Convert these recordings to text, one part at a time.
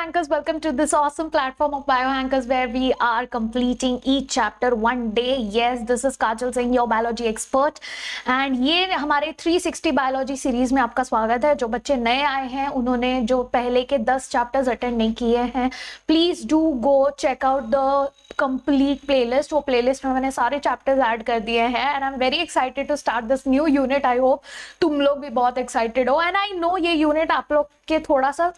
biohackers, welcome to this awesome platform of biohackers where we are completing each chapter one day. Yes, this is Kajal Singh, your biology expert, and ये हमारे 360 biology series में आपका स्वागत है। जो बच्चे नए आए हैं, उन्होंने जो पहले के 10 चैप्टर्स अटेंड नहीं किए हैं, please do go check out the complete playlist. वो प्लेलिस्ट में मैंने सारे चैप्टर्स ऐड कर दिए हैं and I am very excited to start this new unit. I hope तुम लोग भी बहुत एक्साइटेड हो एंड आई नो ये यूनिट आप लोग के थोड़ा सा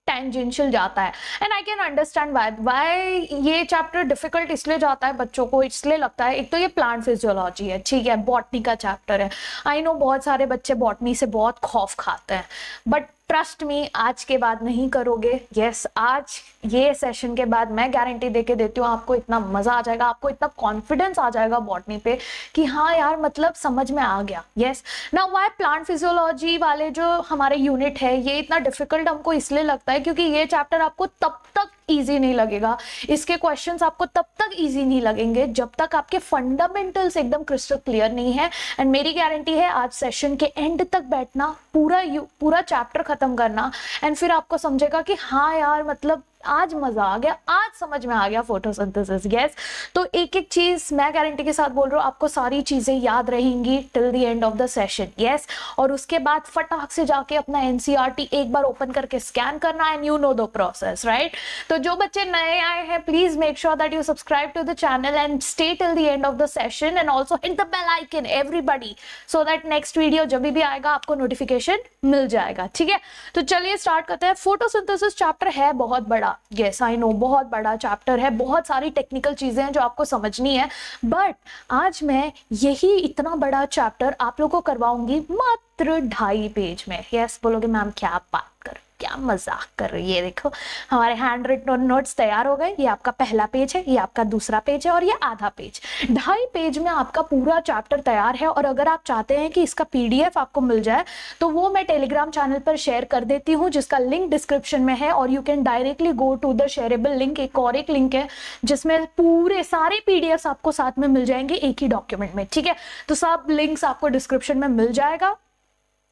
टेंजेंशियल जाता है and I can understand why ये चैप्टर डिफिकल्ट इसलिए जाता है बच्चों को, इसलिए लगता है एक तो ये प्लांट फिजियोलॉजी है, ठीक है, बॉटनी का चैप्टर है। आई नो बहुत सारे बच्चे बॉटनी से बहुत खौफ खाते हैं, बट ट्रस्ट मी आज के बाद नहीं करोगे। यस, आज ये सेशन के बाद मैं गारंटी देके देती हूँ आपको इतना मजा आ जाएगा, आपको इतना कॉन्फिडेंस आ जाएगा बॉटनी पे कि हाँ यार मतलब समझ में आ गया। Yes, now why plant physiology वाले जो हमारे यूनिट है ये इतना डिफिकल्ट हमको इसलिए लगता है क्योंकि ये चैप्टर आपको तब तक इजी नहीं लगेगा, इसके क्वेश्चंस आपको तब तक इजी नहीं लगेंगे जब तक आपके फंडामेंटल्स एकदम क्रिस्टल क्लियर नहीं है। एंड मेरी गारंटी है आज सेशन के एंड तक बैठना, पूरा चैप्टर खत्म करना एंड फिर आपको समझेगा कि हाँ यार मतलब आज मजा आ गया, आज समझ में आ गया फोटोसिंथेसिस। यस, तो एक एक चीज मैं गारंटी के साथ बोल रहा हूँ, आपको सारी चीजें याद रहेंगी till the end of the session. Yes, और उसके बाद फटाक से जाके अपना एनसीईआरटी एक बार ओपन करके स्कैन करना and you know the process, right. तो जो बच्चे नए आए हैं please make sure that you subscribe to the channel and stay till the end of the session and also hit the bell icon everybody so that next video जब भी आएगा आपको नोटिफिकेशन मिल जाएगा, ठीक है। तो चलिए स्टार्ट करते हैं। फोटोसिंथेसिस चैप्टर है बहुत बड़ा, यस आई नो बहुत बड़ा चैप्टर है, बहुत सारी टेक्निकल चीजें हैं जो आपको समझनी है, बट आज मैं यही इतना बड़ा चैप्टर आप लोगों को करवाऊंगी मात्र 2.5 पेज में। यस, बोलोगे मैम क्या बात कर, क्या मजाक कर रही है। देखो हमारे हैंड रिटन नोट्स तैयार हो गए, ये आपका पहला पेज है, ये आपका दूसरा पेज है और ये आधा पेज। 2.5 पेज में आपका पूरा चैप्टर तैयार है। और अगर आप चाहते हैं कि इसका पीडीएफ आपको मिल जाए तो वो मैं टेलीग्राम चैनल पर शेयर कर देती हूँ जिसका लिंक डिस्क्रिप्शन में है, और you can directly go to the shareable link. एक और एक लिंक है जिसमें पूरे सारे पीडीएफ आपको साथ में मिल जाएंगे एक ही डॉक्यूमेंट में, ठीक है। तो सब लिंक्स आपको डिस्क्रिप्शन में मिल जाएगा,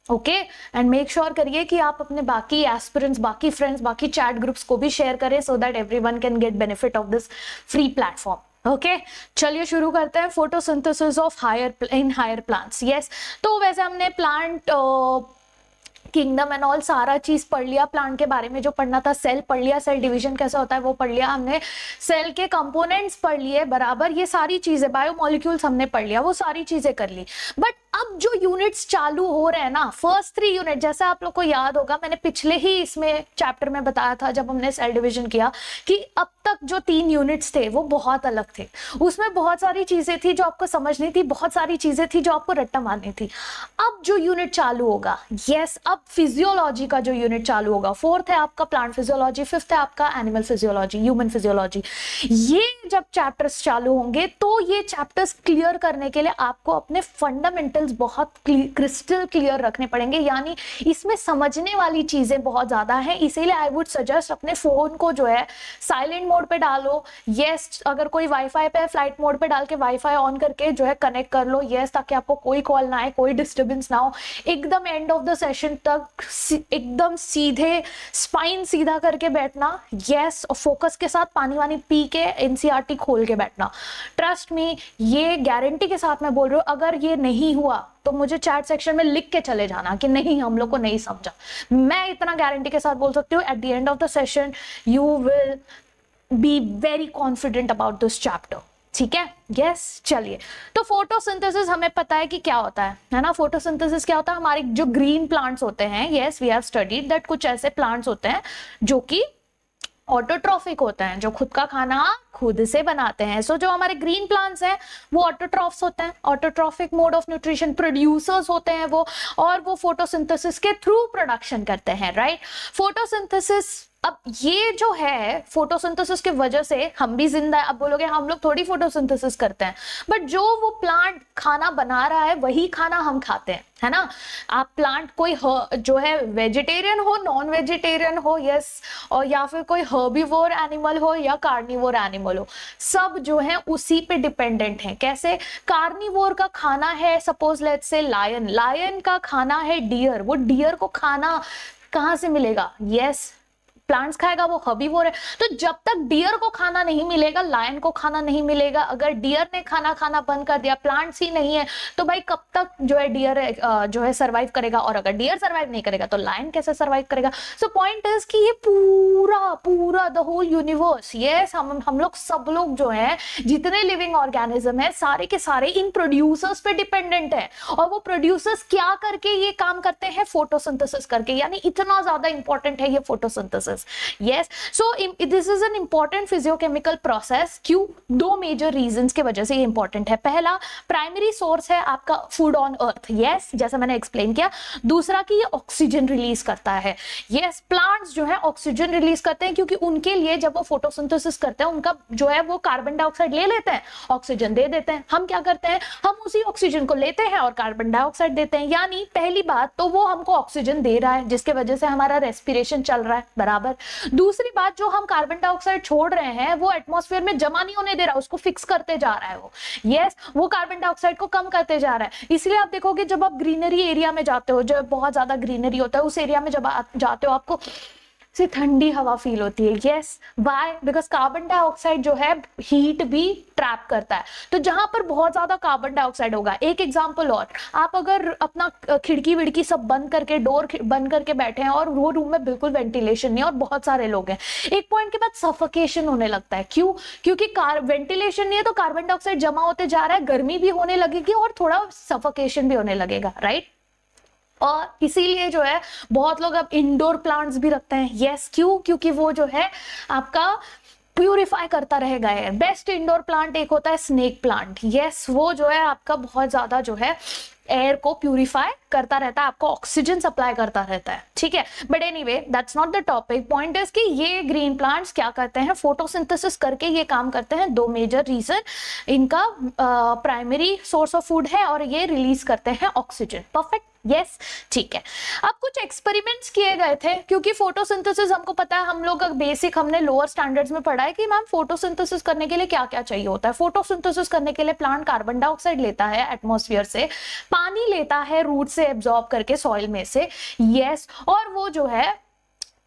ओके। एंड मेक श्योर करिए कि आप अपने बाकी एस्पिरेंट्स, बाकी फ्रेंड्स, बाकी चैट ग्रुप्स को भी शेयर करें so that everyone can get benefit of this free platform, okay. चलिए शुरू करते हैं। Photosynthesis of higher plants. Yes, तो वैसे हमने प्लांट किंगडम एंड ऑल सारा चीज पढ़ लिया, प्लांट के बारे में जो पढ़ना था, सेल पढ़ लिया, सेल डिवीजन कैसा होता है वो पढ़ लिया हमने, सेल के कंपोनेंट्स पढ़ लिए बराबर, ये सारी चीजें, बायोमोलिक्यूल्स हमने पढ़ लिया, वो सारी चीजें कर ली। बट अब जो यूनिट्स चालू हो रहे हैं ना, फर्स्ट 3 यूनिट, जैसा आप लोग को याद होगा मैंने पिछले ही इसमें चैप्टर में बताया था जब हमने सेल डिवीजन किया कि अब तक जो 3 यूनिट्स थे वो बहुत अलग थे, उसमें बहुत सारी चीजें थी जो आपको समझनी थी, बहुत सारी चीजें थी जो आपको रट्टा मारनी थी। अब जो यूनिट चालू होगा, यस, अब फिजियोलॉजी का जो यूनिट चालू होगा, 4th है आपका प्लांट फिजियोलॉजी, 5th है आपका एनिमल फिजियोलॉजी, ह्यूमन फिजियोलॉजी। ये जब चैप्टर्स चालू होंगे तो ये चैप्टर्स क्लियर करने के लिए आपको अपने फंडामेंटल्स बहुत क्रिस्टल क्लियर रखने पड़ेंगे, यानी इसमें समझने वाली चीजें बहुत ज्यादा हैं। इसीलिए आई वुड सजेस्ट अपने फोन को जो है साइलेंट मोड पे डालो। यस, अगर कोई वाईफाई पे फ्लाइट मोड पे डाल के वाईफाई ऑन करके जो है कनेक्ट कर लो, यस, ताकि आपको कोई कॉल ना आए, कोई डिस्टर्बेंस ना हो। एकदम एंड ऑफ द सेशन तक एकदम सीधे स्पाइन सीधा करके बैठना, यस, और फोकस के साथ पानी वानी पी के एनसीईआरटी खोल के बैठना। ट्रस्ट मी, ये गारंटी के साथ मैं बोल रही हूँ, अगर ये नहीं हुआ तो मुझे चैट सेक्शन में लिख के चले जाना कि नहीं हम लोग को नहीं समझा। मैं इतना गारंटी के साथ बोल सकती हूँ, at the end of the session you will be very confident about this chapter, ठीक है। यस, चलिए, तो फोटोसिंथेसिस हमें पता है कि क्या होता है ना। फोटोसिंथेसिस क्या होता है, हमारे जो ग्रीन प्लांट्स होते हैं, yes we have studied that, कुछ ऐसे प्लांट्स होते हैं जो कि ऑटोट्रॉफिक होते हैं, जो खुद का खाना खुद से बनाते हैं। सो जो हमारे ग्रीन प्लांट्स हैं वो ऑटोट्रॉफ्स होते हैं, autotrophic mode of nutrition producers होते हैं वो, और वो फोटोसिंथेसिस के थ्रू प्रोडक्शन करते हैं, राइट। फोटोसिंथेसिस, अब ये जो है फोटोसिंथेसिस की वजह से हम भी जिंदा है। अब बोलोगे हम लोग थोड़ी फोटोसिंथेसिस करते हैं, बट जो वो प्लांट खाना बना रहा है वही खाना हम खाते हैं, है ना। आप प्लांट कोई जो है वेजिटेरियन हो, नॉन वेजिटेरियन हो, यस, और या फिर कोई हर्बीवोर एनिमल हो या कार्निवोर एनिमल हो, सब जो है उसी पे डिपेंडेंट है। कैसे, कार्निवोर का खाना है suppose let's say lion, lion का खाना है डियर, वो डियर को खाना कहाँ से मिलेगा, यस, प्लांट्स खाएगा, वो हर्बीवोर है। तो जब तक डियर को खाना नहीं मिलेगा, लायन को खाना नहीं मिलेगा, अगर डियर ने खाना खाना बंद कर दिया, प्लांट्स ही नहीं है, तो भाई कब तक जो है डियर जो है सर्वाइव करेगा, और अगर डियर सर्वाइव नहीं करेगा तो लायन कैसे सर्वाइव करेगा। सो पॉइंट इज कि ये पूरा द होल यूनिवर्स, यस, हम लोग सब लोग जो है, जितने लिविंग ऑर्गेनिज्म है, सारे के सारे इन प्रोड्यूसर्स पे डिपेंडेंट है। और वो प्रोड्यूसर्स क्या करके ये काम करते हैं, फोटोसिंथेसिस करके, यानी इतना ज्यादा इंपॉर्टेंट है ये photosynthesis. Yes, so this is an important physiochemical process. क्यों? दो मेजर रीजंस की वजह से ये इंपॉर्टेंट है। पहला, प्राइमरी सोर्स है आपका फूड ऑन अर्थ, यस, जैसा मैंने एक्सप्लेन किया। दूसरा कि ये ऑक्सीजन रिलीज करता है। यस, प्लांट्स जो है ऑक्सीजन रिलीज करते हैं, क्योंकि उनके लिए जब वो फोटोसिंथेसिस करते हैं, उनका जो है वो कार्बन डाइऑक्साइड ले लेते हैं, ऑक्सीजन दे देते हैं। हम क्या करते हैं, हम उसी ऑक्सीजन को लेते हैं और कार्बन डाइऑक्साइड देते हैं। यानी पहली बात तो वो हमको ऑक्सीजन दे रहा है, जिसके वजह से हमारा रेस्पिरेशन चल रहा है, बराबर। दूसरी बात, जो हम कार्बन डाइऑक्साइड छोड़ रहे हैं वो एटमॉस्फेयर में जमा नहीं होने दे रहा, उसको फिक्स करते जा रहा है वो। यस, वो कार्बन डाइऑक्साइड को कम करते जा रहा है। इसलिए आप देखोगे जब आप ग्रीनरी एरिया में जाते हो, जब बहुत ज्यादा ग्रीनरी होता है, उस एरिया में जब आप जाते हो, आपको से ठंडी हवा फील होती है। Yes, why? Because carbon dioxide जो है हीट भी ट्रैप करता है। तो जहां पर बहुत ज्यादा कार्बन डाइऑक्साइड होगा, एक एग्जांपल और, आप अगर अपना खिड़की विड़की सब बंद करके, डोर बंद करके बैठे हैं और वो रूम में बिल्कुल वेंटिलेशन नहीं है और बहुत सारे लोग हैं, एक पॉइंट के बाद सफोकेशन होने लगता है। क्यों? क्योंकि वेंटिलेशन नहीं है, तो कार्बन डाइऑक्साइड जमा होते जा रहा है, गर्मी भी होने लगेगी और थोड़ा सफोकेशन भी होने लगेगा, राइट? और इसीलिए जो है बहुत लोग अब इंडोर प्लांट्स भी रखते हैं। यस, क्यों? क्योंकि वो जो है आपका प्यूरिफाई करता रहेगा एयर। बेस्ट इंडोर प्लांट एक होता है स्नेक प्लांट। यस, वो जो है आपका बहुत ज्यादा जो है एयर को प्यूरिफाई करता रहता है, आपको ऑक्सीजन सप्लाई करता रहता है, ठीक है। But anyway, that's not the topic. Point is कि ये ग्रीन प्लांट्स क्या करते हैं, फोटोसिंथेसिस करके ये काम करते हैं। दो मेजर रीजन, इनका प्राइमरी सोर्स ऑफ फूड है और ये रिलीज करते हैं ऑक्सीजन। परफेक्ट, यस, ठीक है। अब कुछ एक्सपेरिमेंट्स किए गए थे, क्योंकि फोटोसिंथेसिस हमको पता है, हम लोग बेसिक हमने लोअर स्टैंडर्ड्स में पढ़ा है कि मैम फोटोसिंथेसिस करने के लिए क्या क्या चाहिए होता है। फोटोसिंथेसिस करने के लिए प्लांट कार्बन डाइऑक्साइड लेता है एटमॉस्फेयर से, पानी लेता है रूट से एब्जॉर्ब करके सॉइल में से, यस, और वो जो है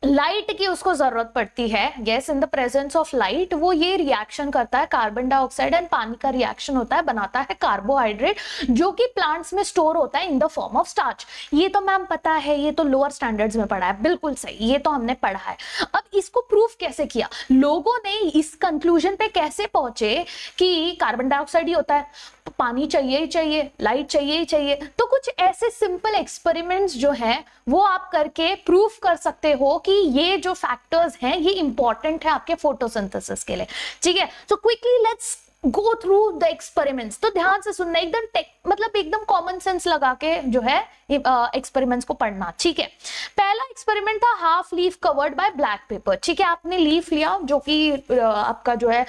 लाइट की उसको जरूरत पड़ती है। Yes, in the presence of light वो ये रिएक्शन करता है, कार्बन डाइऑक्साइड एंड पानी का रिएक्शन होता है, बनाता है कार्बोहाइड्रेट, जो कि प्लांट्स में स्टोर होता है in the form of starch. ये तो मैम पता है, ये तो लोअर स्टैंडर्ड्स में पढ़ा है, बिल्कुल सही, ये तो हमने पढ़ा है। अब इसको प्रूफ कैसे किया, लोगों ने इस कंक्लूजन पे कैसे पहुंचे कि कार्बन डाइऑक्साइड ही होता है, पानी चाहिए ही चाहिए, लाइट चाहिए ही चाहिए। तो कुछ ऐसे सिंपल एक्सपेरिमेंट्स जो हैं वो आप करके प्रूफ कर सकते हो कि ये जो फैक्टर्स हैं ये इंपॉर्टेंट है आपके फोटोसिंथेसिस के लिए, ठीक है। So quickly let's go through the experiments. तो ध्यान से सुनना, एकदम मतलब एकदम कॉमन सेंस लगा के जो है एक्सपेरिमेंट्स को पढ़ना, ठीक है। पहला एक्सपेरिमेंट था half leaf covered by black pepper, ठीक है। आपने लीफ लिया जो कि आपका जो है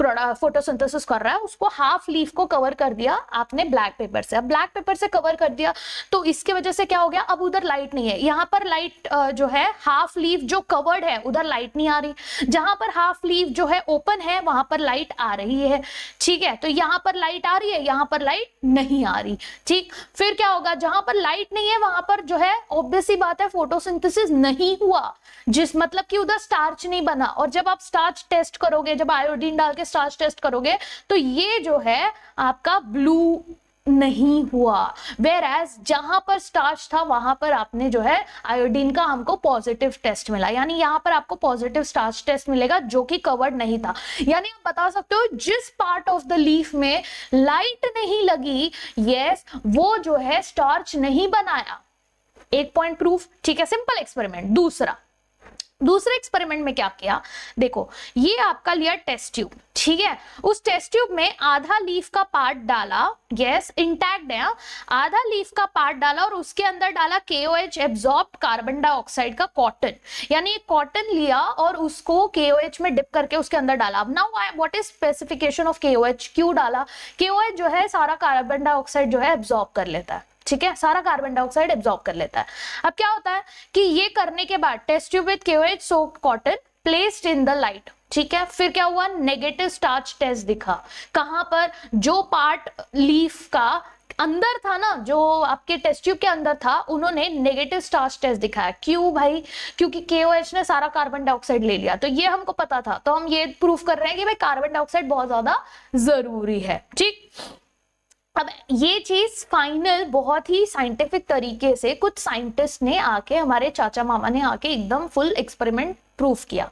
फोटोसिंथेसिस कर रहा है, उसको हाफ लीफ को कवर कर दिया आपने ब्लैक पेपर से। अब ब्लैक पेपर से कवर कर दिया तो इसके वजह से क्या हो गया, अब उधर लाइट नहीं है, यहाँ पर लाइट जो है हाफ लीफ जो कवर्ड है उधर लाइट नहीं आ रही, जहां पर हाफ लीफ जो है ओपन है वहां पर लाइट आ रही है, ठीक है। तो यहाँ पर लाइट आ रही है, यहाँ पर लाइट नहीं आ रही, ठीक। फिर क्या होगा, जहां पर लाइट नहीं है वहां पर जो है ऑब्वियस सी बात है फोटोसिंथेसिस नहीं हुआ, जिस मतलब कि उधर स्टार्च नहीं बना। और जब आप स्टार्च टेस्ट करोगे, जब आयोडीन डाल के स्टार्च टेस्ट करोगे तो ये जो है आपका ब्लू नहीं हुआ, वेयर एज जहां पर स्टार्च था वहां पर आपने जो है आयोडीन का हमको पॉजिटिव टेस्ट मिला, यानी यहां पर आपको पॉजिटिव स्टार्च टेस्ट मिलेगा जो कि कवर्ड नहीं था। यानी आप बता सकते हो जिस पार्ट ऑफ द लीफ में लाइट नहीं लगी, यस, वो जो है स्टार्च नहीं बनाया। एक पॉइंट प्रूफ, ठीक है, सिंपल एक्सपेरिमेंट। दूसरे एक्सपेरिमेंट में क्या किया, देखो ये आपका लिया टेस्ट ट्यूब, ठीक है। उस टेस्ट ट्यूब में आधा लीफ का पार्ट डाला, यस, इंटैक्ट है, आधा लीफ का पार्ट डाला और उसके अंदर डाला KOH एब्जॉर्ब्ड कार्बन डाइऑक्साइड का कॉटन, यानी कॉटन लिया और उसको KOH में डिप करके उसके अंदर डाला। अब now what is specification of KOH, क्यों डाला, KOH जो है सारा कार्बन डाइऑक्साइड जो है एब्जॉर्ब कर लेता है, ठीक है, सारा कार्बन डाइऑक्साइड एब्जॉर्ब कर लेता है। अब क्या होता है कि ये करने के बाद test tube with KOH soaked cotton placed in the light, ठीक है। फिर क्या हुआ, नेगेटिव स्टार्च टेस्ट दिखा, कहां पर, जो पार्ट लीफ का अंदर था ना, जो आपके टेस्ट ट्यूब के अंदर था, उन्होंने नेगेटिव चार्ज टेस्ट दिखाया। क्यों भाई? क्योंकि KOH ने सारा कार्बन डाइऑक्साइड ले लिया, तो ये हमको पता था, तो हम ये प्रूफ कर रहे हैं कि भाई कार्बन डाइऑक्साइड बहुत ज्यादा जरूरी है। ठीक, अब ये चीज फाइनल बहुत ही साइंटिफिक तरीके से कुछ साइंटिस्ट ने आके, हमारे चाचा मामा ने आके एकदम फुल एक्सपेरिमेंट प्रूफ किया।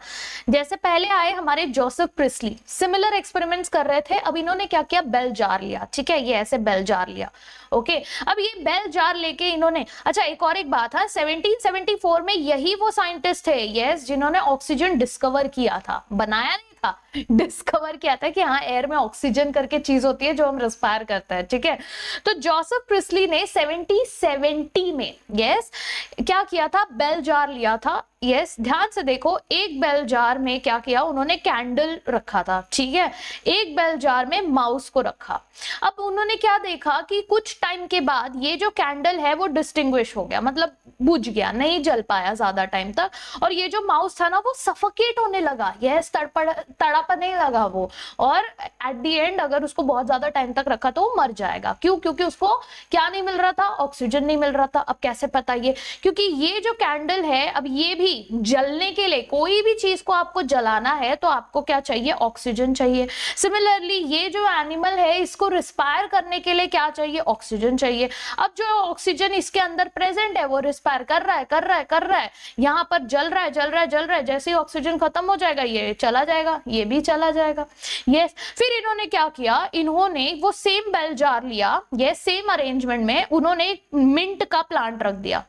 जैसे पहले आए हमारे जोसेफ प्रिस्ली, सिमिलर एक्सपेरिमेंट्स कर रहे थे। अब इन्होंने क्या किया, बेल जार लिया। ठीक है, ये ऐसे बेल जार लिया। ओके, अब ये बेल जार लेके इन्होंने, अच्छा एक बात है, 1774 में यही वो साइंटिस्ट थे, यस, जिन्होंने ऑक्सीजन डिस्कवर किया था, बनाया नहीं था, डिस्कवर किया था कि हाँ एयर में ऑक्सीजन करके चीज होती है जो हम रेस्पायर करते हैं। ठीक है, तो जोसेफ प्रिस्ली ने 1770 में, यस, क्या किया था, बेल जार लिया था। यस, ध्यान से देखो, एक बेल जार में क्या किया उन्होंने, कैंडल रखा था। ठीक है, एक बेल जार में माउस को रखा। अब उन्होंने क्या देखा कि कुछ टाइम के बाद ये जो कैंडल है वो डिस्टिंग्विश हो गया, मतलब बुझ गया, नहीं जल पाया ज्यादा टाइम तक, और ये जो माउस था ना वो सफोकेट होने लगा, यस, तड़पने लगा वो, और एट द एंड अगर उसको बहुत ज्यादा टाइम तक रखा तो वो मर जाएगा। क्यों? क्योंकि उसको क्या नहीं मिल रहा था, ऑक्सीजन नहीं मिल रहा था। अब कैसे पता ये? क्योंकि ये जो कैंडल है, अब ये भी जलने के लिए, कोई भी चीज को आपको जलाना है तो आपको क्या चाहिए, ऑक्सीजन चाहिए। सिमिलरली ये जो एनिमल है, इसको रिस्पायर करने के लिए क्या चाहिए, ऑक्सीजन चाहिए। अब जो ऑक्सीजन इसके अंदर प्रेजेंट है वो रिस्पायर कर रहा है, यहाँ पर जल रहा है। जैसे ही ऑक्सीजन खत्म हो जाएगा ये चला जाएगा, ये भी चला जाएगा। यस, फिर इन्होंने क्या किया, इन्होंने वो सेम बेल जार लिया, ये सेम अरेंजमेंट में उन्होंने मिंट का प्लांट रख दिया।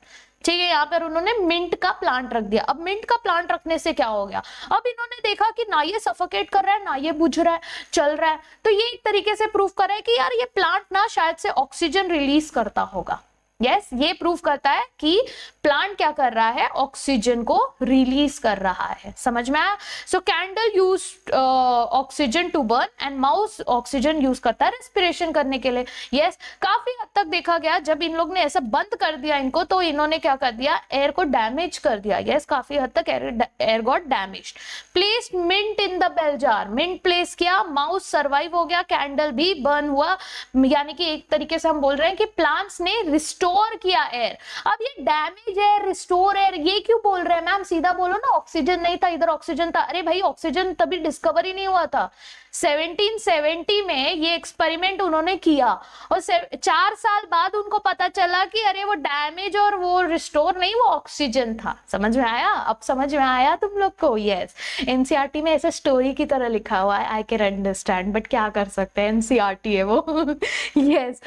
ठीक है, यहाँ पर उन्होंने मिंट का प्लांट रख दिया। अब मिंट का प्लांट रखने से क्या हो गया, अब इन्होंने देखा कि ना ये सफोकेट कर रहा है, ना ये बुझ रहा है, चल रहा है। तो ये एक तरीके से प्रूफ कर रहा है कि यार ये प्लांट ना शायद से ऑक्सीजन रिलीज करता होगा। यस, ये प्रूफ करता है कि प्लांट क्या कर रहा है, ऑक्सीजन को रिलीज कर रहा है। समझ में आया? So candle use oxygen to burn and mouse oxygen use करता है रेस्पिरेशन करने के लिए। यस, काफी हद तक देखा गया जब इन लोग ने ऐसा बंद कर दिया इनको, तो इन्होंने क्या कर दिया, एयर को डैमेज कर दिया। यस, काफी हद तक air got damaged. Placed mint in the bell jar, mint place किया, माउस सर्वाइव हो गया, कैंडल भी बर्न हुआ। यानी कि एक तरीके से हम बोल रहे हैं कि प्लांट्स ने रिस्टोर किया एयर। अब ये डैमेज एयर, रिस्टोर एयर, ये क्यों बोल रहे हैं मैम? सीधा बोलो ना, ऑक्सीजन नहीं था, इधर ऑक्सीजन था। अरे भाई, ऑक्सीजन तभी डिस्कवर ही नहीं हुआ था। 1770 में ये एक्सपेरिमेंट उन्होंने किया, और 4 साल बाद उनको पता चला कि अरे वो डैमेज और वो रिस्टोर नहीं, वो ऑक्सीजन था। समझ में आया? अब समझ में आया तुम लोग को? यस, एनसीईआरटी में ऐसे स्टोरी की तरह लिखा हुआ है, आई कैन अंडरस्टैंड, बट क्या कर सकते हैं, एनसीईआरटी है वो। यस,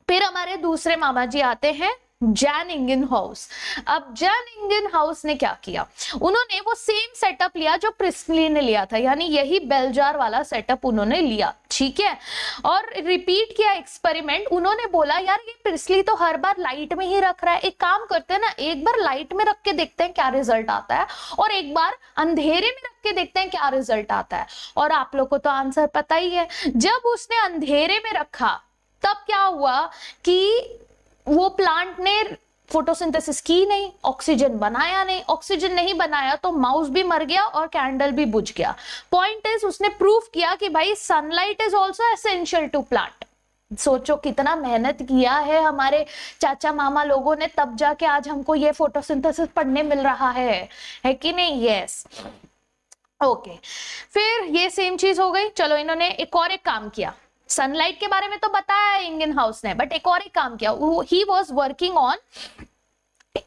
फिर हमारे दूसरे मामा जी आते हैं, जैन इंगिनहाउस। अब जैन इंगिनहाउस ने क्या किया, उन्होंने वो सेम सेटअप लिया जो प्रिस्ली ने लिया था, यानी यही बेल जार वाला सेटअप उन्होंने लिया। ठीक है, और रिपीट किया एक्सपेरिमेंट। उन्होंने बोला यार ये प्रिस्ली तो हर बार लाइट में ही रख रहा है, एक काम करते हैं ना, एक बार लाइट में रख के देखते हैं क्या रिजल्ट आता है, और एक बार अंधेरे में रख के देखते हैं क्या रिजल्ट आता है। और आप लोग को तो आंसर पता ही है, जब उसने अंधेरे में रखा तब क्या हुआ कि वो प्लांट ने फोटोसिंथेसिस की नहीं, ऑक्सीजन बनाया नहीं। ऑक्सीजन नहीं बनाया तो माउस भी मर गया और कैंडल भी बुझ गया। पॉइंट इज, उसने प्रूफ किया कि भाई sunlight is also essential to plant. सोचो कितना मेहनत किया है हमारे चाचा मामा लोगों ने, तब जाके आज हमको ये फोटोसिंथेसिस पढ़ने मिल रहा है कि नहीं? यस, ओके, फिर ये सेम चीज हो गई। चलो, इन्होंने एक काम किया, सनलाइट के बारे में तो बताया है इंगिनहाउस ने, बट एक काम किया, he was working on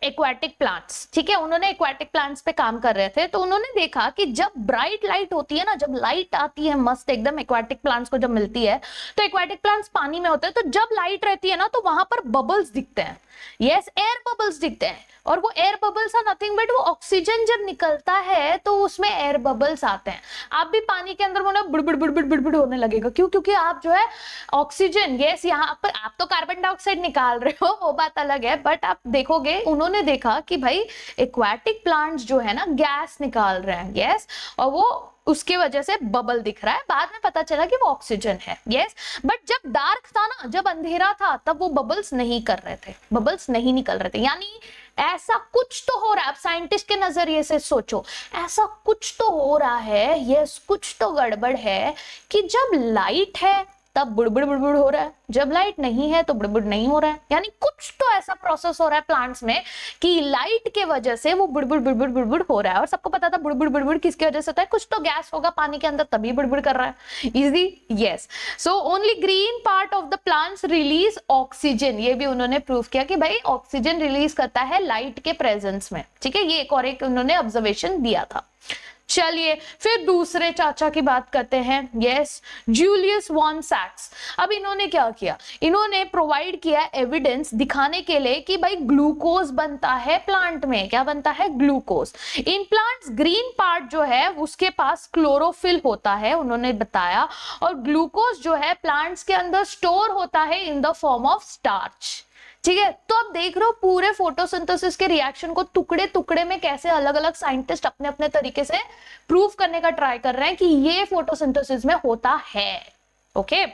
aquatic plants. ठीक है, उन्होंने एक्वाटिक प्लांट्स पे काम कर रहे थे, तो उन्होंने देखा कि जब ब्राइट लाइट होती है ना, जब लाइट आती है मस्त एकदम एक्वाटिक प्लांट्स को जब मिलती है, तो एक्वाटिक प्लांट्स पानी में होते हैं, तो जब लाइट रहती है ना तो वहां पर बबल्स दिखते हैं। यस, एयर बबल्स दिखते हैं, और वो air bubbles are nothing but वो ऑक्सीजन जब निकलता है तो उसमें एयर बबल्स आते हैं। आप भी पानी के अंदर बोलो बुड़बुड़ बुड़बुड़ बुड़बुड़ होने लगेगा। क्यों? क्योंकि आप जो है ऑक्सीजन, यस, यहाँ पर आप तो कार्बन डाइऑक्साइड निकाल रहे हो, वो बात अलग है, बट आप देखोगे उन्होंने देखा कि भाई एक्वाटिक प्लांट्स जो है ना गैस निकाल रहे हैं, यस, और वो उसके वजह से बबल दिख रहा है। बाद में पता चला कि वो ऑक्सीजन है। यस, बट जब डार्क था ना, जब अंधेरा था, तब वो बबल्स नहीं कर रहे थे, बबल्स नहीं निकल रहे थे। यानी ऐसा कुछ तो हो रहा है। आप साइंटिस्ट के नजरिए से सोचो, ऐसा कुछ तो हो रहा है, यस, कुछ तो गड़बड़ है कि जब लाइट है तब बुड़बुड़ बुड़बुड़ हो रहा है, जब लाइट नहीं है तो बुड़बुड़ नहीं हो रहा है। यानी कुछ तो ऐसा प्रोसेस हो रहा है प्लांट्स में कि लाइट के वजह से वो बुड़बुड़ बुड़बुड़ बुड़बुड़ हो रहा है। और सबको पता था बुड़बुड़ बुड़बुड़ किसकी वजह से होता है, कुछ तो गैस होगा पानी के अंदर तभी बुड़बुड़ कर रहा है। Easy, yes. So only green part of the plants release oxygen, ये भी उन्होंने प्रूव किया कि भाई ऑक्सीजन रिलीज करता है लाइट के प्रेजेंस में, ठीक है। ये एक और एक उन्होंने ऑब्जर्वेशन दिया था। चलिए फिर दूसरे चाचा की बात करते हैं। यस, जूलियस वॉन सैक्स। अब इन्होंने क्या किया, इन्होंने प्रोवाइड किया एविडेंस दिखाने के लिए कि भाई ग्लूकोज बनता है प्लांट में। क्या बनता है, glucose. In plants green part जो है उसके पास क्लोरोफिल होता है, उन्होंने बताया। और ग्लूकोज जो है प्लांट्स के अंदर स्टोर होता है in the form of starch, ठीक है। तो आप देख रहे हो पूरे फोटोसिंथेसिस के रिएक्शन को टुकड़े टुकड़े में कैसे अलग अलग साइंटिस्ट अपने अपने तरीके से प्रूव करने का ट्राई कर रहे हैं कि ये फोटोसिंथेसिस में होता है। ओके,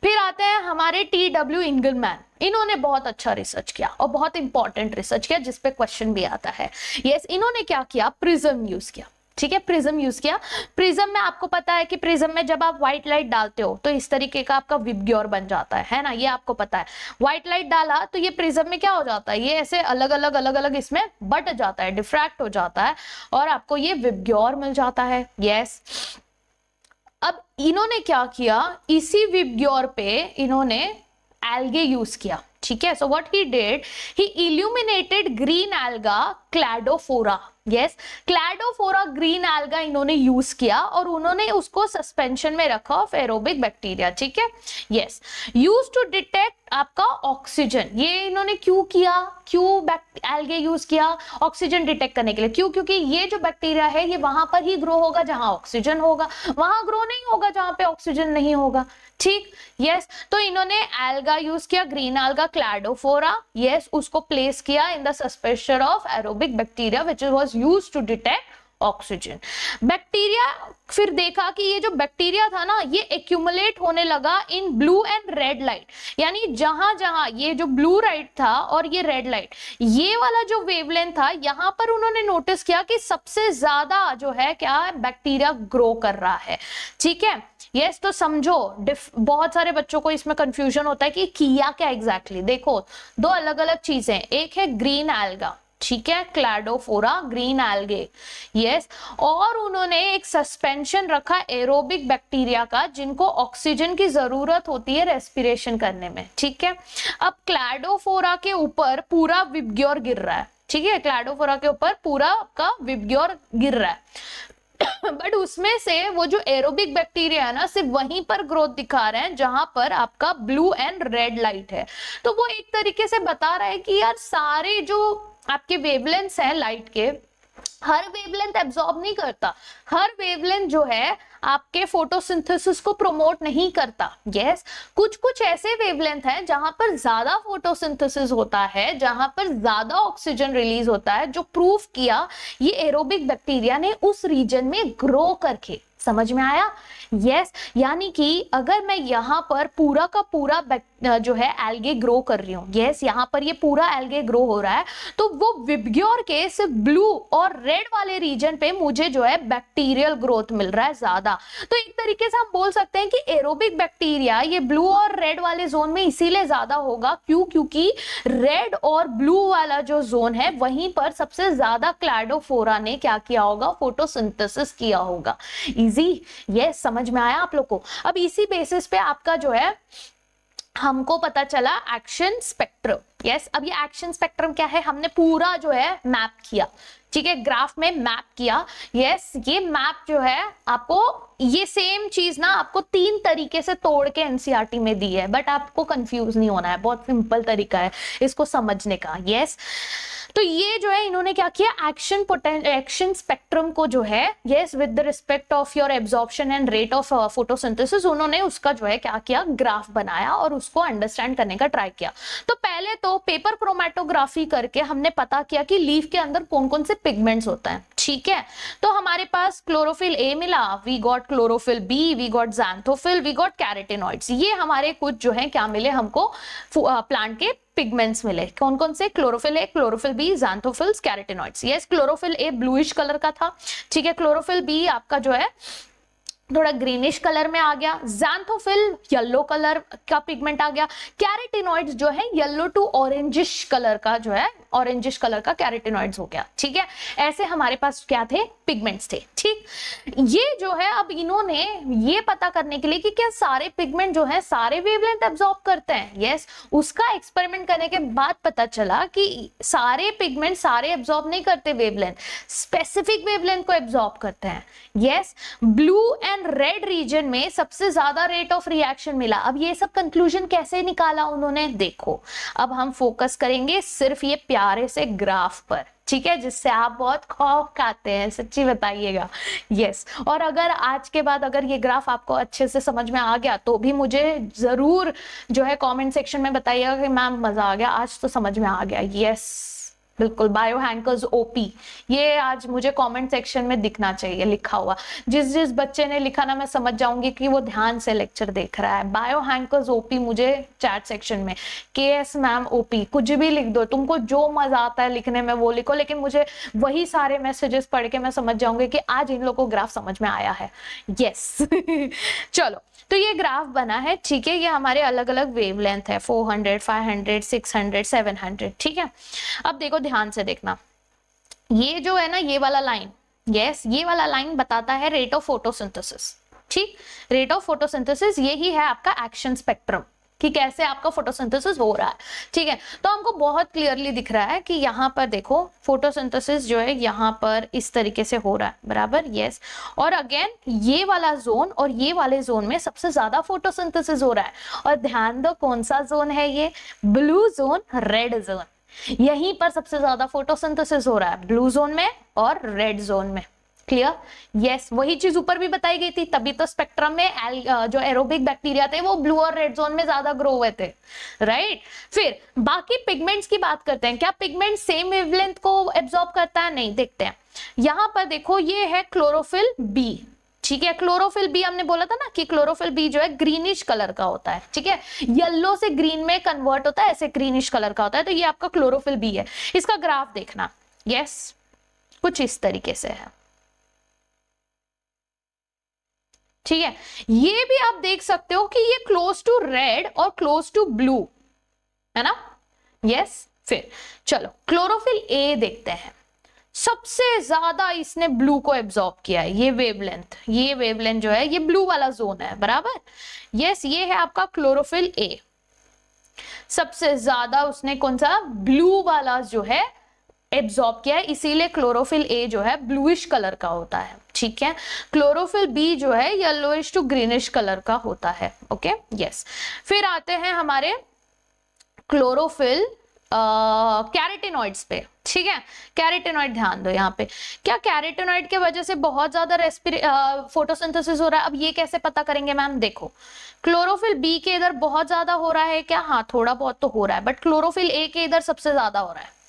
फिर आते हैं हमारे TW इंगलमैन। इन्होंने बहुत अच्छा रिसर्च किया और बहुत इंपॉर्टेंट रिसर्च किया जिसपे क्वेश्चन भी आता है। यस, इन्होंने क्या किया, प्रिज्म यूज किया, ठीक है। प्रिज्म यूज किया। प्रिज्म में आपको पता है कि प्रिज्म में जब आप व्हाइट लाइट डालते हो तो इस तरीके का आपका विबग्योर बन जाता है ना, ये आपको पता है। व्हाइट लाइट डाला तो ये प्रिज्म में क्या हो जाता है, ये ऐसे अलग अलग इसमें बट जाता है, डिफ्रैक्ट हो जाता है और आपको ये विबग्योर मिल जाता है। यस, अब इन्होंने क्या किया, इसी विबग्योर पे इन्होंने एल्गे यूज किया, ठीक है। So what he did, he illuminated green alga Cladophora. Yes, Cladophora green alga इन्होंने यूज किया और उन्होंने उसको सस्पेंशन में रखा ऑफ एरोबिक बैक्टीरिया, ठीक है। यस, यूज टू डिटेक्ट आपका ऑक्सीजन। ये इन्होंने क्यों किया, क्यों एल्गे यूज किया, ऑक्सीजन डिटेक्ट करने के लिए। क्यों, क्योंकि ये जो बैक्टीरिया है ये वहां पर ही ग्रो होगा जहां ऑक्सीजन होगा, वहां ग्रो नहीं होगा जहां पे ऑक्सीजन नहीं होगा, ठीक। यस, तो इन्होंने एल्गा यूज किया, ग्रीन एल्गा क्लैडोफोरा। यस, उसको प्लेस किया in the suspension of aerobic bacteria which was used to detect oxygen. Bacteria, फिर देखा कि ये जो बैक्टीरिया था ना ये एक्यूमुलेट होने लगा in blue and red light. यानी जहां जहां ये जो ब्लू लाइट था और ये रेड लाइट, ये वाला जो वेवलेंथ था, यहां पर उन्होंने नोटिस किया कि सबसे ज्यादा जो है क्या बैक्टीरिया ग्रो कर रहा है, ठीक है। यस, तो समझो बहुत सारे बच्चों को इसमें कंफ्यूजन होता है कि किया क्या एग्जैक्टली। देखो दो अलग अलग चीजें, एक है ग्रीन एल्गा, ठीक है, क्लैडोफोरा ग्रीन एल्गे। यस, और उन्होंने एक सस्पेंशन रखा एरोबिक बैक्टीरिया का जिनको ऑक्सीजन की जरूरत होती है रेस्पिरेशन करने में, ठीक है। अब क्लैडोफोरा के ऊपर पूरा विबग्योर गिर रहा है, ठीक है, क्लैडोफोरा के ऊपर पूरा का विबग्योर गिर रहा है बट उसमें से वो जो एरोबिक बैक्टीरिया है ना सिर्फ वहीं पर ग्रोथ दिखा रहे हैं जहां पर आपका ब्लू एंड रेड लाइट है। तो वो एक तरीके से बता रहा है कि यार सारे जो आपके वेवलेंथ्स हैं लाइट के, हर वेवलेंथ एब्जॉर्ब नहीं करता, हर वेवलेंथ जो है आपके फोटोसिंथेसिस को प्रमोट नहीं करता। यस, कुछ कुछ ऐसे वेवलेंथ हैं जहां पर ज्यादा फोटोसिंथेसिस होता है, जहां पर ज्यादा ऑक्सीजन रिलीज होता है, जो प्रूफ किया ये एरोबिक बैक्टीरिया ने उस रीजन में ग्रो करके। समझ में आया? यस, यानी कि अगर मैं यहाँ पर पूरा का पूरा जो है एल्गे ग्रो कर रही हूँ, यस, यहाँ पर ये पूरा एल्गे ग्रो हो रहा है, तो वो विबग्योर के सिर्फ ब्लू और रेड वाले रीजन पे मुझे जो है बैक्टीरियल ग्रोथ मिल रहा है ज्यादा। तो एक तरीके से हम बोल सकते हैं कि एरोबिक बैक्टीरिया ये ब्लू और रेड वाले जोन में इसीलिए ज्यादा होगा, क्यों? क्योंकि रेड और ब्लू वाला जो जोन है वहीं पर सबसे ज्यादा क्लैडोफोरा ने क्या किया होगा, फोटोसिंथेसिस किया होगा। इजी, यस, समझ में आया आप लोग को? अब इसी बेसिस पे आपका जो है हमको पता चला एक्शन स्पेक्ट्रम। यस, अब ये एक्शन स्पेक्ट्रम क्या है, हमने पूरा जो है मैप किया, ठीक है, ग्राफ में मैप किया। यस, ये मैप जो है आपको ये सेम चीज ना आपको 3 तरीके से तोड़ के एनसीईआरटी में दी है, बट आपको कंफ्यूज नहीं होना है, बहुत सिंपल तरीका है इसको समझने का। यस, तो ये जो है इन्होंने क्या किया, एक्शन स्पेक्ट्रम को जो है, yes, with the respect of your absorption and rate of photosynthesis, उन्होंने उसका जो है क्या किया, ग्राफ बनाया और उसको अंडरस्टैंड करने का ट्राई किया। तो पहले तो पेपर क्रोमेटोग्राफी करके हमने पता किया कि लीफ के अंदर कौन कौन से पिगमेंट्स होता है, ठीक है। तो हमारे पास क्लोरोफिल ए मिला, we got chlorophyll b, we got xanthophyll, we got carotenoids. ये हमारे कुछ जो है क्या मिले हमको, प्लांट के पिगमेंट्स मिले। कौन कौन से? Chlorophyll A, chlorophyll B, xanthophylls, carotenoids. Yes, chlorophyll A bluish colour का था, ठीक है, क्लोरोफिल बी आपका जो है थोड़ा ग्रीनिश कलर में आ गया, ज़ैंथोफिल येलो कलर का पिगमेंट आ गया, कैरोटिनॉइड्स जो है येलो टू ऑरेंजिश कलर का जो है, ऑरेंजिश कलर का कैरोटिनॉइड्स हो गया, ठीक है। ऐसे हमारे पास क्या थे, पिगमेंट्स थे, ठीक। ये जो है अब इन्होंने ये पता करने के लिए कि क्या सारे पिगमेंट जो है सारे वेवलेंथ एब्जॉर्ब करते हैं, यस, उसका एक्सपेरिमेंट करने के बाद पता चला कि सारे पिगमेंट सारे एब्जॉर्ब नहीं करते वेवलेंथ, स्पेसिफिक वेवलेंथ को एब्जॉर्ब करते हैं, yes. Blue and red region में सबसे ज्यादा रेट ऑफ रिएक्शन मिला। अब ये सब कंक्लूजन कैसे निकाला उन्होंने, देखो अब हम फोकस करेंगे सिर्फ ये प्यारे से ग्राफ पर, ठीक है, जिससे आप बहुत खौफ खाते हैं, सच्ची बताइएगा, यस। और अगर आज के बाद अगर ये ग्राफ आपको अच्छे से समझ में आ गया तो भी मुझे जरूर जो है कमेंट सेक्शन में बताइएगा कि मैम मजा आ गया, आज तो समझ में आ गया, यस बिल्कुल। बायोहैंकर्स ओपी, ये आज मुझे कमेंट सेक्शन में दिखना चाहिए लिखा हुआ। जिस जिस बच्चे ने लिखा ना, मैं समझ जाऊंगी कि वो ध्यान से लेक्चर देख रहा है। बायोहैंकर्स ओपी मुझे चैट सेक्शन में, केएस मैम ओपी, कुछ भी लिख दो, तुमको जो मजा आता है लिखने में वो लिखो, लेकिन मुझे वही सारे मैसेजेस पढ़ के मैं समझ जाऊंगी कि आज इन लोगों को ग्राफ समझ में आया है, यस। चलो, तो ये ग्राफ बना है, ठीक है, ये हमारे अलग अलग वेवलेंथ है, 400, 500, 600, 700, ठीक है। अब देखो ध्यान से देखना, ये जो है ना ये वाला लाइन, यस, ये वाला लाइन बताता है रेट ऑफ फोटोसिंथेसिस, ठीक। रेट ऑफ फोटोसिंथेसिस यही है आपका एक्शन स्पेक्ट्रम, कि कैसे आपका फोटोसिंथेसिस हो रहा है, ठीक है। तो हमको बहुत क्लियरली दिख रहा है कि यहाँ पर देखो फोटोसिंथेसिस जो है यहाँ पर इस तरीके से हो रहा है, बराबर, यस। और अगेन ये वाला जोन और ये वाले जोन में सबसे ज्यादा फोटोसिंथेसिस हो रहा है, और ध्यान दो कौन सा जोन है ये, ब्लू जोन, रेड जोन, यहीं पर सबसे ज्यादा फोटोसिंथेसिस हो रहा है, ब्लू जोन में और रेड जोन में, क्लियर, यस। वही चीज ऊपर भी बताई गई थी, तभी तो स्पेक्ट्रम में जो एरोबिक बैक्टीरिया थे वो ब्लू और रेड जोन में ज्यादा ग्रो हुए थे, राइट। फिर बाकी पिगमेंट्स की बात करते हैं, क्या पिगमेंट सेम वेवलेंथ को एब्जॉर्ब करता है, नहीं, देखते हैं। यहां पर देखो ये है क्लोरोफिल बी, ठीक है। क्लोरोफिल बी हमने बोला था ना कि क्लोरोफिल बी जो है ग्रीनिश कलर का होता है, ठीक है, येलो से ग्रीन में कन्वर्ट होता है, ऐसे ग्रीनिश कलर का होता है, तो ये आपका क्लोरोफिल बी है। इसका ग्राफ देखना, यस, कुछ इस तरीके से है, ठीक है। ये भी आप देख सकते हो कि ये क्लोज टू रेड और क्लोज टू ब्लू है ना, यस। फिर चलो क्लोरोफिल ए देखते हैं, सबसे ज्यादा इसने ब्लू को एब्जॉर्ब किया है, ये वेवलेंथ जो है ये ब्लू वाला जोन है, बराबर, यस। ये है आपका क्लोरोफिल ए, सबसे ज्यादा उसने कौन सा, ब्लू वाला जो है एब्जॉर्ब किया है, इसीलिए क्लोरोफिल ए जो है ब्लूइश कलर का होता है, ठीक है। क्लोरोफिल बी जो है येलोइश टू ग्रीनिश कलर का होता है, ओके, यस। फिर आते हैं हमारे क्लोरोफिल कैरोटिनॉइड्स पे, ठीक है। कैरोटिनॉइड ध्यान दो यहाँ पे, क्या कैरोटिनॉइड के वजह से बहुत ज्यादा फोटोसिंथेसिस हो रहा है। अब ये कैसे पता करेंगे मैम, देखो क्लोरोफिल बी के इधर बहुत ज्यादा हो रहा है क्या, हाँ थोड़ा बहुत तो हो रहा है, बट क्लोरोफिल ए के इधर सबसे ज्यादा हो रहा है,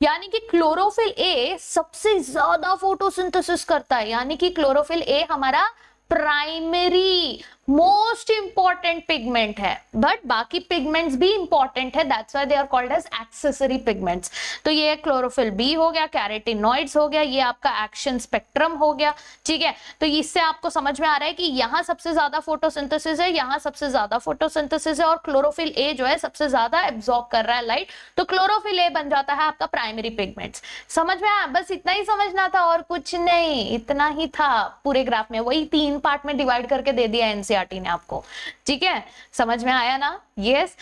यानी कि क्लोरोफिल ए सबसे ज्यादा फोटोसिंथेसिस करता है, यानी कि क्लोरोफिल ए हमारा प्राइमरी मोस्ट इंपॉर्टेंट पिगमेंट है, बट बाकी पिगमेंट्स भी इंपॉर्टेंट है, that's why they are called as accessory pigments. तो ये क्लोरोफिल बी हो गया, कैरोटिनॉइड्स हो गया, ये आपका एक्शन स्पेक्ट्रम हो गया, ठीक है। तो इससे आपको समझ में आ रहा है कि यहाँ सबसे ज्यादा फोटोसिंथेसिस है, यहाँ सबसे ज्यादा फोटोसिंथेसिस है, और क्लोरोफिल ए जो है सबसे ज्यादा एब्जॉर्ब कर रहा है लाइट, तो क्लोरोफिल ए बन जाता है आपका प्राइमरी पिगमेंट्स। समझ में आया, बस इतना ही समझना था और कुछ नहीं, इतना ही था पूरे ग्राफ में, वही 3 पार्ट में डिवाइड करके दे दिया एनसीईआरटी ने आपको, ठीक है। समझ में आया ना, yes.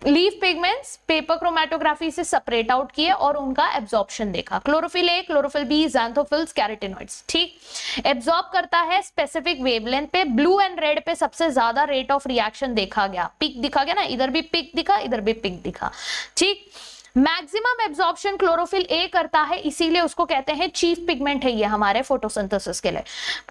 Leaf pigments paper chromatography से सेपरेट आउट किए और उनका एब्जॉर्प्शन देखा, chlorophyll A, chlorophyll B, xanthophylls, carotenoids, ठीक। एब्जॉर्ब करता है स्पेसिफिक वेवलेंथ पे, ब्लू एंड रेड पे सबसे ज्यादा रेट ऑफ रिएक्शन देखा गया, पिक दिखा गया ना, इधर भी पिक दिखा, इधर भी पिक दिखा, ठीक। मैक्सिमम एब्जॉर्प्शन क्लोरोफिल ए करता है, इसीलिए उसको कहते हैं चीफ पिगमेंट है ये हमारे फोटोसिंथेसिस के लिए।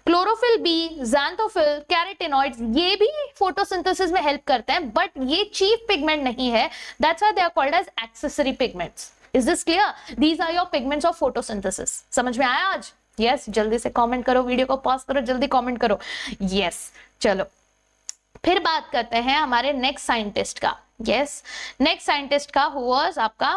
क्लोरोफिल बी, ज़ैंथोफिल, कैरोटिनॉइड्स ये भी फोटोसिंथेसिस में हेल्प करते हैं, बट ये चीफ पिगमेंट नहीं है, that's why they are called as accessory pigments. Is this clear? These are your pigments of photosynthesis. समझ में आया आज? यस, जल्दी से कमेंट करो, वीडियो को पॉज करो, जल्दी कमेंट करो, यस। चलो फिर बात करते हैं हमारे नेक्स्ट साइंटिस्ट का, यस। नेक्स्ट साइंटिस्ट का हुआ आपका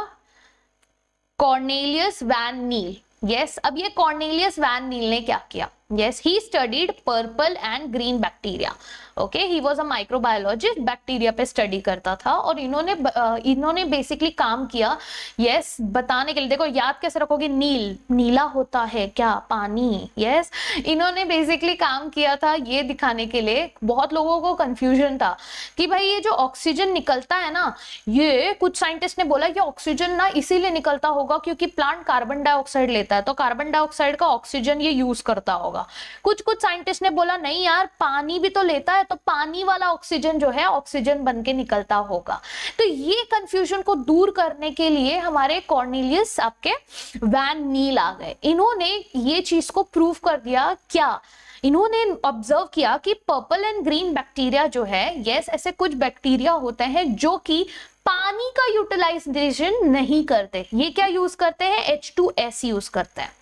कॉर्नेलियस वैन नील, यस। अब ये कॉर्नेलियस वैन नील ने क्या किया, Yes, he studied purple and green bacteria. Okay, he was a microbiologist, bacteria पे स्टडी करता था। और इन्होंने बेसिकली काम किया, यस, बताने के लिए। देखो याद कैसे रखोगे, नीला होता है क्या, पानी। यस, इन्होंने बेसिकली काम किया था ये दिखाने के लिए। बहुत लोगों को कंफ्यूजन था कि भाई ये जो ऑक्सीजन निकलता है ना, ये कुछ साइंटिस्ट ने बोला कि ऑक्सीजन ना इसीलिए निकलता होगा क्योंकि प्लांट कार्बन डाइऑक्साइड लेता है, तो कार्बन डाइऑक्साइड का ऑक्सीजन ये यूज करता होगा। कुछ साइंटिस्ट ने बोला नहीं यार, पानी भी तो लेता है, तो पानी वाला ऑक्सीजन जो है ऑक्सीजन बन के निकलता होगा। तो ये कंफ्यूजन को दूर करने के लिए हमारे कॉर्नेलियस आपके वैन नील आ गए। इन्होंने ये चीज को प्रूव कर दिया। क्या इन्होंने ऑब्जर्व किया कि पर्पल एंड ग्रीन बैक्टीरिया जो है, यस, ऐसे कुछ बैक्टीरिया होते हैं जो कि पानी का यूटिलाइजेशन नहीं करते। ये क्या यूज करते हैं, H2S यूज करते हैं।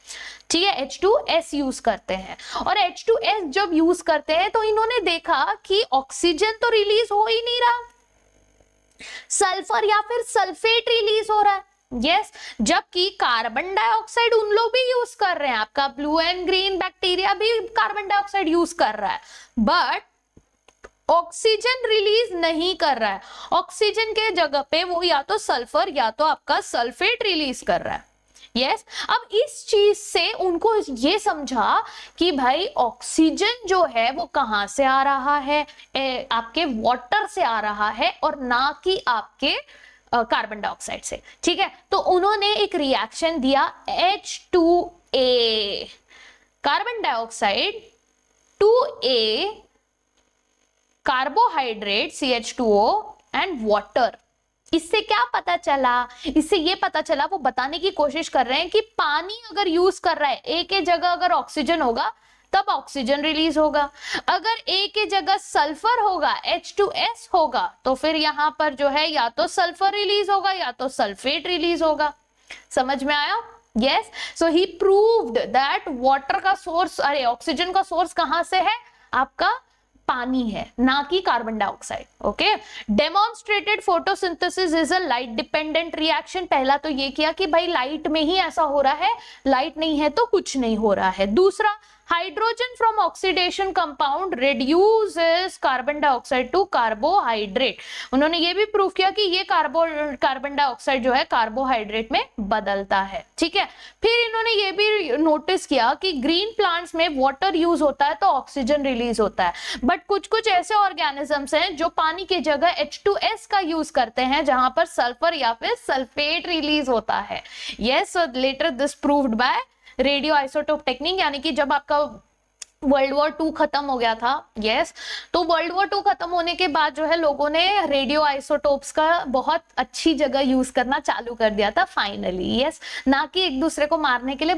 ठीक है, H2S यूज करते हैं। और H2S जब यूज करते हैं तो इन्होंने देखा कि ऑक्सीजन तो रिलीज हो ही नहीं रहा, सल्फर या फिर सल्फेट रिलीज हो रहा है। यस, जबकि कार्बन डाइऑक्साइड उन लोग भी यूज कर रहे हैं, आपका ब्लू एंड ग्रीन बैक्टीरिया भी कार्बन डाइऑक्साइड यूज कर रहा है, बट ऑक्सीजन रिलीज नहीं कर रहा है। ऑक्सीजन के जगह पे वो या तो सल्फर या तो आपका सल्फेट रिलीज कर रहा है। यस, अब इस चीज से उनको ये समझा कि भाई ऑक्सीजन जो है वो कहां से आ रहा है, आपके वाटर से आ रहा है और ना कि आपके कार्बन डाइऑक्साइड से। ठीक है, तो उन्होंने एक रिएक्शन दिया, H2A, carbon dioxide, 2A, carbohydrate CH2O and water. इससे क्या पता चला, इससे ये पता चला, वो बताने की कोशिश कर रहे हैं कि पानी अगर यूज कर रहा है, ए के जगह अगर ऑक्सीजन होगा तब ऑक्सीजन रिलीज होगा, अगर ए के जगह सल्फर होगा, H2S होगा, तो फिर यहां पर जो है या तो सल्फर रिलीज होगा या तो सल्फेट रिलीज होगा। समझ में आया? Yes, so he proved that water का सोर्स, अरे ऑक्सीजन का सोर्स कहां से है, आपका पानी है, ना कि carbon dioxide. Okay, demonstrated photosynthesis is a light dependent reaction. पहला तो ये किया कि भाई लाइट में ही ऐसा हो रहा है, लाइट नहीं है तो कुछ नहीं हो रहा है। दूसरा, hydrogen from oxidation compound reduces carbon dioxide to carbohydrate. उन्होंने ये भी प्रूव किया कि ये कार्बन डाइऑक्साइड जो है कार्बोहाइड्रेट में बदलता है। ठीक है, फिर इन्होंने ये भी नोटिस किया कि ग्रीन प्लांट्स में वाटर यूज होता है तो ऑक्सीजन रिलीज होता है, बट कुछ ऐसे ऑर्गेनिजम्स हैं जो पानी की जगह H2S का यूज करते हैं, जहां पर सल्फर या फिर सल्फेट रिलीज होता है। Yes, so later this proved by radio isotope technique, यानी कि जब आपका वर्ल्ड वॉर 2 खत्म हो गया था, यस, तो वर्ल्ड वॉर 2 खत्म होने के बाद जो है लोगों ने रेडियो आइसोटोप्स का बहुत अच्छी जगह यूज करना चालू कर दिया था फाइनली। यस, ना कि एक दूसरे को मारने के लिए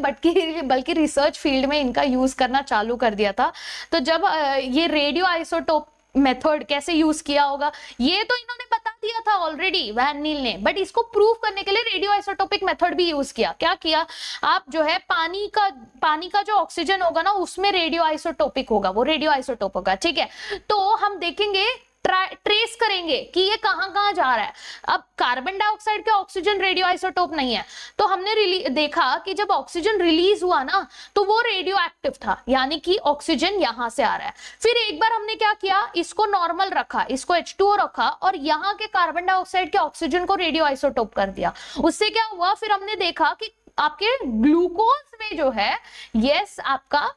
बल्कि रिसर्च फील्ड में इनका यूज करना चालू कर दिया था। तो जब ये रेडियो आइसोटोप मेथड कैसे यूज किया होगा ये तो इन्होंने बता दिया था ऑलरेडी वैन नील ने, बट इसको प्रूव करने के लिए रेडियो आइसोटोपिक मेथड भी यूज किया। क्या किया, आप जो है पानी का जो ऑक्सीजन होगा ना उसमें रेडियो आइसोटोपिक होगा, वो रेडियो आइसोटोप होगा। ठीक है, तो हम देखेंगे, ट्रेस करेंगे कि ये कहां जा रहा है। अब कार्बन डाइऑक्साइड के ऑक्सीजन रेडियो आइसोटोप नहीं है, तो हमने देखा कि जब ऑक्सीजन रिलीज हुआ ना तो वो रेडियो एक्टिव था, यानी कि ऑक्सीजन यहां से आ रहा है। फिर एक बार हमने क्या किया, इसको नॉर्मल रखा, इसको H2O रखा और यहाँ के कार्बन डाइऑक्साइड के ऑक्सीजन को रेडियो आइसोटोप कर दिया। उससे क्या हुआ, फिर हमने देखा कि आपके ग्लूकोज में जो है, यस, आपका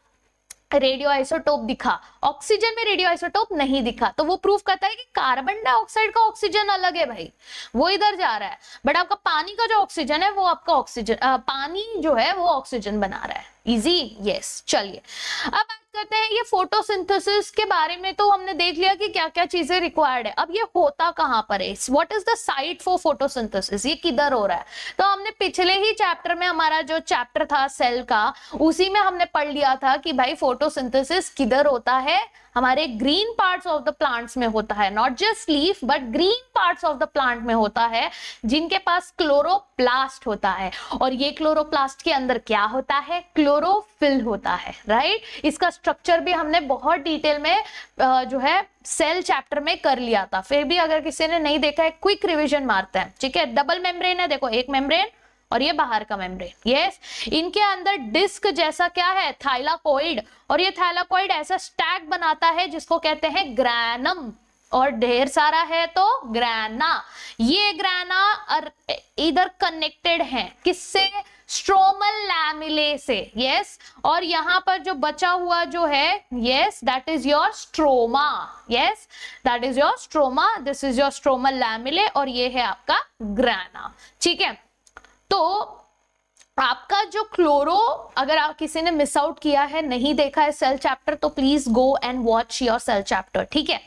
रेडियो आइसोटोप दिखा, ऑक्सीजन में रेडियो आइसोटोप नहीं दिखा। तो वो प्रूफ करता है कि कार्बन डाइऑक्साइड का ऑक्सीजन अलग है भाई, वो इधर जा रहा है, बट आपका पानी का जो ऑक्सीजन है वो आपका ऑक्सीजन, पानी जो है वो ऑक्सीजन बना रहा है। इजी? यस। चलिए अब बात करते हैं ये फोटोसिंथेसिस के बारे में। तो हमने देख लिया कि क्या क्या चीजें रिक्वायर्ड है। अब ये होता कहां पर है, what is the site for photosynthesis, ये किधर हो रहा है। तो हमने पिछले ही चैप्टर में, हमारा जो चैप्टर था सेल का, उसी में हमने पढ़ लिया था कि भाई फोटोसिंथेसिस किधर होता है, हमारे green parts of the plants में होता है, not just leaf but green parts of the plant में होता है, जिनके पास क्लोरोप्लास्ट होता है। और ये क्लोरोप्लास्ट के अंदर क्या होता है, क्लोरोफिल होता है, राइट। इसका स्ट्रक्चर भी हमने बहुत डिटेल में जो है सेल चैप्टर में कर लिया था। फिर भी अगर किसी ने नहीं देखा है, क्विक रिवीजन मारते हैं, ठीक है। डबल मेम्ब्रेन है, देखो, एक मेम्ब्रेन और ये बाहर का मेम्ब्रेन। यस, इनके अंदर डिस्क जैसा क्या है, थाइलाकोइड, और ये थाइलाकोइड ऐसा स्टैक बनाता है जिसको कहते हैं ग्रैनम, और ढेर सारा है तो ग्रैना। ये ग्रैना इधर कनेक्टेड है किससे, स्ट्रोमल लैमिले से। यस, और यहां पर जो बचा हुआ जो है, yes that is your stroma. Yes, that is your stroma, this is your stromal lamellae, और ये है आपका ग्रैना। ठीक है, तो आपका जो क्लोरो, अगर आप किसी ने मिस आउट किया है, नहीं देखा है सेल चैप्टर, तो please go and watch your cell chapter. ठीक है,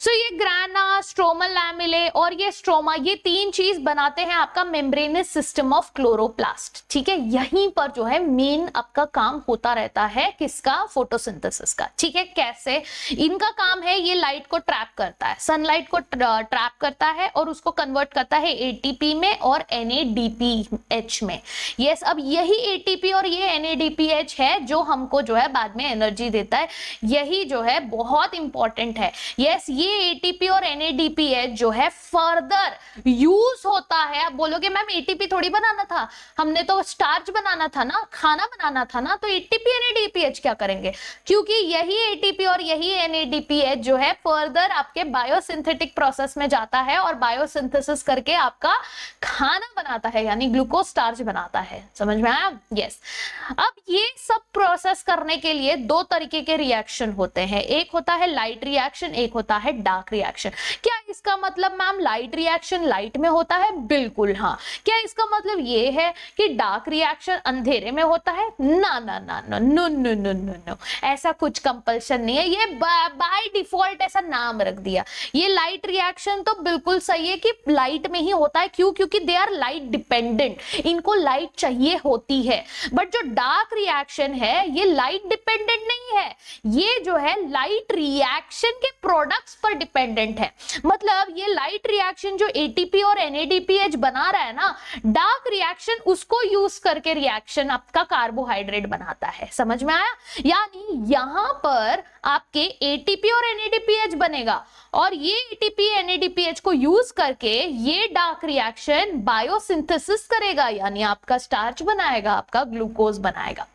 सो ये ग्राना, स्ट्रोमल लैमिले और ये स्ट्रोमा, ये तीन चीज बनाते हैं आपका मेम्ब्रेनस सिस्टम ऑफ क्लोरोप्लास्ट। ठीक है, यहीं पर जो है मेन आपका काम होता रहता है, किसका, फोटोसिंथेसिस का। ठीक है, कैसे इनका काम है, ये लाइट को ट्रैप करता है, सनलाइट को ट्रैप करता है और उसको कन्वर्ट करता है एटीपी में और NADPH में। यस, अब यही एटीपी और ये NADPH है जो हमको जो है बाद में एनर्जी देता है, यही जो है बहुत इंपॉर्टेंट है। यस, ये एटीपी और NADPH जो है फर्दर यूज होता है। आप बोलोगे मैम एटीपी थोड़ी बनाना था, हमने तो स्टार्च बनाना था ना, खाना बनाना था ना, तो एटीपी NADPH क्या करेंगे, क्योंकि यही एटीपी और यही NADPH जो है फर्दर आपके बायोसिंथेटिक प्रोसेस में जाता है और बायोसिंथेसिस करके आपका खाना बनाता है, यानी ग्लूकोज स्टार्च बनाता है। समझ में आया? यस। अब ये सब प्रोसेस करने के लिए दो तरीके के रिएक्शन होते हैं, एक होता है लाइट रिएक्शन, एक होता है डार्क रिएक्शन। क्या इसका मतलब मैम लाइट रिएक्शन लाइट में होता है? बिल्कुल हाँ। क्या इसका मतलब ये है कि डार्क रिएक्शन अंधेरे में होता है? ना ना ना ना, no no no no no, ऐसा कुछ कंपल्शन नहीं है, ये बाय डिफॉल्ट ऐसा नाम रख दिया। ये लाइट रिएक्शन तो बिल्कुल सही है कि लाइट में ही होता है, क्यों, क्योंकि दे आर लाइट डिपेंडेंट, इनको लाइट चाहिए होती है। बट जो डार्क रिएक्शन है ये लाइट डिपेंडेंट नहीं है, ये जो है लाइट रिएक्शन के प्रोडक्ट्स पर डिपेंडेंट है। मतलब ये लाइट रिएक्शन जो एटीपी और NADPH बना रहा है ना, डार्क रिएक्शन उसको यूज करके रिएक्शन आपका कार्बोहाइड्रेट बनाता है। समझ में आया? यानी यहां पर आपके एटीपी और NADPH बनेगा और ये एटीपी NADPH को यूज करके ये डार्क रिएक्शन बायोसिंथेसिस करेगा, यानी आपका स्टार्च बनाएगा, आपका ग्लूकोज बनाएगा।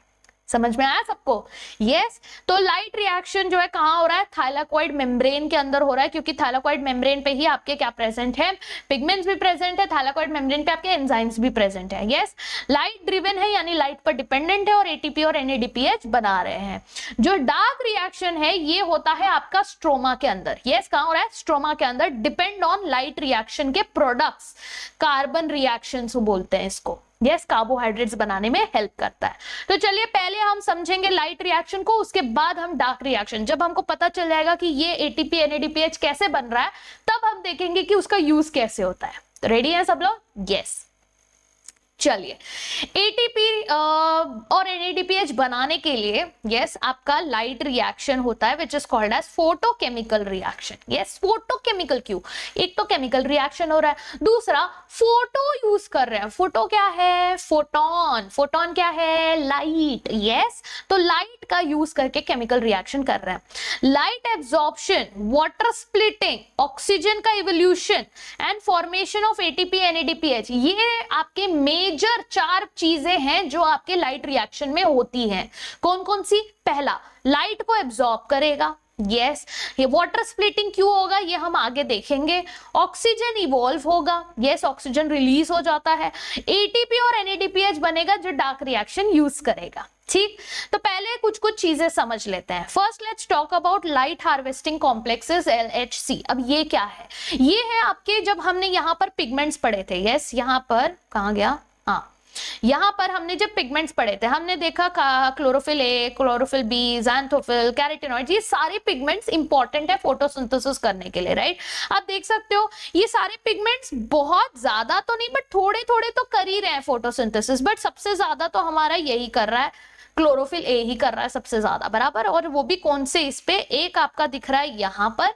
समझ में आया सबको? यस। तो लाइट रिएक्शन जो है कहां हो रहा है? थाइलाकोइड मेम्ब्रेन के अंदर हो रहा है, क्योंकि थाइलाकोइड मेम्ब्रेन पे ही आपके क्या प्रेजेंट है? पिगमेंट्स भी प्रेजेंट है, थाइलाकोइड मेम्ब्रेन पे आपके एंजाइम्स भी प्रेजेंट है। यस, लाइट ड्रिवन है, यानी लाइट पर डिपेंडेंट है और एटीपी और NADPH बना रहे हैं। जो डार्क रिएक्शन है ये होता है आपका स्ट्रोमा के अंदर। यस, कहां हो रहा है? स्ट्रोमा के अंदर, डिपेंड ऑन लाइट रिएक्शन के प्रोडक्ट्स, कार्बन रिएक्शन बोलते हैं इसको। यस, कार्बोहाइड्रेट्स बनाने में हेल्प करता है। तो चलिए पहले हम समझेंगे लाइट रिएक्शन को, उसके बाद हम डार्क रिएक्शन। जब हमको पता चल जाएगा कि ये एटीपी NADPH कैसे बन रहा है, तब हम देखेंगे कि उसका यूज कैसे होता है। तो रेडी हैं सब लोग? यस। चलिए, एटीपी और NADPH बनाने के लिए यस आपका लाइट रिएक्शन होता है which is called as photochemical reaction. Yes, photochemical क्यों? एक तो केमिकल रिएक्शन हो रहा है, दूसरा फोटो यूज कर रहे हैं। फोटो क्या है? फोटोन। फोटोन क्या है? लाइट। यस, तो लाइट का यूज करके केमिकल रिएक्शन कर रहे हैं। Light absorption, water splitting, oxygen का evolution and formation of ATP NADPH, ये आपके मेजर 4 चीजें हैं जो आपके लाइट रिएक्शन में होती हैं। कौन कौन सी? पहला, लाइट को एब्जॉर्ब करेगा। यस, ये वाटर स्प्लिटिंग क्यों होगा ये हम आगे देखेंगे। ऑक्सीजन इवॉल्व होगा। यस, ऑक्सीजन रिलीज हो जाता है। एटीपी और NADPH बनेगा जो डार्क रिएक्शन यूज करेगा। ठीक, तो पहले कुछ कुछ चीजें समझ लेते हैं। First let's talk about light harvesting complexes LHC। अब ये क्या है? ये है आपके, जब हमने यहाँ पर पिगमेंट्स पढ़े थे, यस यहाँ पर कहाँ गया, हाँ यहां पर हमने जब पिगमेंट्स पढ़े थे, हमने देखा chlorophyll A, chlorophyll B, xanthophyll, carotenoids, ये सारे पिगमेंट्स इंपॉर्टेंट है फोटोसिंथेसिस करने के लिए, राइट? आप देख सकते हो ये सारे पिगमेंट्स बहुत ज्यादा तो नहीं, बट थोड़े थोड़े तो कर ही रहे हैं फोटोसिंथेसिस, बट सबसे ज्यादा तो हमारा यही कर रहा है, क्लोरोफिल A ही कर रहा है सबसे ज्यादा, बराबर। और वो भी कौन से? इस पे एक आपका दिख रहा है यहाँ पर,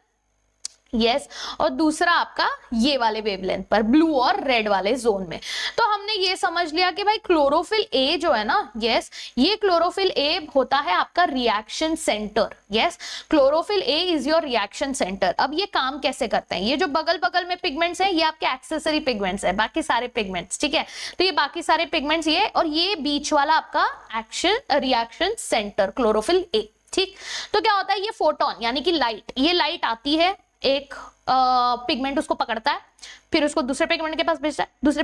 यस और दूसरा आपका ये वाले वेवलेंथ पर, ब्लू और रेड वाले जोन में। तो हमने ये समझ लिया कि भाई क्लोरोफिल ए जो है ना, यस ये क्लोरोफिल ए होता है आपका reaction centre. Yes chlorophyll A is your reaction centre. अब ये काम कैसे करते हैं, ये जो बगल बगल में पिगमेंट्स है ये आपके एक्सेसरी पिगमेंट्स है, बाकी सारे पिगमेंट्स, ठीक है। तो ये बाकी सारे पिगमेंट्स ये, और ये बीच वाला आपका action reaction centre chlorophyll A, ठीक। तो क्या होता है, ये फोटोन यानी कि लाइट, ये लाइट आती है, एक पिगमेंट उसको पकड़ता है, फिर उसको दूसरे पिगमेंट के पास भेजता है, दूसरे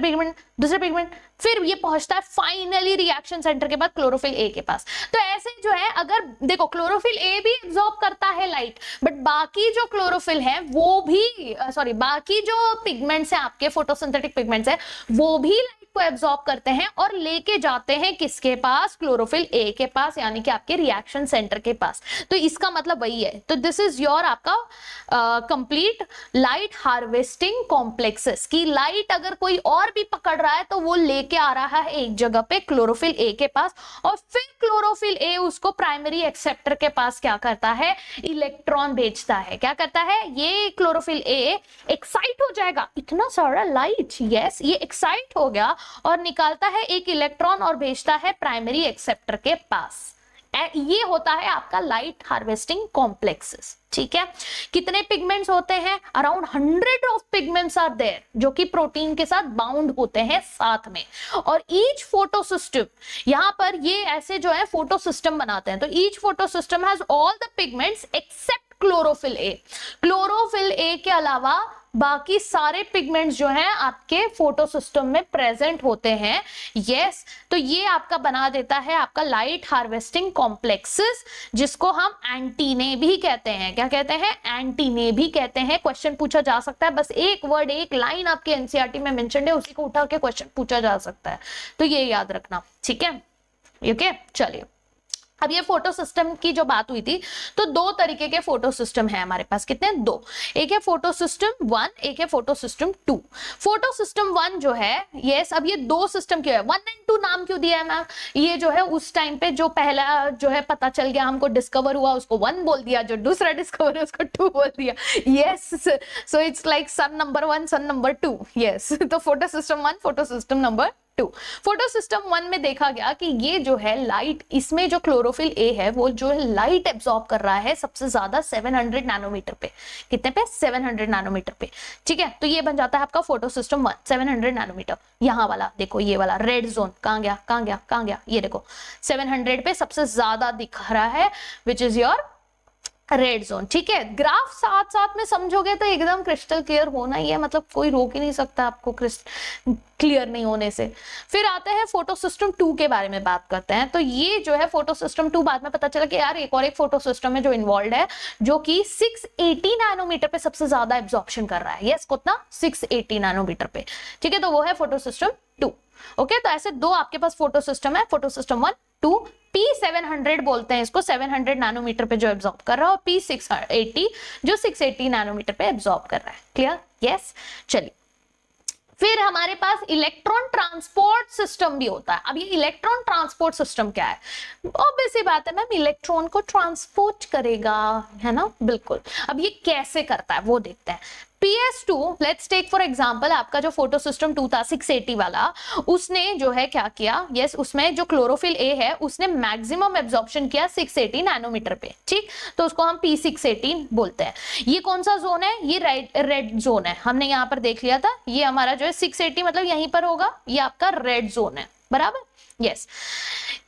पिगमेंट, फिर ये पहुंचता है फाइनली रिएक्शन सेंटर के बाद क्लोरोफिल ए के पास। तो ऐसे जो है, अगर देखो क्लोरोफिल ए भी एब्जॉर्ब करता है लाइट, बट बाकी जो क्लोरोफिल है वो भी बाकी जो पिगमेंट्स है आपके फोटोसिंथेटिक पिगमेंट्स है वो भी लाइट को एब्जॉर्ब करते हैं और लेके जाते हैं किसके पास, क्लोरोफिल ए के पास, यानी कि आपके रिएक्शन सेंटर के पास। तो इसका मतलब वही है। तो दिस इज योर आपका कंप्लीट लाइट हार्वेस्टिंग कॉम्प्लेक्सेस, की लाइट अगर कोई और भी पकड़ रहा है तो वो लेके आ रहा है एक जगह पे क्लोरोफिल ए के पास, और फिर क्लोरोफिल ए उसको प्राइमरी एक्सेप्टर के पास क्या करता है, इलेक्ट्रॉन भेजता है। क्या करता है, ये क्लोरोफिल ए एक्साइट हो जाएगा, इतना सारा लाइट, यस ये एक्साइट हो गया और निकालता है एक इलेक्ट्रॉन और भेजता है प्राइमरी एक्सेप्टर के पास। ये होता है आपका लाइट हार्वेस्टिंग कॉम्प्लेक्सेस, ठीक है। कितने पिगमेंट्स होते हैं, around 100 of pigments are there, जो कि प्रोटीन के साथ बाउंड होते हैं साथ में। और ईच फोटो सिस्टम, यहां पर ये ऐसे जो है फोटो सिस्टम बनाते हैं, तो each photosystem has all the pigments except chlorophyll A. Chlorophyll A के अलावा बाकी सारे पिगमेंट्स जो हैं आपके फोटो सिस्टम में प्रेजेंट होते हैं। यस तो ये आपका बना देता है आपका लाइट हार्वेस्टिंग कॉम्प्लेक्सेस, जिसको हम एंटीने भी कहते हैं। क्या कहते हैं, एंटीने भी कहते हैं। क्वेश्चन पूछा जा सकता है, बस एक वर्ड एक लाइन आपके एनसीईआरटी में मेंशन है, उसी को उठा के क्वेश्चन पूछा जा सकता है, तो ये याद रखना, ठीक है। ओके चलिए, अब ये फोटो सिस्टम की जो बात हुई थी, तो दो तरीके के फोटो सिस्टम है हमारे पास, कितने, दो। एक है फोटो सिस्टम 1, एक है फोटो सिस्टम 2। फोटो सिस्टम 1 जो है, यस अब ये दो सिस्टम क्यों है, 1 और 2 नाम क्यों दिया है मैम, ये जो है उस टाइम पे जो पहला जो है पता चल गया हमको, डिस्कवर हुआ, उसको 1 बोल दिया, जो दूसरा डिस्कवर है उसको 2 बोल दिया। Yes so it's like son number 1 son number 2। Yes तो photosystem 1 photosystem number 2। Photosystem 1 में देखा गया कि ये जो है लाइट, इसमें जो क्लोरोफिल ए है वो जो है लाइट एब्सॉर्ब कर रहा है सबसे ज्यादा 700 नैनोमीटर पे। कितने पे, 700 नैनोमीटर पे, ठीक है। तो ये बन जाता है आपका फोटो सिस्टम 1, 700 नैनोमीटर। यहाँ वाला देखो, ये वाला रेड जोन कहाँ गया, कहाँ गया, कहाँ गया, ये देखो 700 पे सबसे ज्यादा दिख रहा है, which is your red zone, ठीक है। ग्राफ साथ साथ में समझोगे तो एकदम क्रिस्टल क्लियर होना ही है, मतलब कोई रोक ही नहीं सकता आपको क्लियर नहीं होने से। फिर आते हैं फोटो सिस्टम 2 के बारे में बात करते हैं। तो ये जो है फोटो सिस्टम 2, बाद में पता चला कि यार एक और एक फोटो सिस्टम है जो इन्वॉल्व है, जो कि 680 नैनोमीटर पे सबसे ज्यादा एब्जॉर्प्शन कर रहा है। यस कितना, 680 नैनोमीटर पे, ठीक है। तो वो है फोटो सिस्टम 2। ओके तो ऐसे दो आपके पास फोटो सिस्टम है, फोटो सिस्टम 1, 2। P700 बोलते हैं इसको, 700 नैनोमीटर पे जो एब्जॉर्ब कर रहा है, और P680 जो 680 नैनोमीटर पे एब्जॉर्ब कर रहा है। क्लियर, यस चलिए। फिर हमारे पास इलेक्ट्रॉन ट्रांसपोर्ट सिस्टम भी होता है। अब ये इलेक्ट्रॉन ट्रांसपोर्ट सिस्टम क्या है, ऑब्वियस सी बात है मैम, इलेक्ट्रॉन को ट्रांसपोर्ट करेगा, है ना, बिल्कुल। अब ये कैसे करता है वो देखते हैं। PS2, let's take for example, आपका जो फोटो सिस्टम 2 था 680 वाला, उसने जो है क्या किया, यस उसमें जो क्लोरोफिल ए है उसने मैक्सिमम एब्जॉर्प्शन किया 680 नैनोमीटर पे, ठीक। तो उसको हम P618 बोलते हैं। ये कौन सा जोन है, ये रेड जोन है, हमने यहाँ पर देख लिया था। ये हमारा जो है 680 मतलब यहीं पर होगा, ये आपका रेड जोन है, बराबर। यस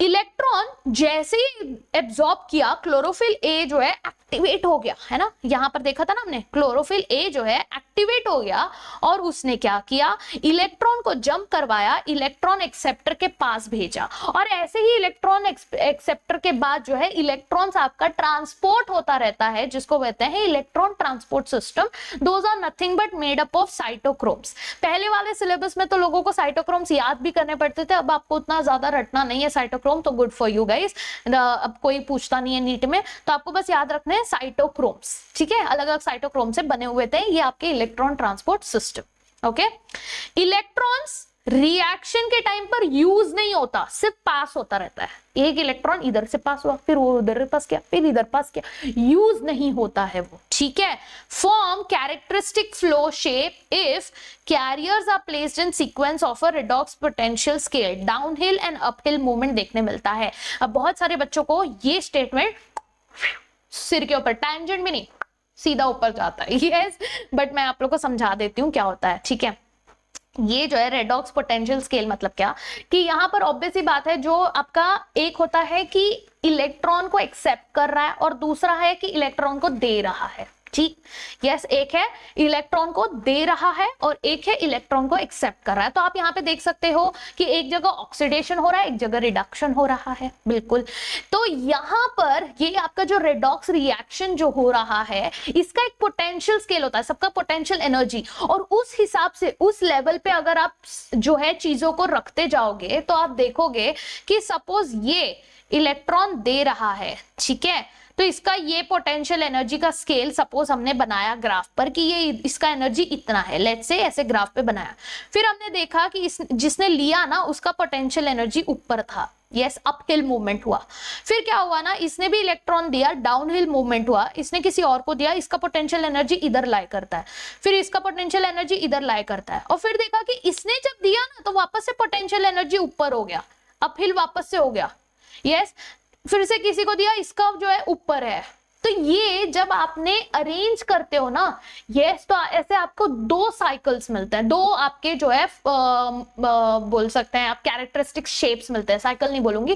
इलेक्ट्रॉन जैसे ही एब्जॉर्ब किया, क्लोरोफिल ए जो है एक्टिवेट हो गया, है ना, यहां पर देखा था ना हमने, क्लोरोफिल ए जो है एक्टिवेट हो गया, और उसने क्या किया, इलेक्ट्रॉन को जंप करवाया, इलेक्ट्रॉन एक्सेप्टर के पास भेजा, और ऐसे ही इलेक्ट्रॉन एक्सेप्टर के बाद जो है इलेक्ट्रॉन्स आपका ट्रांसपोर्ट होता रहता है, जिसको कहते हैं electron transport system. Those are nothing but made up of cytochromes. पहले वाले सिलेबस में तो लोगों को साइटोक्रोम्स याद भी करने पड़ते थे, अब आपको उतना ज्यादा रटना नहीं है साइटोक्रोम, तो गुड फॉर यू गाइस। अब कोई पूछता नहीं है नीट में, तो आपको बस याद रखना है साइटोक्रोम्स, ठीक है। अलग अलग साइटोक्रोम से बने हुए थे ये आपके electron transport system. Okay electrons reaction के टाइम पर यूज नहीं होता, सिर्फ पास होता रहता है। एक इलेक्ट्रॉन इधर से पास हुआ, फिर वो उधर पास किया, फिर इधर पास किया, यूज नहीं होता है वो, ठीक है। Form characteristic flow shape if carriers are placed in sequence of a redox potential scale, downhill and uphill movement देखने मिलता है। अब बहुत सारे बच्चों को ये स्टेटमेंट सिर के ऊपर, टैंजेंट में नहीं, सीधा ऊपर जाता है, यस, बट मैं आप लोग को समझा देती हूँ क्या होता है, ठीक है। ये जो है रेडॉक्स पोटेंशियल स्केल मतलब क्या, कि यहाँ पर ऑब्वियस ही बात है, जो आपका एक होता है कि इलेक्ट्रॉन को एक्सेप्ट कर रहा है और दूसरा है कि इलेक्ट्रॉन को दे रहा है, ठीक, यस, एक है इलेक्ट्रॉन को दे रहा है और एक है इलेक्ट्रॉन को एक्सेप्ट कर रहा है। तो आप यहाँ पे देख सकते हो कि एक जगह ऑक्सीडेशन हो रहा है, एक जगह रिडक्शन हो रहा है, बिल्कुल। तो यहाँ पर ये आपका जो रेडॉक्स रिएक्शन जो हो रहा है, इसका एक पोटेंशियल स्केल होता है, सबका पोटेंशियल एनर्जी, और उस हिसाब से उस लेवल पे अगर आप जो है चीजों को रखते जाओगे तो आप देखोगे कि सपोज ये इलेक्ट्रॉन दे रहा है, ठीक है, तो इसका ये पोटेंशियल एनर्जी का स्केल सपोज हमने बनाया ग्राफ पर कि ये इसका एनर्जी इतना है, लेट्स से ऐसे ग्राफ पे बनाया, फिर हमने देखा कि जिसने लिया ना उसका पोटेंशियल एनर्जी ऊपर था, यस, अपहिल मूवमेंट हुआ। फिर क्या हुआ ना, इसने भी इलेक्ट्रॉन दिया, डाउनहिल मूवमेंट हुआ, इसने किसी और को दिया, इसका पोटेंशियल एनर्जी इधर लाई करता है, फिर इसका पोटेंशियल एनर्जी इधर लाई करता है, और फिर देखा कि इसने जब दिया ना तो वापस से पोटेंशियल एनर्जी ऊपर हो गया, अपहिल वापस से हो गया, यस, फिर से किसी को दिया, इसका जो है ऊपर है। तो ये जब आपने अरेंज करते हो ना, यस, तो ऐसे आपको दो साइकिल्स मिलते हैं, दो आपके जो है बोल सकते हैं आप कैरेक्टरिस्टिक शेप्स मिलते हैं, साइकिल नहीं बोलूंगी,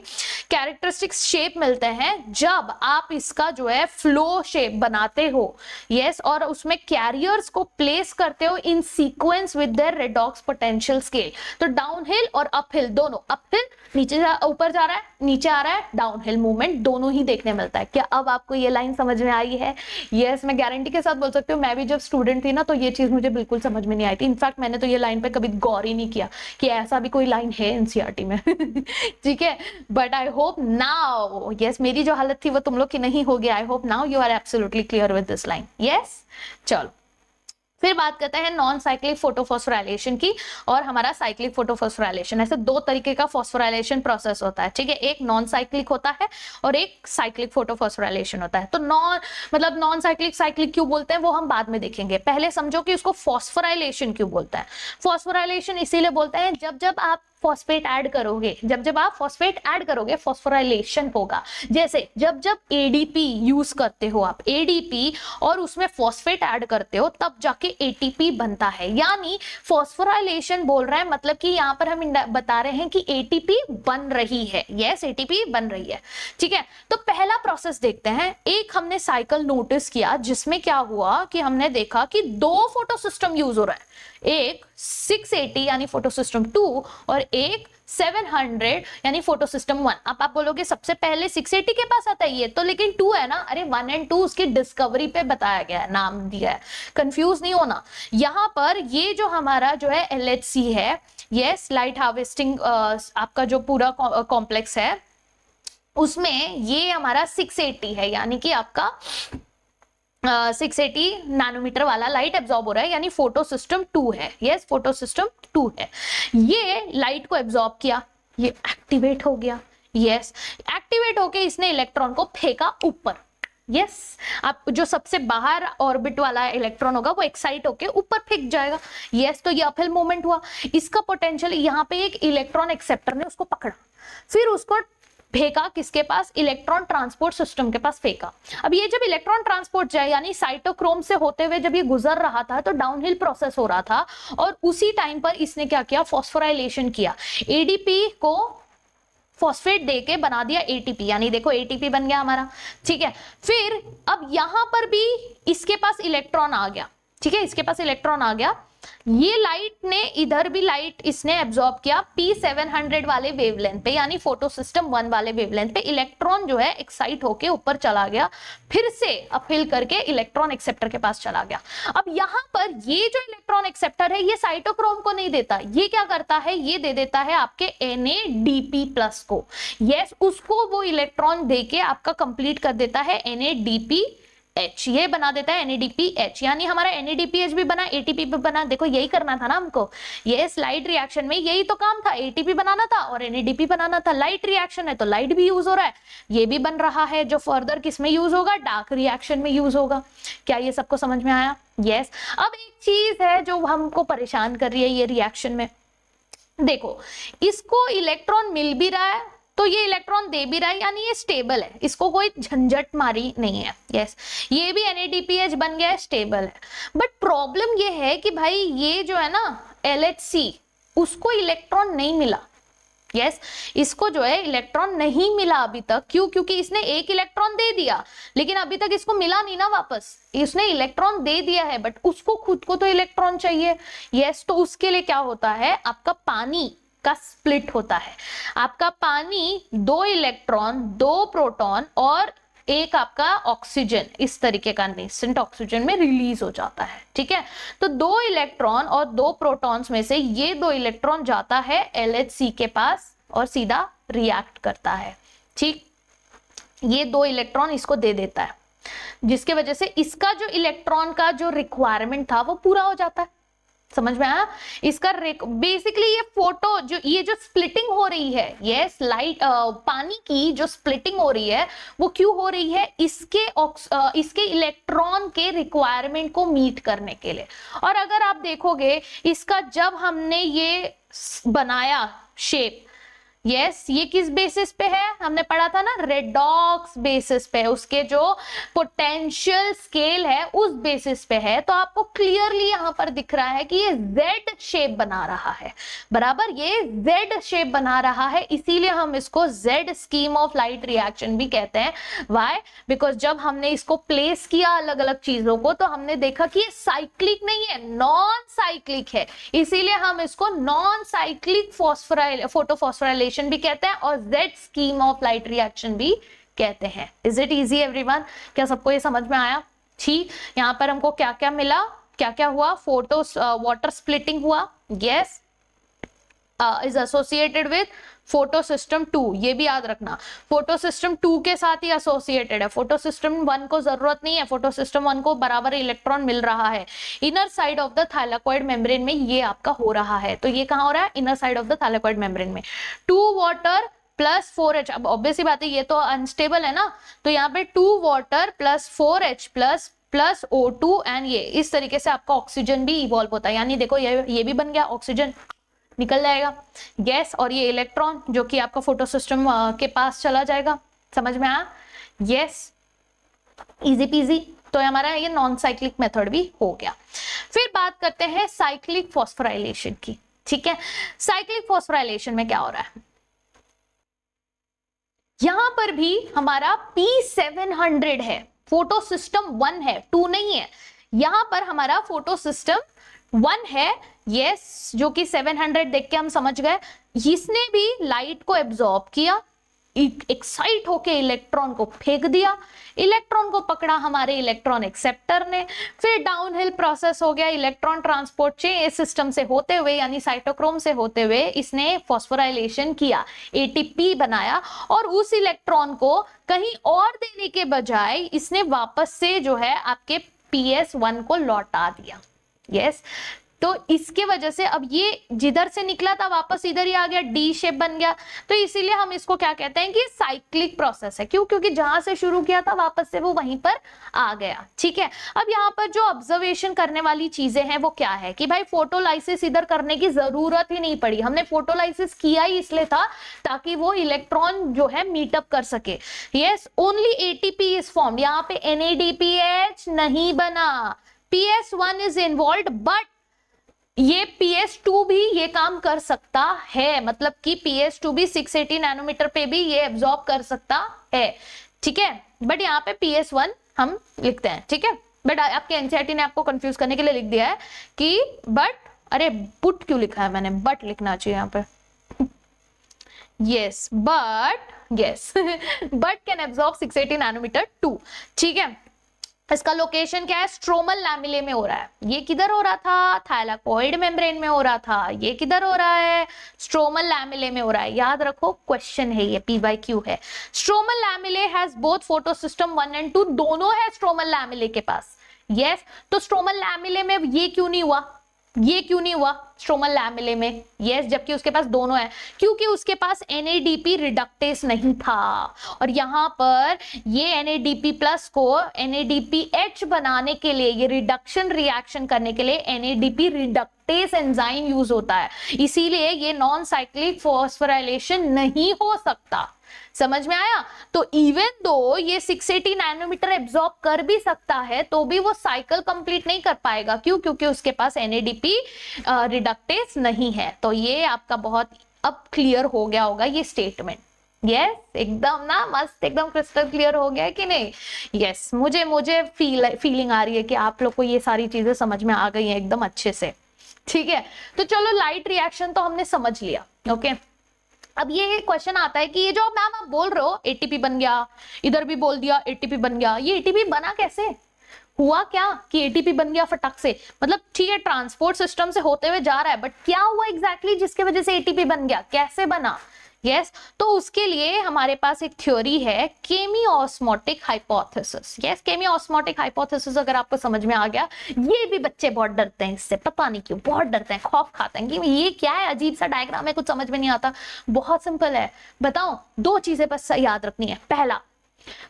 कैरेक्टरिस्टिक शेप मिलते हैं जब आप इसका जो है फ्लो शेप बनाते हो, यस, और उसमें कैरियर्स को प्लेस करते हो in sequence with their redox potential scale. तो डाउनहिल और अपहिल दोनों, अपहिल नीचे ऊपर जा रहा है, नीचे आ रहा है, डाउनहिल मूवमेंट दोनों ही देखने मिलता है। क्या अब आपको ये लाइन समझ में आई है? यस, मैं गारंटी के साथ बोल सकती हूँ, मैं भी जब स्टूडेंट थी ना तो ये चीज मुझे बिल्कुल समझ में नहीं आई थी। इनफैक्ट मैंने तो ये लाइन पे कभी गौर ही नहीं किया कि ऐसा भी कोई लाइन है एनसीईआरटी में ठीक है, but I hope now, yes, मेरी जो हालत थी वो तुम लोग की नहीं होगी। I hope now you are absolutely clear with this line, yes. चलो फिर बात करते हैं नॉन साइक्लिक फोटोफॉस्फोराइलेशन की और हमारा साइक्लिक फोटोफॉस्फोराइलेशन। ऐसे दो तरीके का फॉस्फोराइलेशन प्रोसेस होता है, ठीक है, एक नॉन साइक्लिक होता है और एक साइक्लिक फोटोफॉस्फोराइलेशन होता है। तो नॉन साइक्लिक साइक्लिक क्यों बोलते हैं वो हम बाद में देखेंगे, पहले समझो कि उसको फॉस्फोराइलेशन क्यों बोलते हैं। फॉस्फोराइलेशन इसीलिए बोलते हैं जब जब आप फॉस्फेट ऐड करोगे, जब जब आप फॉस्फेट ऐड करोगे फॉस्फोराइलेशन होगा। जैसे जब जब एडीपी यूज करते हो आप, एडीपी, और उसमें फॉस्फेट ऐड करते हो तब जाके एटीपी बनता है। यानी फॉस्फोराइलेशन बोल रहा है मतलब कि यहाँ पर हम बता रहे हैं कि एटीपी बन रही है, यस, एटीपी बन रही है, ठीक है। तो पहला प्रोसेस देखते हैं। एक हमने साइकिल नोटिस किया जिसमें क्या हुआ कि हमने देखा कि दो फोटो सिस्टम यूज हो रहा है, एक 680 यानी फोटो सिस्टम 2 और एक 700 यानी फोटो सिस्टम 1। अब आप बोलोगे सबसे पहले 680 के पास आता है ये तो, लेकिन 2 है ना, अरे 1 और 2 उसकी डिस्कवरी पे बताया गया है, नाम दिया है, कंफ्यूज नहीं होना। यहाँ पर ये जो हमारा जो है LHC है, यस, लाइट हार्वेस्टिंग आपका जो पूरा कॉम्प्लेक्स है उसमें ये हमारा 680 है, यानी कि आपका 680 नैनोमीटर वाला लाइट एब्जॉर्ब हो रहा है, यानी फोटो सिस्टम 2 है, यस, फोटो सिस्टम 2 है। ये लाइट को एब्जॉर्ब किया, ये एक्टिवेट हो गया, यस, एक्टिवेट होके इसने इलेक्ट्रॉन को फेंका ऊपर, यस, आप जो सबसे बाहर ऑर्बिट वाला इलेक्ट्रॉन होगा वो एक्साइट होके ऊपर फेंक जाएगा, यस। तो ये अपहिल मूवमेंट हुआ, इसका पोटेंशियल, यहाँ पे एक इलेक्ट्रॉन एक्सेप्टर ने उसको पकड़ा, फिर उसको फेंका किसके पास, इलेक्ट्रॉन ट्रांसपोर्ट सिस्टम के पास फेंका। अब ये जब इलेक्ट्रॉन ट्रांसपोर्ट जाए यानी साइटोक्रोम से होते हुए जब ये गुजर रहा था तो डाउनहिल प्रोसेस हो रहा था, और उसी टाइम पर इसने क्या किया, फॉस्फोराइलेशन किया, एडीपी को फॉस्फेट देके बना दिया एटीपी, यानी देखो एटीपी बन गया हमारा, ठीक है। फिर अब यहां पर भी इसके पास इलेक्ट्रॉन आ गया, ठीक है, इसके पास इलेक्ट्रॉन आ गया, ये लाइट ने इधर भी लाइट इसने एब्जॉर्ब किया P700 वाले वेवलेंथ पे, यानी फोटो सिस्टम 1 वाले वेवलेंथ पे। इलेक्ट्रॉन जो है एक्साइट होके ऊपर चला गया, फिर से अपहिल करके इलेक्ट्रॉन एक्सेप्टर के पास चला गया। अब यहाँ पर ये जो इलेक्ट्रॉन एक्सेप्टर है ये साइटोक्रोम को नहीं देता, ये क्या करता है, ये दे देता है आपके NADP+ को, यस, उसको वो इलेक्ट्रॉन देके आपका कंप्लीट कर देता है NADP+ H, ये बना देता है NADPH, यानी हमारा NADPH भी बना, ATP भी बना। देखो यही करना था ना हमको, ये स्लाइड रिएक्शन में यही तो काम था, ATP बनाना था और NADP बनाना था। लाइट रिएक्शन है तो लाइट भी यूज हो रहा है, ये भी बन रहा है, जो फर्दर किस में यूज होगा, डार्क रिएक्शन में यूज होगा। क्या ये सबको समझ में आया? यस। अब एक चीज है जो हमको परेशान कर रही है ये रिएक्शन में, देखो इसको इलेक्ट्रॉन मिल भी रहा है तो ये इलेक्ट्रॉन दे भी रहा है, यानी ये स्टेबल है, इसको कोई झंझट मारी नहीं है। यस, ये भी NADPH बन गया है, स्टेबल है। बट प्रॉब्लम ये है कि भाई ये जो है ना LHC, उसको इलेक्ट्रॉन नहीं मिला। यस, इसको जो है इलेक्ट्रॉन नहीं मिला अभी तक। क्यों? क्योंकि इसने एक इलेक्ट्रॉन दे दिया लेकिन अभी तक इसको मिला नहीं ना वापस। इसने इलेक्ट्रॉन दे दिया है बट उसको खुद को तो इलेक्ट्रॉन चाहिए। यस, तो उसके लिए क्या होता है, आपका पानी का स्प्लिट होता है। आपका पानी 2 इलेक्ट्रॉन 2 प्रोटॉन और एक आपका ऑक्सीजन, इस तरीके का नेसेंट ऑक्सीजन में रिलीज हो जाता है। ठीक है, तो 2 इलेक्ट्रॉन और 2 प्रोटॉन्स में से ये 2 इलेक्ट्रॉन जाता है LHC के पास और सीधा रिएक्ट करता है। ठीक, ये 2 इलेक्ट्रॉन इसको दे देता है, जिसके वजह से इसका जो इलेक्ट्रॉन का जो रिक्वायरमेंट था वो पूरा हो जाता है। समझ में आया? इसका बेसिकली ये फोटो ये जो स्प्लिटिंग हो रही है, ये लाइट पानी की जो स्प्लिटिंग हो रही है वो क्यों हो रही है, इसके इलेक्ट्रॉन के रिक्वायरमेंट को मीट करने के लिए। और अगर आप देखोगे इसका जब हमने ये बनाया शेप, यस, ये किस बेसिस पे है, हमने पढ़ा था ना, रेडॉक्स बेसिस पे, उसके जो पोटेंशियल स्केल है उस बेसिस पे है। तो आपको क्लियरली यहां पर दिख रहा है कि ये Z शेप बना रहा है, बराबर, ये Z शेप बना रहा है, इसीलिए हम इसको Z scheme of light reaction भी कहते हैं। व्हाई? बिकॉज जब हमने इसको प्लेस किया अलग अलग चीजों को तो हमने देखा कि ये साइक्लिक नहीं है, नॉन साइक्लिक है, इसीलिए हम इसको नॉन साइक्लिक फोटोफॉस्फोराइलेशन भी कहते हैं और Z scheme of light reaction भी कहते हैं। Is it easy everyone? क्या सबको ये समझ में आया? ठीक, यहां पर हमको क्या क्या मिला, क्या क्या हुआ, फोटो वाटर स्प्लिटिंग हुआ, yes, is associated with photo system 2, ये भी याद रखना, फोटो सिस्टम 2 के साथ ही एसोसिएटेड है। फोटो सिस्टम 1 को जरूरत नहीं है, फोटो सिस्टम 1 को बराबर इलेक्ट्रॉन मिल रहा है। Inner side of the thylakoid membrane में ये आपका हो रहा है, तो ये कहां हो रहा है, inner side of the thylakoid membrane में। 2 वाटर प्लस 4H, अब ऑब्वियसली बात है ये तो अनस्टेबल है ना, तो यहाँ पे 2 water plus 4H plus O2 and ये इस तरीके से आपका ऑक्सीजन भी इवॉल्व होता है। यानी देखो ये भी बन गया, ऑक्सीजन निकल जाएगा, गैस, और ये इलेक्ट्रॉन जो कि आपका फोटो सिस्टम के पास चला जाएगा। समझ में आया? Yes, easy PG. तो हमारा ये नॉन साइक्लिक मेथड भी हो गया। फिर बात करते हैं साइक्लिक फॉस्फोराइलेशन की। ठीक है, साइक्लिक फॉस्फोराइलेशन में क्या हो रहा है, यहां पर भी हमारा P700 है, फोटो सिस्टम 1 है, 2 नहीं है। यहां पर हमारा फोटो सिस्टम 1 है, यस, जो कि 700 देख के हम समझ गए, इसने भी लाइट को एब्जॉर्ब किया, एक्साइट होके इलेक्ट्रॉन को फेंक दिया, इलेक्ट्रॉन को पकड़ा हमारे इलेक्ट्रॉन एक्सेप्टर ने, फिर डाउनहिल प्रोसेस हो गया, इलेक्ट्रॉन ट्रांसपोर्ट चेन सिस्टम से होते हुए यानी साइटोक्रोम से होते हुए इसने फॉस्फोराइलेशन किया, ATP बनाया, और उस इलेक्ट्रॉन को कहीं और देने के बजाय इसने वापस से जो है आपके PS1 को लौटा दिया। यस, तो इसके वजह से अब ये जिधर से निकला था वापस इधर ही आ गया, D शेप बन गया। तो इसीलिए हम इसको क्या कहते हैं कि साइक्लिक प्रोसेस है। क्यों? क्योंकि जहां से शुरू किया था वापस से वो वहीं पर आ गया। ठीक है, अब यहाँ पर जो ऑब्जर्वेशन करने वाली चीजें हैं वो क्या है कि भाई फोटोलाइसिस इधर करने की जरूरत ही नहीं पड़ी। हमने फोटोलाइसिस किया ही इसलिए था ताकि वो इलेक्ट्रॉन जो है मीटअप कर सके। Yes, only ATP is formed, यहाँ पे NADPH नहीं बना, PS1 इज इन्वॉल्व, बट ये PS2 भी ये काम कर सकता है, मतलब कि PS2 भी 680 नैनोमीटर पे भी ये एब्जॉर्ब कर सकता है। ठीक है, बट यहाँ पे PS1 हम लिखते हैं। ठीक है, बट आपके NCERT ने आपको कंफ्यूज करने के लिए लिख दिया है कि बट, अरे बुट क्यों लिखा है मैंने, बट लिखना चाहिए यहाँ पे। Yes, but, yes, but can absorb 680 nanometre 2। ठीक है, इसका लोकेशन क्या है, स्ट्रोमल लैमिले में हो रहा है। ये किधर हो रहा था, थाइलाकोइड मेम्ब्रेन में हो रहा था। ये किधर हो रहा है, स्ट्रोमल लैमिले में हो रहा है। याद रखो क्वेश्चन है ये, PYQ है। Stromal lamellae has both photosystem 1 and 2, दोनों है स्ट्रोमल लैमिले के पास। यस, तो स्ट्रोमल लैमिले में ये क्यों नहीं हुआ, ये क्यों नहीं हुआ स्ट्रोमल लैमिले में, यस, जबकि उसके पास दोनों है? क्योंकि उसके पास NADP रिडक्टेस नहीं था, और यहां पर ये NADP प्लस को NADPH बनाने के लिए, ये रिडक्शन रिएक्शन करने के लिए NADP रिडक्टेस एंजाइम यूज होता है, इसीलिए ये नॉन साइक्लिक फॉस्फोराइलेशन नहीं हो सकता। समझ में आया? तो इवन दो ये 680 नैनोमीटर एब्जॉर्ब कर भी सकता है, तो भी वो साइकिल कंप्लीट नहीं कर पाएगा। क्यों? क्योंकि उसके पास NADP रिडक्टेस नहीं है। तो ये आपका बहुत अब क्लियर हो गया होगा ये स्टेटमेंट। यस, एकदम ना मस्त, एकदम क्रिस्टल क्लियर हो गया कि नहीं? यस, मुझे फीलिंग आ रही है कि आप लोग को ये सारी चीजें समझ में आ गई हैं एकदम अच्छे से। ठीक है, तो चलो लाइट रिएक्शन तो हमने समझ लिया। ओके, अब ये क्वेश्चन आता है कि ये जो मैम आप बोल रहे हो ATP बन गया, इधर भी बोल दिया ATP बन गया, ये ATP बना कैसे, हुआ क्या कि ATP बन गया फटक से? मतलब ठीक है, ट्रांसपोर्ट सिस्टम से होते हुए जा रहा है, बट क्या हुआ एग्जैक्टली जिसके वजह से ATP बन गया, कैसे बना? यस, तो उसके लिए हमारे पास एक थ्योरी है, केमियोस्मोटिक हाइपोथेसिस। यस, केमियोस्मोटिक हाइपोथेसिस अगर आपको समझ में आ गया, ये भी बच्चे बहुत डरते हैं इससे, पता नहीं क्यों बहुत डरते हैं, खौफ खाते हैं कि ये क्या है, अजीब सा डायग्राम है, कुछ समझ में नहीं आता। बहुत सिंपल है, बताओ, दो चीजें बस याद रखनी है। पहला,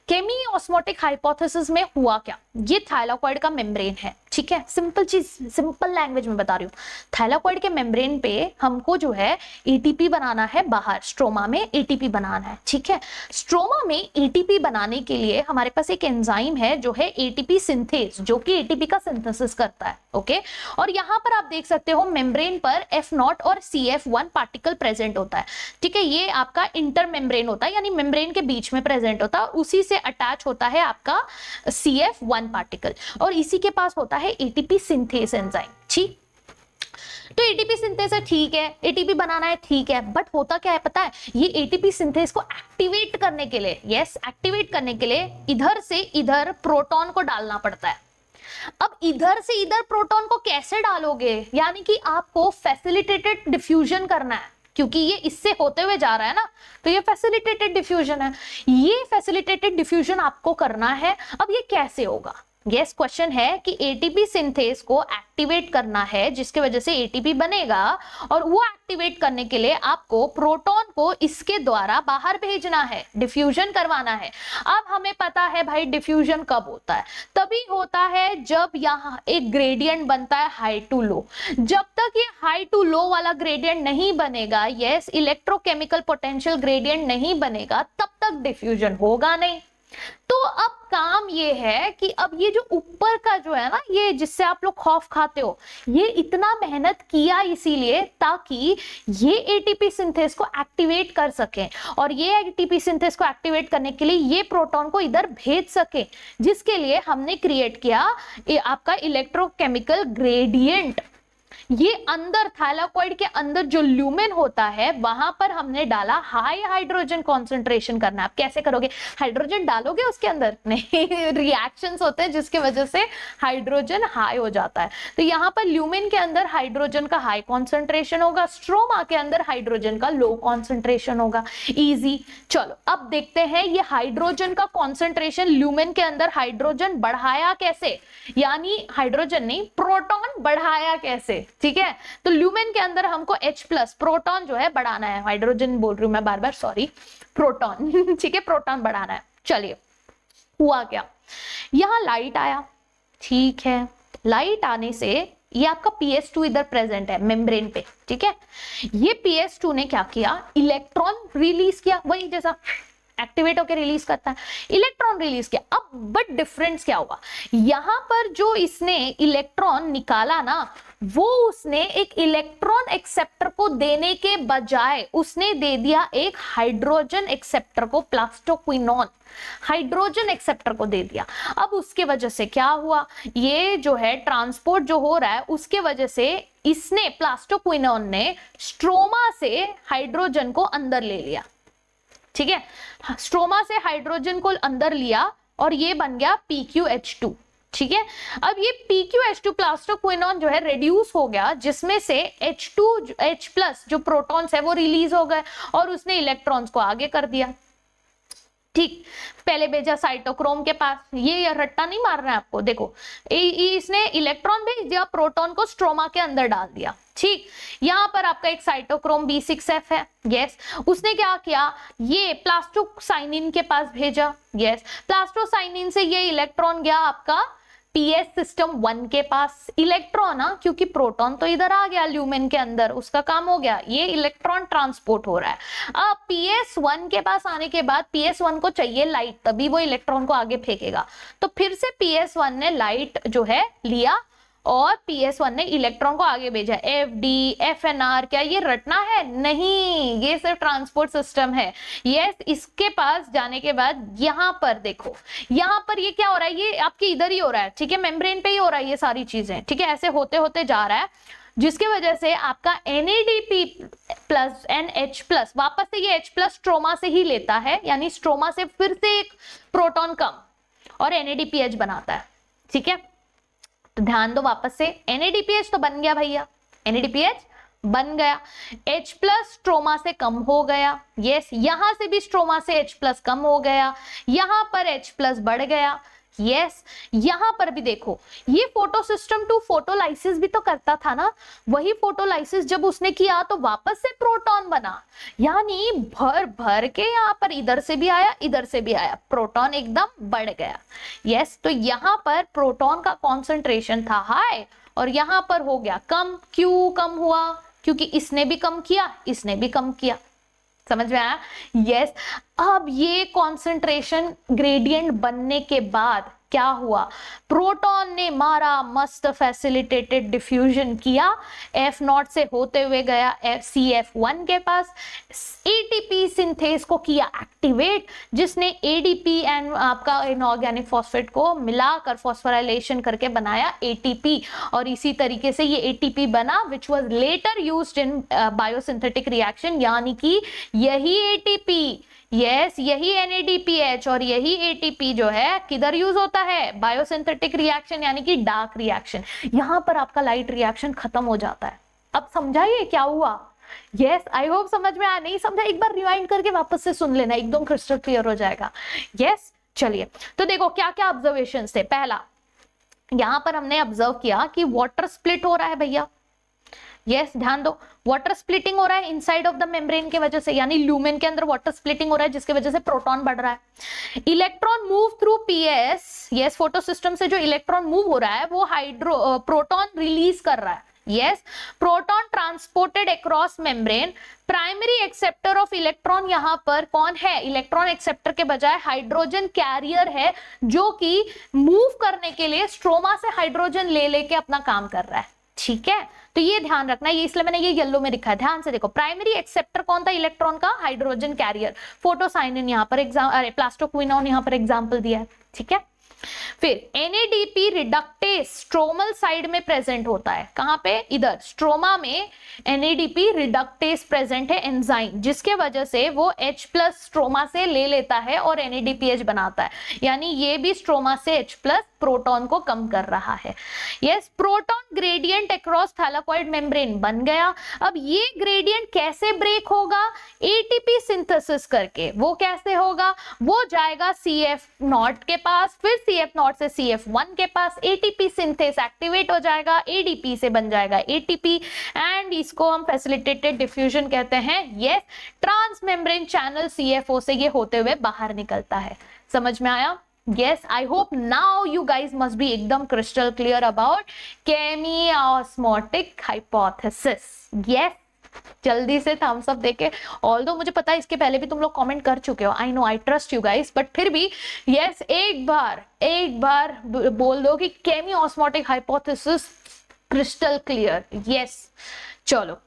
केमियोस्मोटिक हाइपोथेसिस में हुआ क्या, ये थाइलाकोइड का मेम्ब्रेन है। ठीक है, सिंपल चीज, सिंपल लैंग्वेज में बता रही हूँ। थाइलाकोइड के मेम्ब्रेन पे हमको जो है ATP बनाना है, बाहर स्ट्रोमा में ATP बनाना है। ठीक है, स्ट्रोमा में ATP बनाने के लिए हमारे पास एक एंजाइम है जो है ATP सिंथेस, जो कि ATP का सिंथेसिस करता है। ओके, और यहां पर आप देख सकते हो मेम्ब्रेन पर F0 और CF1 पार्टिकल प्रेजेंट होता है। ठीक है, ये आपका इंटर मेम्ब्रेन होता है, यानी मेम्ब्रेन के बीच में प्रेजेंट होता है, उसी से अटैच होता है आपका CF1 पार्टिकल, और इसी के पास होता है ATP सिंथेस एंजाइम। ठीक, तो ATP सिंथेस है, ठीक है, ATP बनाना है, ठीक है, बट होता क्या है पता है, ये ATP सिंथेस को एक्टिवेट करने के लिए, यस, एक्टिवेट करने के लिए इधर से इधर प्रोटॉन को डालना पड़ता है। अब इधर से इधर प्रोटॉन को कैसे डालोगे, यानी कि आपको फैसिलिटेटेड डिफ्यूजन करना है, क्योंकि ये इससे होते हुए जा रहा है ना, तो ये फैसिलिटेटेड डिफ्यूजन है। ये फैसिलिटेटेड डिफ्यूजन आपको करना है। अब ये कैसे होगा? यस, क्वेश्चन है कि ATP सिंथेस को एक्टिवेट करना है, जिसके वजह से ATP बनेगा, और वो एक्टिवेट करने के लिए आपको प्रोटॉन को इसके द्वारा बाहर भेजना है, डिफ्यूजन करवाना है। अब हमें पता है भाई डिफ्यूजन कब होता है, तभी होता है जब यहाँ एक ग्रेडियंट बनता है हाई टू लो। जब तक ये हाई टू लो वाला ग्रेडियंट नहीं बनेगा, यस, इलेक्ट्रोकेमिकल पोटेंशियल ग्रेडियंट नहीं बनेगा, तब तक डिफ्यूजन होगा नहीं। तो अब काम ये है कि अब ये जो ऊपर का जो है ना, ये जिससे आप लोग खौफ खाते हो, ये इतना मेहनत किया इसीलिए ताकि ये ATP सिंथेस को एक्टिवेट कर सके, और ये ATP सिंथेस को एक्टिवेट करने के लिए ये प्रोटॉन को इधर भेज सके, जिसके लिए हमने क्रिएट किया आपका इलेक्ट्रोकेमिकल ग्रेडियंट। ये अंदर थाइलाकोइड के अंदर जो ल्यूमेन होता है, वहां पर हमने डाला हाई हाइड्रोजन कॉन्सेंट्रेशन करना। आप कैसे करोगे, हाइड्रोजन डालोगे उसके अंदर? नहीं, रिएक्शंस होते हैं जिसकी वजह से हाइड्रोजन हाई हो जाता है। तो यहाँ पर ल्यूमेन के अंदर हाइड्रोजन का हाई कॉन्सेंट्रेशन होगा, स्ट्रोमा के अंदर हाइड्रोजन का लो कॉन्सेंट्रेशन होगा। इजी। चलो अब देखते हैं ये हाइड्रोजन का कॉन्सेंट्रेशन ल्यूमेन के अंदर हाइड्रोजन बढ़ाया कैसे, यानी हाइड्रोजन नहीं, प्रोटॉन बढ़ाया कैसे। ठीक है, तो ल्यूमेन के अंदर हमको H+ प्रोटॉन जो है बढ़ाना है, हाइड्रोजन बोल रही हूं मैं बार बार, सॉरी, प्रोटॉन। ठीक है, प्रोटॉन बढ़ाना है। चलिए, हुआ क्या, यहां लाइट आया। ठीक है, लाइट आने से ये आपका PS2 इधर प्रेजेंट है मेम्ब्रेन पे। ठीक है, ये PS2 ने क्या किया, इलेक्ट्रॉन रिलीज किया, वही जैसा एक्टिवेट होकर रिलीज करता है, इलेक्ट्रॉन रिलीज किया। अब बट डिफरेंस क्या होगा, यहां पर जो इसने इलेक्ट्रॉन निकाला ना, वो उसने एक इलेक्ट्रॉन एक्सेप्टर को देने के बजाय उसने दे दिया एक हाइड्रोजन एक्सेप्टर को, प्लास्टोक्विनोन हाइड्रोजन एक्सेप्टर को दे दिया। अब उसके वजह से क्या हुआ, ये जो है ट्रांसपोर्ट जो हो रहा है, उसके वजह से इसने प्लास्टोक्विनोन ने स्ट्रोमा से हाइड्रोजन को अंदर ले लिया। ठीक है, स्ट्रोमा से हाइड्रोजन को अंदर लिया और ये बन गया PQH2। ठीक है। अब ये PqH2 प्लास्टोक्विनोन जो है रेड्यूस हो गया, जिसमें से H+ जो प्रोटॉन्स है वो रिलीज हो गए और उसने इलेक्ट्रॉन्स को आगे कर दिया। ठीक, पहले भेजा साइटोक्रोम के पास, ये रट्टा नहीं मार रहा है आपको, देखो इसने इलेक्ट्रॉन भेज दिया, प्रोटॉन को स्ट्रोमा के अंदर डाल दिया। ठीक, यहां पर आपका एक साइटोक्रोम B6F है, यस, उसने क्या किया, ये प्लास्टोसाइनिन के पास भेजा, यस, प्लास्टोसाइनिन से ये इलेक्ट्रॉन गया आपका PS सिस्टम 1 के पास, इलेक्ट्रॉन, क्योंकि प्रोटॉन तो इधर आ गया ल्यूमेन के अंदर, उसका काम हो गया, ये इलेक्ट्रॉन ट्रांसपोर्ट हो रहा है। अब PS1 के पास आने के बाद PS1 को चाहिए लाइट, तभी वो इलेक्ट्रॉन को आगे फेंकेगा, तो फिर से PS1 ने लाइट जो है लिया और PS1 ने इलेक्ट्रॉन को आगे भेजा। FD FNR क्या ये रटना है? नहीं, ये सिर्फ ट्रांसपोर्ट सिस्टम है। यस, इसके पास जाने के बाद यहाँ पर देखो, यहाँ पर ये क्या हो रहा है, ये आपके इधर ही हो रहा है, ठीक है, मेम्ब्रेन पे ही हो रहा है ये सारी चीजें, ठीक है, ऐसे होते होते जा रहा है, जिसके वजह से आपका NADP+ NH+ वापस से ये H+ स्ट्रोमा से ही लेता है, यानी स्ट्रोमा से फिर से एक प्रोटॉन कम और NADPH बनाता है। ठीक है, तो ध्यान दो, वापस से NADPH तो बन गया भैया, NADPH बन गया, H+ स्ट्रोमा से कम हो गया, यस, यहां से भी स्ट्रोमा से H+ कम हो गया, यहां पर H+ बढ़ गया, यस, यहां पर भी देखो, ये फोटो सिस्टम टू फोटोलाइसिस भी तो करता था ना, वही फोटोलाइसिस जब उसने किया तो वापस से प्रोटॉन बना, यानी भर भर के यहाँ पर इधर से भी आया, इधर से भी आया, प्रोटॉन एकदम बढ़ गया। यस, तो यहाँ पर प्रोटॉन का कॉन्सेंट्रेशन था हाई और यहाँ पर हो गया कम। क्यों कम हुआ? क्योंकि इसने भी कम किया, इसने भी कम किया। समझ में आया? यस। अब ये कॉन्सेंट्रेशन ग्रेडियंट बनने के बाद क्या हुआ, प्रोटॉन ने मारा मस्त फैसिलिटेटेड डिफ्यूजन किया, F0 से होते हुए गया CF1 के पास, ATP सिंथेस को किया एक्टिवेट, जिसने ADP एंड आपका इनऑर्गेनिक फॉस्फेट को मिलाकर फॉस्फोराइलेशन करके बनाया ATP, और इसी तरीके से ये ATP बना which was later used in biosynthetic reaction, यानी कि यही ATP, यस, यही NADPH और यही ATP जो है किधर यूज होता है, बायोसिंथेटिक रिएक्शन, यानी कि डार्क रिएक्शन। यहां पर आपका लाइट रिएक्शन खत्म हो जाता है। अब समझाइए क्या हुआ? यस, आई होप समझ में आया। नहीं समझा, एक बार रिवाइंड करके वापस से सुन लेना, एकदम क्रिस्टल क्लियर हो जाएगा। यस, चलिए, तो देखो क्या क्या ऑब्जर्वेशन थे। पहला, यहां पर हमने ऑब्जर्व किया कि वाटर स्प्लिट हो रहा है भैया। यस, ध्यान दो, वाटर स्प्लिटिंग हो रहा है इनसाइड ऑफ द मेम्ब्रेन की वजह से, यानी ल्यूमेन के अंदर वाटर स्प्लिटिंग हो रहा है, जिसकी वजह से प्रोटॉन बढ़ रहा है। Electron move through PS, yes, photo system से जो इलेक्ट्रॉन मूव हो रहा है वो प्रोटॉन रिलीज कर रहा है। Yes, proton transported across membrane, primary acceptor of electron यहाँ पर कौन है, इलेक्ट्रॉन एक्सेप्टर के बजाय हाइड्रोजन कैरियर है, जो कि मूव करने के लिए स्ट्रोमा से हाइड्रोजन ले लेके अपना काम कर रहा है। ठीक है, तो ये ध्यान रखना, ये इसलिए मैंने ये येलो में लिखा है, ध्यान से देखो। प्राइमरी एक्सेप्टर कौन था इलेक्ट्रॉन का, हाइड्रोजन कैरियर, फोटोसाइनिन यहाँ पर प्लास्टोक्विनोन यहाँ पर एग्जांपल दिया है। ठीक है, फिर NADP रिडक्टेस स्ट्रोमल साइड में प्रेजेंट होता है, कहां पे, इधर स्ट्रोमा में NADP रिडक्टेस प्रेजेंट है एंजाइम, जिसके वजह से वो H+ स्ट्रोमा से ले लेता है और NADPH बनाता है, यानी ये भी स्ट्रोमा से H+ प्रोटॉन को कम कर रहा है। Yes, proton gradient across thylakoid membrane बन गया। अब ये ग्रेडियंट कैसे ब्रेक होगा, ATP सिंथेसिस करके। वो कैसे होगा, वो जाएगा CF0 के पास, फिर CF0 से CF1 के पास, ATP सिंथेस एक्टिवेट हो जाएगा, ADP से बन जाएगा ATP, एंड इसको हम फैसिलिटेटेड डिफ्यूजन कहते हैं। Yes, trans membrane channel CFO से ये होते हुए बाहर निकलता है। समझ में आया? Yes, I hope now you guys must be एकदम crystal clear about chemiosmotic hypothesis. Yes, जल्दी से thumbs up देके, although मुझे पता है इसके पहले भी तुम लोग कमेंट कर चुके हो, I know, I trust you guys, but फिर भी yes, एक बार बोल दो कि chemiosmotic hypothesis crystal clear. Yes, चलो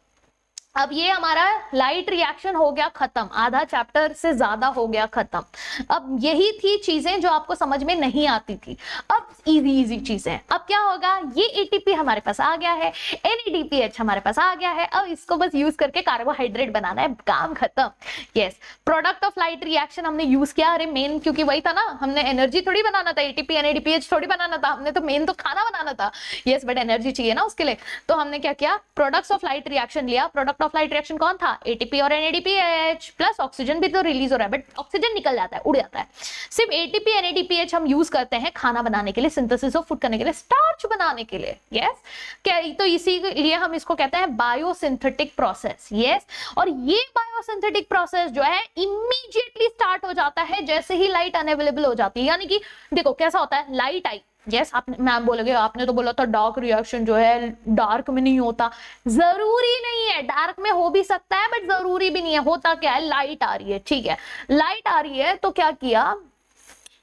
अब ये हमारा लाइट रिएक्शन हो गया खत्म, आधा चैप्टर से ज्यादा हो गया खत्म। अब यही थी चीजें जो आपको समझ में नहीं आती थी, अब इजी इजी चीजें। अब क्या होगा, ये एटीपी हमारे पास आ गया है, NADPH हमारे पास आ गया है, अब इसको बस यूज करके कार्बोहाइड्रेट बनाना है, काम खत्म। Yes, product of light reaction हमने यूज किया, अरे मेन क्योंकि वही था ना, हमने एनर्जी थोड़ी बनाना था, ATP NADPH थोड़ी बनाना था, हमने तो मेन तो खाना बनाना था। यस, बट एनर्जी चाहिए ना उसके लिए, तो हमने क्या किया, प्रोडक्ट्स ऑफ लाइट रिएक्शन लिया। प्रोडक्ट ऑफ लाइट रिएक्शन कौन था, ATP और NADPH, प्लस ऑक्सीजन भी तो रिलीज हो रहा है, बट ऑक्सीजन निकल जाता है, उड़ जाता है। सिर्फ ATP NADPH हम यूज करते हैं खाना बनाने के लिए, सिंथेसिस ऑफ फूड करने के लिए, स्टार्च बनाने के लिए। यस, क्या तो इसीलिए हम इसको कहते हैं बायोसिंथेटिक प्रोसेस। यस, और ये बायोसिंथेटिक प्रोसेस जो है इमीडिएटली स्टार्ट हो जाता है जैसे ही लाइट अनअवेलेबल हो जाती है। यानी कि देखो कैसा होता है, लाइट आई, यस आप मैम बोलोगे आपने तो बोला था डार्क रिएक्शन जो है डार्क में नहीं होता, जरूरी नहीं है, डार्क में हो भी सकता है बट जरूरी भी नहीं है। होता क्या है, लाइट आ रही है, ठीक है, लाइट आ रही है तो क्या किया,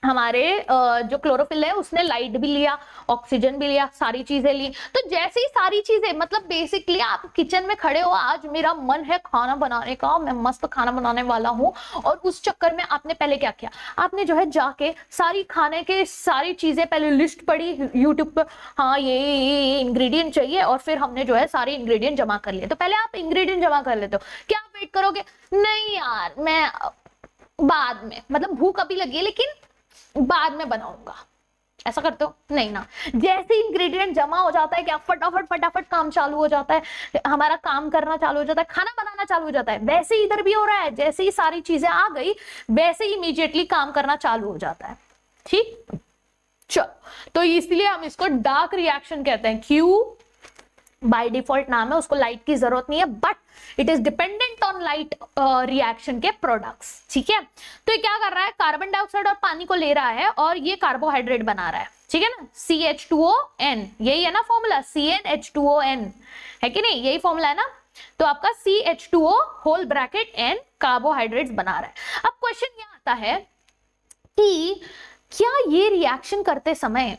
हमारे जो क्लोरोफिल है उसने लाइट भी लिया, ऑक्सीजन भी लिया, सारी चीजें ली। तो जैसे ही सारी चीजें, मतलब बेसिकली आप किचन में खड़े हो, आज मेरा मन है खाना बनाने का, मैं मस्त खाना बनाने वाला हूँ, और उस चक्कर में आपने पहले क्या किया, आपने जो है जाके सारी खाने के सारी चीजें पहले लिस्ट पढ़ी यूट्यूब पर, हाँ ये इंग्रेडिएंट चाहिए, और फिर हमने जो है सारे इंग्रेडिएंट जमा कर लिए। तो पहले आप इंग्रेडिएंट जमा कर लेते हो, क्या आप वेट करोगे, नहीं यार मैं बाद में, मतलब भूख अभी लगी है लेकिन बाद में बनाऊंगा, ऐसा करते हो, नहीं ना। जैसे इंग्रेडिएंट जमा हो जाता है क्या, फटाफट फटाफट काम चालू हो जाता है, हमारा काम करना चालू हो जाता है, खाना बनाना चालू हो जाता है। वैसे ही इधर भी हो रहा है, जैसे ही सारी चीजें आ गई वैसे ही इमीडिएटली काम करना चालू हो जाता है। ठीक, चलो, तो इसलिए हम इसको डार्क रिएक्शन कहते हैं। क्यों, बाय डिफॉल्ट नाम है, उसको लाइट की जरूरत नहीं है, but it is dependent on light reaction के प्रोडक्ट्स। ठीक है, तो ये क्या कर रहा है, कार्बन डाइऑक्साइड और पानी को ले रहा है और ये कार्बोहाइड्रेट बना रहा है, ठीक है ना, CH2ON, यही है ना फॉर्मूला, CnH2ON है कि नहीं, यही फॉर्मूला है ना। तो आपका CH2O whole bracket N carbohydrates बना रहा है। अब क्वेश्चन ये आता है कि क्या ये रिएक्शन करते समय,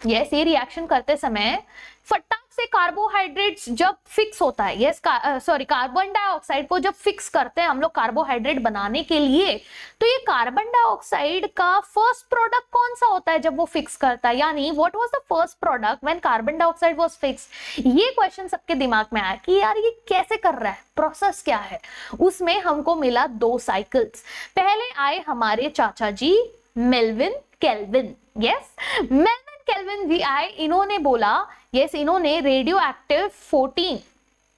यस ये रिएक्शन करते समय फटाक से कार्बोहाइड्रेट्स जब फिक्स होता है, यस सॉरी कार्बन डाइऑक्साइड को जब फिक्स करते हैं हम लोग कार्बोहाइड्रेट बनाने के लिए, तो ये कार्बन डाइऑक्साइड का फर्स्ट प्रोडक्ट कौन सा होता है जब वो फिक्स करता है, यानी what was the first product when carbon dioxide was fix. ये क्वेश्चन सबके दिमाग में आया कि यार ये कैसे कर रहा है, प्रोसेस क्या है। उसमें हमको मिला 2 साइकिल्स। पहले आए हमारे चाचा जी Melvin Calvin, yes Melvin Calvin ji आए, इन्होंने बोला, यस इन्होंने रेडियो एक्टिव 14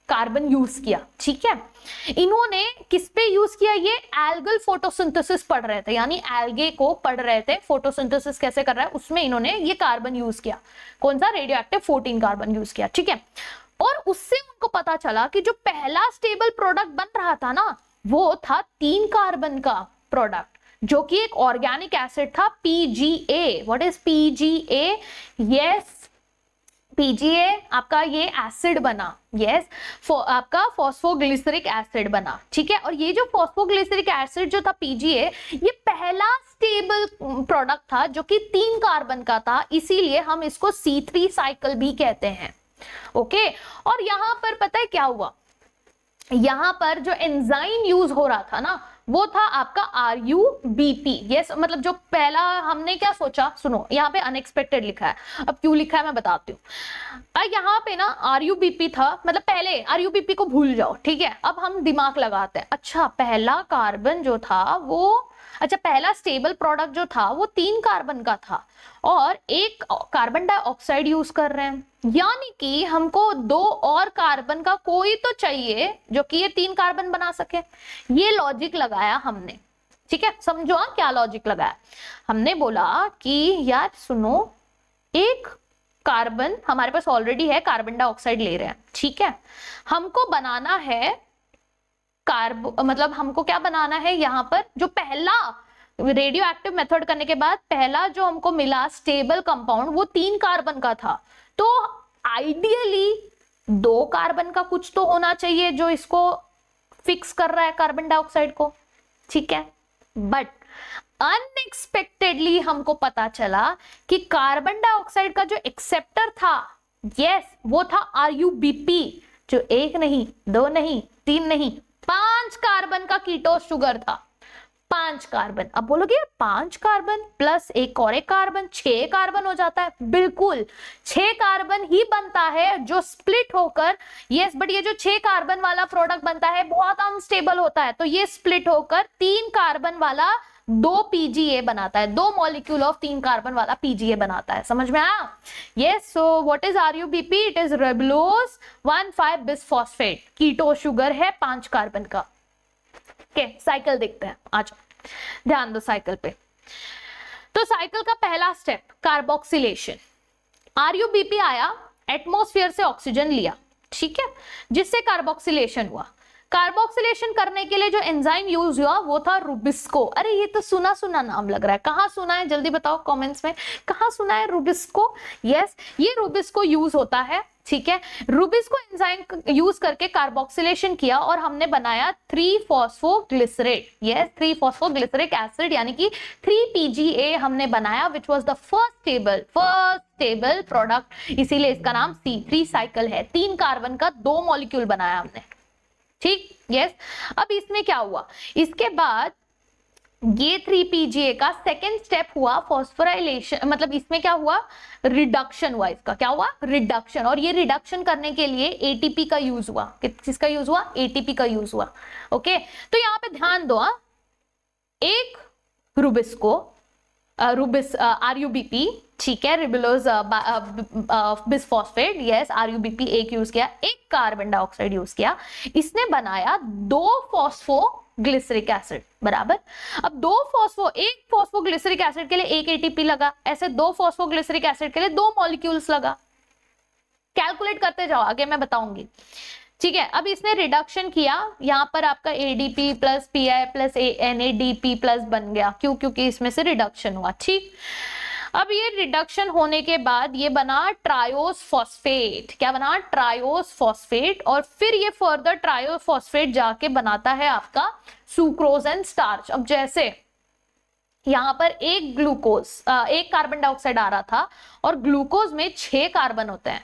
कार्बन यूज किया। ठीक है, इन्होंने किस पे यूज किया, ये एल्गल फोटोसिंथेसिस पढ़ रहे थे, यानी एल्गे को पढ़ रहे थे, फोटोसिंथेसिस कैसे कर रहा है उसमें इन्होंने ये कार्बन यूज किया। कौन सा, रेडियो एक्टिव 14 कार्बन यूज किया। ठीक है, और उससे उनको पता चला कि जो पहला स्टेबल प्रोडक्ट बन रहा था ना, वो था 3 कार्बन का प्रोडक्ट, जो कि एक ऑर्गेनिक एसिड था PGA। What is PGA, yes PGA आपका ये एसिड बना, यस आपका फॉस्फोग्लिसरिक एसिड बना। ठीक है, और ये जो फॉस्फोग्लिसरिक एसिड जो था PGA, ये पहला स्टेबल प्रोडक्ट था जो कि 3 कार्बन का था, इसीलिए हम इसको C3 साइकिल भी कहते हैं। ओके, और यहां पर पता है क्या हुआ, यहां पर जो एंजाइम यूज हो रहा था ना, वो था आपका RUBP। यस मतलब जो पहला हमने क्या सोचा, सुनो यहाँ पे अनएक्सपेक्टेड लिखा है, अब क्यों लिखा है मैं बताती हूँ। यहाँ पे ना RUBP था, मतलब पहले RUBP को भूल जाओ, ठीक है, अब हम दिमाग लगाते हैं। अच्छा पहला कार्बन जो था वो, अच्छा पहला स्टेबल प्रोडक्ट जो था वो 3 कार्बन का था, और एक कार्बन डाइऑक्साइड यूज कर रहे हैं, यानी कि हमको 2 और कार्बन का कोई तो चाहिए जो कि ये 3 कार्बन बना सके। ये लॉजिक लगाया हमने। ठीक है, समझो क्या लॉजिक लगाया, हमने बोला कि यार सुनो, एक कार्बन हमारे पास ऑलरेडी है, कार्बन डाइऑक्साइड ले रहे हैं, ठीक है, हमको बनाना है मतलब हमको क्या बनाना है, यहाँ पर जो पहला रेडियो एक्टिव मेथड करने के बाद पहला जो हमको मिला स्टेबल कंपाउंड वो 3 कार्बन का था, तो आइडियली 2 कार्बन का कुछ तो होना चाहिए जो इसको फिक्स कर रहा है कार्बन डाइऑक्साइड को। ठीक है, बट अनएक्सपेक्टेडली हमको पता चला कि कार्बन डाइऑक्साइड का जो एक्सेप्टर था, यस वो था RUBP, जो 1 नहीं 2 नहीं 3 नहीं, 5 कार्बन का कीटोस शुगर था, 5 कार्बन। अब बोलोगे 5 कार्बन प्लस एक और एक कार्बन, 6 कार्बन हो जाता है। बिल्कुल 6 कार्बन ही बनता है जो स्प्लिट होकर, यस, बट ये जो 6 कार्बन वाला प्रोडक्ट बनता है बहुत अनस्टेबल होता है, तो ये स्प्लिट होकर 3 कार्बन वाला 2 पीजीए बनाता है, 2 मॉलिक्यूल ऑफ 3 कार्बन वाला पीजीए बनाता है। समझ में आया? Yes. So what is RuBP? It is ribulose 1,5 bisphosphate, keto sugar है 5 कार्बन का। ओके, साइकिल देखते हैं, आ जाओ, ध्यान दो साइकिल पे। तो साइकिल का पहला स्टेप कार्बोक्सिलेशन। आरयूबीपी आया, एटमॉस्फेयर से ऑक्सीजन लिया, ठीक है, जिससे कार्बोक्सिलेशन हुआ। कार्बोक्सिलेशन करने के लिए जो एंजाइम यूज हुआ वो था रुबिस्को। अरे ये तो सुना सुना नाम लग रहा है, कहाँ सुना है जल्दी बताओ कमेंट्स में, कहाँ सुना है रुबिस्को? यस, ये रुबिस्को यूज होता है, ठीक है। रुबिस्को एंजाइम यूज करके कार्बोक्सिलेशन किया और हमने बनाया 3-फॉस्फोग्लिसरेट। यस, 3-फॉस्फोग्लिसरिक एसिड यानी कि 3-PGA हमने बनाया, which was the first stable product, इसीलिए इसका नाम C3 साइकिल है। 3 कार्बन का 2 मॉलिक्यूल बनाया हमने, ठीक। यस, अब इसमें क्या हुआ, इसके बाद ये 3-PGA का सेकेंड स्टेप हुआ फॉस्फोराइलेशन, मतलब इसमें क्या हुआ, रिडक्शन हुआ। इसका क्या हुआ, रिडक्शन। और ये रिडक्शन करने के लिए एटीपी का यूज हुआ। किसका यूज हुआ? एटीपी का यूज हुआ। ओके, तो यहाँ पे ध्यान दो, एक रुबिस्को आरयूबीपी, ठीक है, रिबुलोज बिसफॉस्फेट, यस, आरयूबीपी एक यूज किया, एक कार्बन डाइऑक्साइड यूज किया, इसने बनाया 2 फॉस्फोग्लिसरिक एसिड, बराबर। अब एक फॉस्फोग्लिसरिक एसिड के लिए एक एटीपी लगा, ऐसे 2 फॉस्फोग्लिसरिक एसिड के लिए 2 मॉलिक्यूल्स लगा। कैलकुलेट करते जाओ, आगे मैं बताऊंगी, ठीक है। अब इसने रिडक्शन किया, यहां पर आपका ADP plus pi plus NADP plus बन गया, क्यों? क्योंकि इसमें से रिडक्शन हुआ, ठीक। अब ये रिडक्शन होने के बाद ये बना ट्रायोस फॉस्फेट। क्या बना? Triose phosphate. और फिर ये फर्दर ट्रायोस फॉस्फेट जाके बनाता है आपका सुक्रोज एंड स्टार्च। अब जैसे यहां पर एक कार्बन डाइऑक्साइड आ रहा था और ग्लूकोज में 6 कार्बन होते हैं,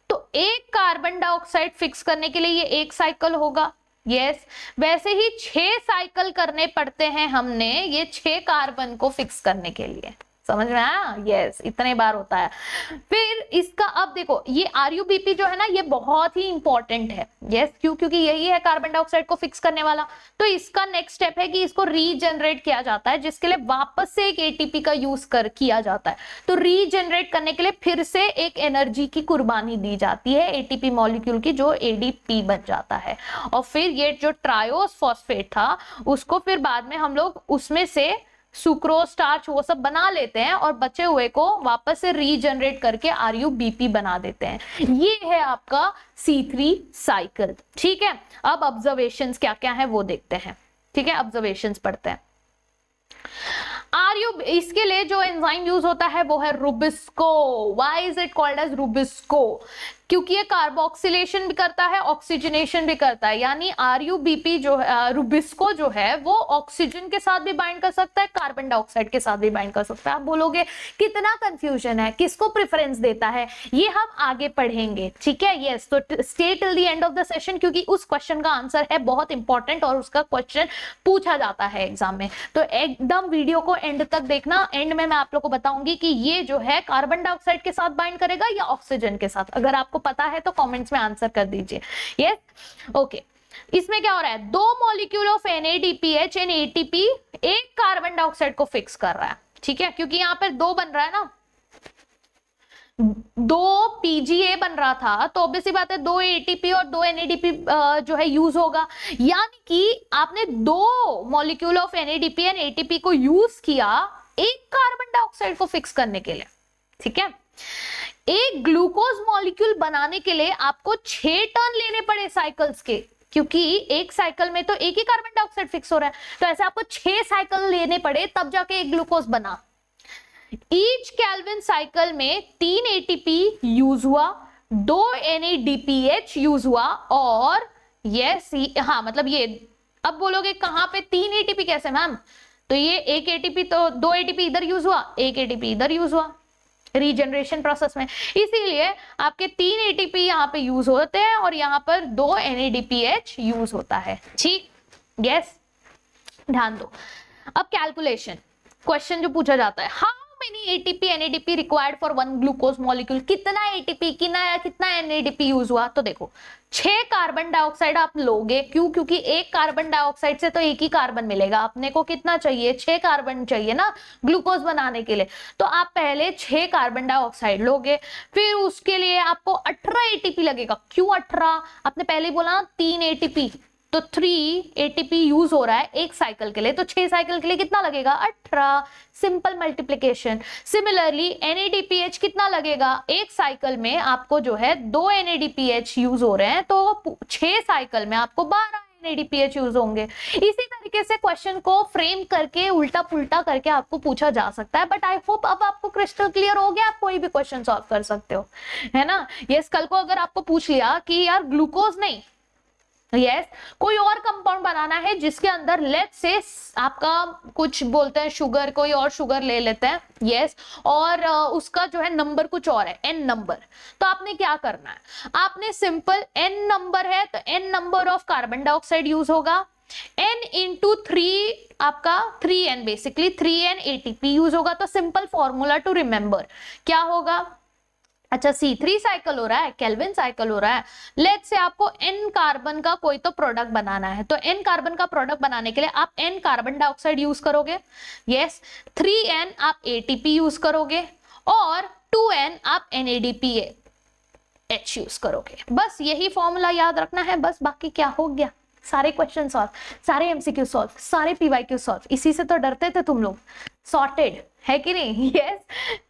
तो एक कार्बन डाइऑक्साइड फिक्स करने के लिए ये एक साइकिल होगा। यस, वैसे ही 6 साइकिल करने पड़ते हैं हमने ये 6 कार्बन को फिक्स करने के लिए। समझ में आया? यस, इतने बार होता है। फिर इसका अब देखो, ये आरयूबीपी जो है ना, ये बहुत ही इंपॉर्टेंट है। यस, क्योंकि यही है कार्बन डाइऑक्साइड को फिक्स करने वाला। तो इसका नेक्स्ट स्टेप है कि इसको रीजनरेट किया जाता है, जिसके लिए वापस से एक एटीपी का यूज किया जाता है। तो रीजनरेट करने के लिए फिर से एक एनर्जी की कुर्बानी दी जाती है एटीपी मॉलिक्यूल की, जो एडीपी बन जाता है। और फिर ये जो ट्रायोस फॉस्फेट था, उसको फिर बाद में हम लोग उसमें से सुक्रोज, स्टार्च, वो सब बना लेते हैं और बचे हुए को वापस से रीजनरेट करके आरयूबीपी बना देते हैं। ये है आपका C3 साइकिल, ठीक है। अब ऑब्जर्वेशंस क्या क्या है वो देखते हैं, ठीक है, ऑब्जर्वेशंस पढ़ते हैं। इसके लिए जो एंजाइम यूज होता है वो है rubisco. Why is it called as rubisco? क्योंकि ये कार्बोक्सिलेशन भी करता है, ऑक्सीजनेशन भी करता है। यानी आरयूबीपी जो है, रुबिस्को जो है, वो ऑक्सीजन के साथ भी बाइंड कर सकता है, कार्बन डाइऑक्साइड के साथ भी बाइंड कर सकता है। आप बोलोगे कितना कंफ्यूजन है, किसको प्रेफरेंस देता है, ये हम आगे पढ़ेंगे, ठीक है। यस, तो stay till the end of the session, क्योंकि उस क्वेश्चन का आंसर है बहुत इंपॉर्टेंट और उसका क्वेश्चन पूछा जाता है एग्जाम में। तो एकदम वीडियो को एंड तक देखना। एंड में मैं आप लोग को बताऊंगी कि ये जो है कार्बन डाइऑक्साइड के साथ बाइंड करेगा या ऑक्सीजन के साथ। अगर आपको पता है तो कमेंट्स में आंसर कर दीजिए। Yes, okay. इसमें क्या हो रहा है, 2 molecule of NADPH and ATP एक कार्बन डाइऑक्साइड को फिक्स कर रहा है, ठीक है, क्योंकि यहां पर 2 बन रहा है ना, 2 PGA बन रहा था, तो ऑब्वियसली बात है 2 ATP और 2 NADP जो है यूज होगा। यानी कि आपने 2 molecule of NADP and ATP को यूज किया एक कार्बन डाइऑक्साइड को फिक्स करने के लिए, ठीक है। एक ग्लूकोज मॉलिक्यूल बनाने के लिए आपको 6 टर्न लेने पड़े साइकिल्स के, क्योंकि एक साइकिल में तो एक ही कार्बन डाइऑक्साइड फिक्स हो रहा है, तो ऐसे आपको 6 साइकिल लेने पड़े तब जाके एक ग्लूकोज बना। ईच केल्विन साइकिल में 3 ATP यूज हुआ, 2 NADPH यूज हुआ और यस, हाँ मतलब ये, अब बोलोगे कहां पे 3 ATP कैसे मैम? तो ये एक ATP, तो 2 ATP इधर यूज हुआ, एक ATP इधर यूज हुआ। रीजनरेशन प्रोसेस में। इसीलिए आपके 3 एटीपी यहाँ पे यूज होते हैं और यहाँ पर 2 NADPH यूज होता है। ठीक, यस, ध्यान दो। अब कैलकुलेशन क्वेश्चन जो पूछा जाता है, how many ATP NADP required for 1 glucose molecule, कितना एटीपी कितना NADP यूज हुआ। तो देखो 6 कार्बन डाइऑक्साइड आप लोगे, क्यों? क्योंकि एक कार्बन डाइऑक्साइड से तो एक ही कार्बन मिलेगा, अपने को कितना चाहिए? 6 कार्बन चाहिए ना ग्लूकोज बनाने के लिए। तो आप पहले 6 कार्बन डाइऑक्साइड लोगे, फिर उसके लिए आपको 18 एटीपी लगेगा। क्यों 18? आपने पहले बोला 3 एटीपी, तो 3 एटीपी यूज हो रहा है एक साइकिल के लिए, तो 6 साइकिल के लिए कितना लगेगा? 18। Simple multiplication. सिमिलरली NADPH कितना लगेगा? एक साइकिल में आपको जो है 2 NADPH यूज हो रहे हैं, तो 6 साइकिल में आपको 12 NADPH यूज होंगे। इसी तरीके से क्वेश्चन को फ्रेम करके उल्टा पुल्टा करके आपको पूछा जा सकता है। बट आई होप अब आपको क्रिस्टल क्लियर हो गया, आप कोई भी क्वेश्चन सॉल्व कर सकते हो, है ना। यस, कल को अगर आपको पूछ लिया कि यार ग्लूकोज नहीं, यस कोई और कंपाउंड बनाना है जिसके अंदर लेट्स से आपका कुछ बोलते हैं शुगर, कोई और शुगर ले लेते हैं, यस, और उसका जो है नंबर कुछ और है, N नंबर, तो आपने क्या करना है? आपने सिंपल N नंबर है तो N number of carbon dioxide use होगा, N इंटू 3 आपका 3N, basically 3N ATP use होगा। तो सिंपल फॉर्मूला टू रिमेंबर क्या होगा? अच्छा, C3 साइकिल हो रहा है, केल्विन साइकिल हो रहा है, लेट्स से आपको N कार्बन का कोई तो प्रोडक्ट बनाना है, तो N कार्बन का प्रोडक्ट बनाने के लिए आप N कार्बन डाइऑक्साइड यूज करोगे, यस, 3N आप ATP यूज करोगे और 2N आप NADPH यूज करोगे। बस यही फॉर्मूला याद रखना है, बस बाकी क्या हो गया, सारे क्वेश्चन सॉल्व, सारे MCQ सॉल्व, सारे PYQ सॉल्व। इसी से तो डरते थे तुम लोग, सॉर्टेड है कि नहीं? यस,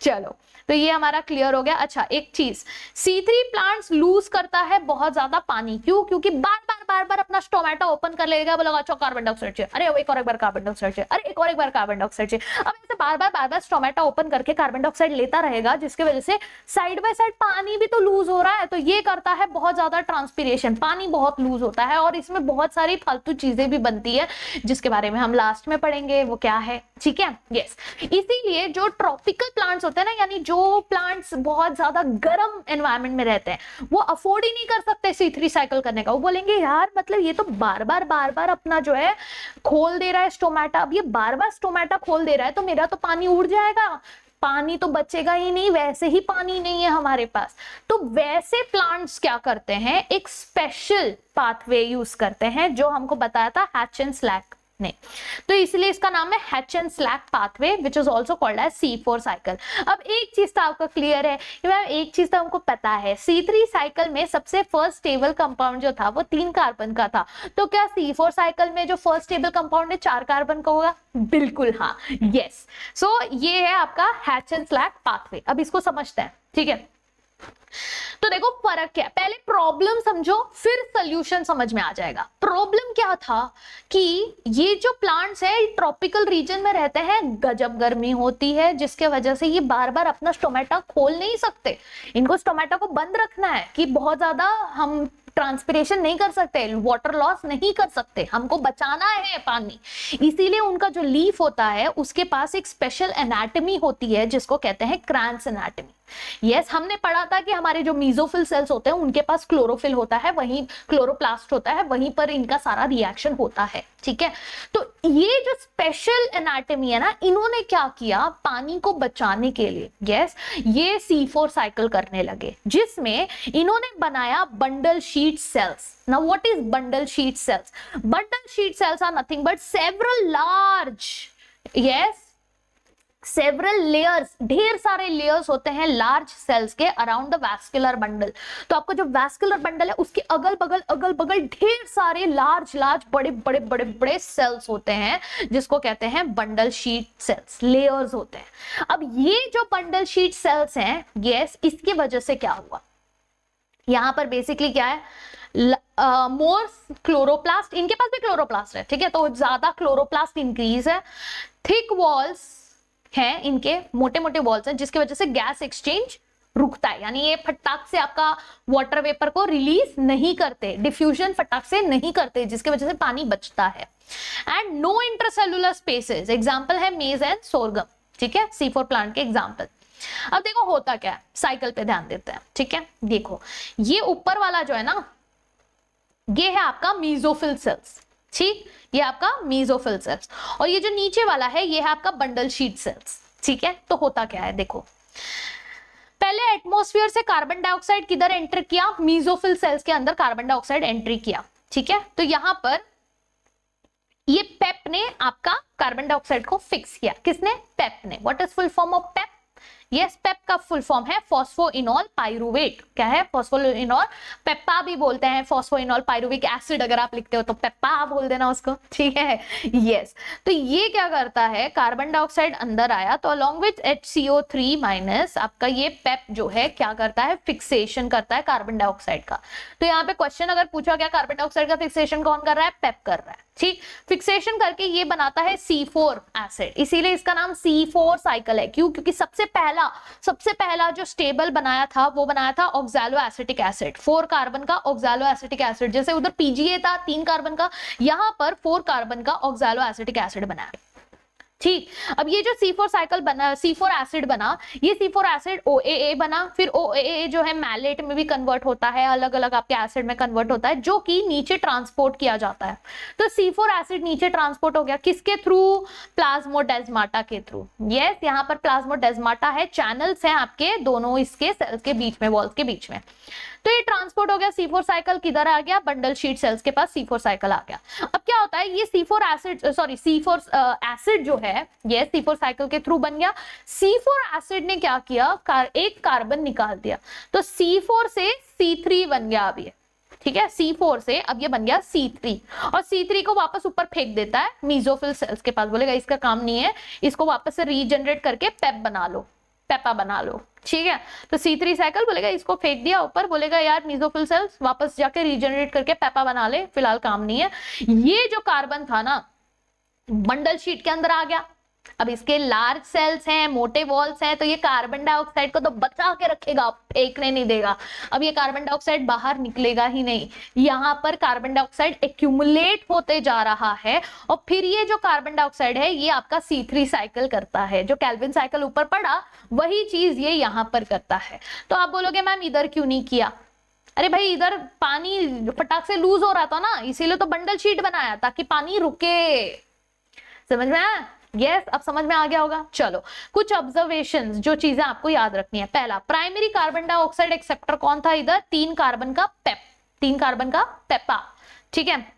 चलो तो ये हमारा क्लियर हो गया। अच्छा, एक चीज, C3 प्लांट्स लूज करता है बहुत ज्यादा पानी, क्यों? क्योंकि बार बार अपना स्टोमेटा ओपन कर लेगा, बोलेगा अच्छा कार्बन डाइऑक्साइड चाहिए, अरे एक और एक बार कार्बन डाइऑक्साइड चाहिए, अरे एक और एक बार कार्बन डाइऑक्साइड चाहिए। अब ऐसे बार बार स्टोमेटा ओपन करके कार्बन डाइऑक्साइड लेता रहेगा, जिसकी वजह से साइड बाय साइड पानी भी तो लूज हो रहा है, तो ये करता है बहुत ज्यादा ट्रांसपीरेशन, पानी बहुत लूज होता है और इसमें बहुत सारी फालतू चीजें भी बनती है जिसके बारे में हम लास्ट में पढ़ेंगे, वो क्या है, ठीक है। यस, इसीलिए जो ट्रॉपिकल प्लांट्स होते हैं ना, यानी जो प्लांट्स बहुत ज्यादा गर्म एनवायरनमेंट में रहते हैं, वो अफोर्ड ही नहीं कर सकते C3 साइकिल करने का। वो बोलेंगे यार मतलब ये तो बार बार अपना जो है खोल दे रहा है स्टोमेटा, अब ये बार बार स्टोमेटा खोल दे रहा है तो मेरा तो पानी उड़ जाएगा, पानी तो बचेगा ही नहीं, वैसे ही पानी नहीं है हमारे पास। तो वैसे प्लांट्स क्या करते हैं, एक स्पेशल पाथवे यूज करते हैं जो हमको बताया था हैच एंड स्लैक ने, तो इसलिए इसका नाम है Hatch and Slack pathway which is also called as C4 cycle. अब एक चीज तो आपका क्लियर है कि मैम एक चीज तो हमको पता है, C3 साइकिल में सबसे फर्स्ट स्टेबल कंपाउंड जो था वो 3 कार्बन का था, तो क्या C4 साइकिल में जो फर्स्ट स्टेबल कंपाउंड है 4 कार्बन का होगा? बिल्कुल हाँ, यस। सो ये है आपका हैच एंड स्लैक पाथवे। अब इसको समझते हैं, ठीक है। तो देखो फर्क क्या है, पहले प्रॉब्लम समझो फिर सॉल्यूशन समझ में आ जाएगा। प्रॉब्लम क्या था कि ये जो प्लांट्स है ट्रॉपिकल रीजन में रहते हैं, गजब गर्मी होती है जिसके वजह से ये बार बार अपना स्टोमेटा खोल नहीं सकते, इनको स्टोमेटा को बंद रखना है कि बहुत ज्यादा हम ट्रांसपिरेशन नहीं कर सकते, वाटर लॉस नहीं कर सकते, हमको बचाना है पानी। इसीलिए उनका जो लीफ होता है उसके पास एक स्पेशल एनाटॉमी होती है जिसको कहते हैं क्रैंस एनाटॉमी। यस, हमने पढ़ा था कि हमारे जो मीजोफिल सेल्स होते हैं उनके पास क्लोरोफिल होता है, वहीं क्लोरोप्लास्ट होता है, वहीं पर इनका सारा रिएक्शन होता है, ठीक है। तो ये जो स्पेशल एनाटॉमी है ना, इन्होंने क्या किया, पानी को बचाने के लिए यस ये C4 साइकिल करने लगे, जिसमें इन्होंने बनाया bundle sheath cells. Now what is bundle sheet cells? Bundle sheet cells are nothing but several large, yes, several layers, ढेर सारे लेयर्स होते हैं लार्ज सेल्स के अराउंड द वैस्कुलर बंडल। तो आपको जो वैस्कुलर बंडल है उसके अगल बगल ढेर सारे लार्ज बड़े सेल्स होते हैं जिसको कहते हैं बंडल शीट सेल्स, लेयर्स होते हैं। अब ये जो बंडल शीट सेल्स हैं, यस, इसकी वजह से क्या हुआ, यहां पर बेसिकली क्या है, मोर क्लोरोप्लास्ट, इनके पास भी क्लोरोप्लास्ट है, ठीक है, तो ज्यादा क्लोरोप्लास्ट इंक्रीज है, थिक वॉल्स हैं, इनके मोटे वॉल्स हैं जिसकी वजह से गैस एक्सचेंज रुकता है, यानी ये फटाक से आपका वाटर वेपर को रिलीज नहीं करते, डिफ्यूजन फटाक से नहीं करते जिसकी वजह से पानी बचता है। And no intercellular spaces, example है मेज एंड सोरगम, ठीक है, C4 प्लांट के एग्जांपल। अब देखो होता क्या है, साइकिल पे ध्यान देते हैं, ठीक है। देखो ये ऊपर वाला जो है ना, ये है आपका मीजोफिल सेल्स, ठीक, ये आपका मीजोफिल सेल्स, और ये जो नीचे वाला है ये है आपका बंडल शीट सेल्स, ठीक है। तो होता क्या है, देखो पहले एटमॉस्फेयर से कार्बन डाइऑक्साइड किधर एंटर किया, मीजोफिल सेल्स के अंदर कार्बन डाइऑक्साइड एंट्री किया, ठीक है। तो यहां पर ये पेप ने आपका कार्बन डाइऑक्साइड को फिक्स किया, किसने, पेप ने। What is full form of PEP, yes PEP का फुल फॉर्म है फॉस्फोइनोल पाइरुवेट, क्या है, फॉस्फोइनोल, पेप्पा भी बोलते हैं, फॉस्फोइनोल पाइरुविक एसिड अगर आप लिखते हो तो पेप्पा बोल देना उसको, ठीक है, यस। तो ये क्या करता है, कार्बन डाइऑक्साइड अंदर आया तो अलोंग विद HCO3 माइनस आपका ये पेप जो है क्या करता है, फिक्सेशन करता है कार्बन डाइऑक्साइड का। तो यहाँ पे क्वेश्चन अगर पूछा गया कार्बन डाइऑक्साइड का फिक्सेशन कौन कर रहा है, पेप कर रहा है, ठीक। फिक्सेशन करके ये बनाता है C4 एसिड, इसीलिए इसका नाम C4 साइकिल है। क्यों, क्योंकि सबसे पहला जो स्टेबल बनाया था वो बनाया था ऑक्सैलो एसिटिक एसिड, 4 कार्बन का ऑक्सैलो एसिटिक एसिड, जैसे उधर PGA था 3 कार्बन का, यहां पर 4 कार्बन का ऑक्सैलो एसिटिक एसिड बनाया, ठीक। अब ये जो C4 साइकिल बना, C4 एसिड बना, ये C4 एसिड OAA बना, फिर OAA जो है मैलेट में भी कन्वर्ट होता है, अलग अलग आपके एसिड में कन्वर्ट होता है, जो कि नीचे ट्रांसपोर्ट किया जाता है। तो C4 एसिड नीचे ट्रांसपोर्ट हो गया, किसके थ्रू, प्लाज्मोडेस्माटा के थ्रू, यस, यहाँ पर प्लाज्मोडेस्माटा है, चैनल्स हैं आपके दोनों इसके सेल्स के बीच में, वॉल्स के बीच में। तो ये ट्रांसपोर्ट हो गया, C4 साइकिल किधर आ गया, बंडल शीट सेल्स के पास C4 साइकिल आ गया। अब क्या होता है, ये C4 एसिड जो है ये C4 साइकिल के थ्रू बन गया। C4 एसिड ने क्या किया, एक कार्बन निकाल दिया, तो C4 से C3 बन गया अब ये, ठीक है, C4 से अब ये बन गया C3, और C3 को वापस ऊपर फेंक देता है मीजोफिल सेल्स के पास, बोलेगा इसका काम नहीं है, इसको वापस से रीजनरेट करके पेप बना लो, पेपा बना लो, ठीक है। तो C3 साइकिल बोलेगा इसको फेंक दिया ऊपर, बोलेगा यार मीजोफिल सेल्स वापस जाके रीजनरेट करके पेपा बना ले, फिलहाल काम नहीं है। ये जो कार्बन था ना बंडल शीट के अंदर आ गया, अब इसके लार्ज सेल्स हैं, मोटे वॉल्स हैं, तो ये कार्बन डाइऑक्साइड को तो बचा के रखेगा, फेंकने नहीं देगा। अब ये कार्बन डाइऑक्साइड बाहर निकलेगा ही नहीं, यहाँ पर कार्बन डाइऑक्साइड एक्यूमुलेट होते जा रहा है, और फिर ये जो कार्बन डाइऑक्साइड है ये आपका C3 साइकिल करता है, जो केल्विन साइकिल ऊपर पड़ा वही चीज ये यहाँ पर करता है। तो आप बोलोगे मैम इधर क्यों नहीं किया, अरे भाई इधर पानी फटाक से लूज हो रहा था ना, इसीलिए तो बंडल शीट बनाया ताकि पानी रुके, समझ में आया, यस, अब समझ में आ गया होगा। चलो कुछ ऑब्जर्वेशंस जो चीजें आपको याद रखनी है। पहला, प्राइमरी कार्बन डाइऑक्साइड एक्सेप्टर कौन था इधर, 3 कार्बन का पेप, 3 कार्बन का पेपा, ठीक है।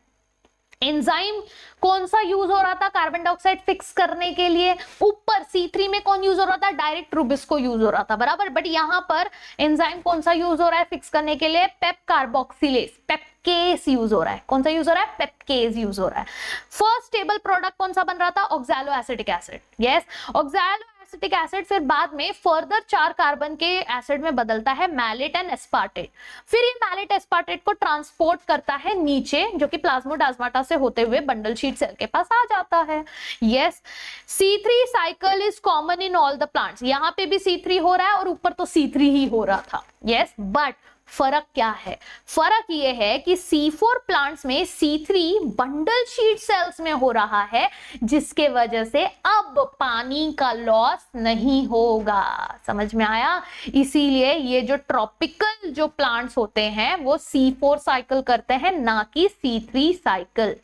एंजाइम कौन सा यूज हो रहा था कार्बन डाइऑक्साइड फिक्स करने के लिए, ऊपर C3 में कौन यूज हो रहा था, डायरेक्ट रुबिस्को यूज हो रहा था, बराबर। बट यहाँ पर एंजाइम कौन सा यूज हो रहा है फिक्स करने के लिए, पेप कार्बोक्सिलेज, पेपकेस यूज हो रहा है, कौन सा यूज हो रहा है, पेपकेस यूज हो रहा है। फर्स्ट स्टेबल प्रोडक्ट कौन सा बन रहा था, oxalo acetic acid, yes, oxalo acetic acid फिर बाद में फर्दर 4 कार्बन के एसिड में बदलता है मैलेट एंड एस्पार्टेट, फिर ये मैलेट एस्पार्टेट को ट्रांसपोर्ट करता है नीचे, जो कि प्लाज्मोडेस्माटा से होते हुए बंडल शीट सेल के पास आ जाता है, yes. C3 cycle is common in all the plants, यहाँ पे भी C3 हो रहा है और ऊपर तो C3 ही हो रहा था, यस। बट फर्क क्या है, फर्क ये है कि C4 प्लांट्स में C3 बंडल शीट सेल्स में हो रहा है, जिसके वजह से अब पानी का लॉस नहीं होगा, समझ में आया। इसीलिए ये जो ट्रॉपिकल जो प्लांट्स होते हैं वो C4 साइकिल करते हैं, ना कि C3 साइकिल,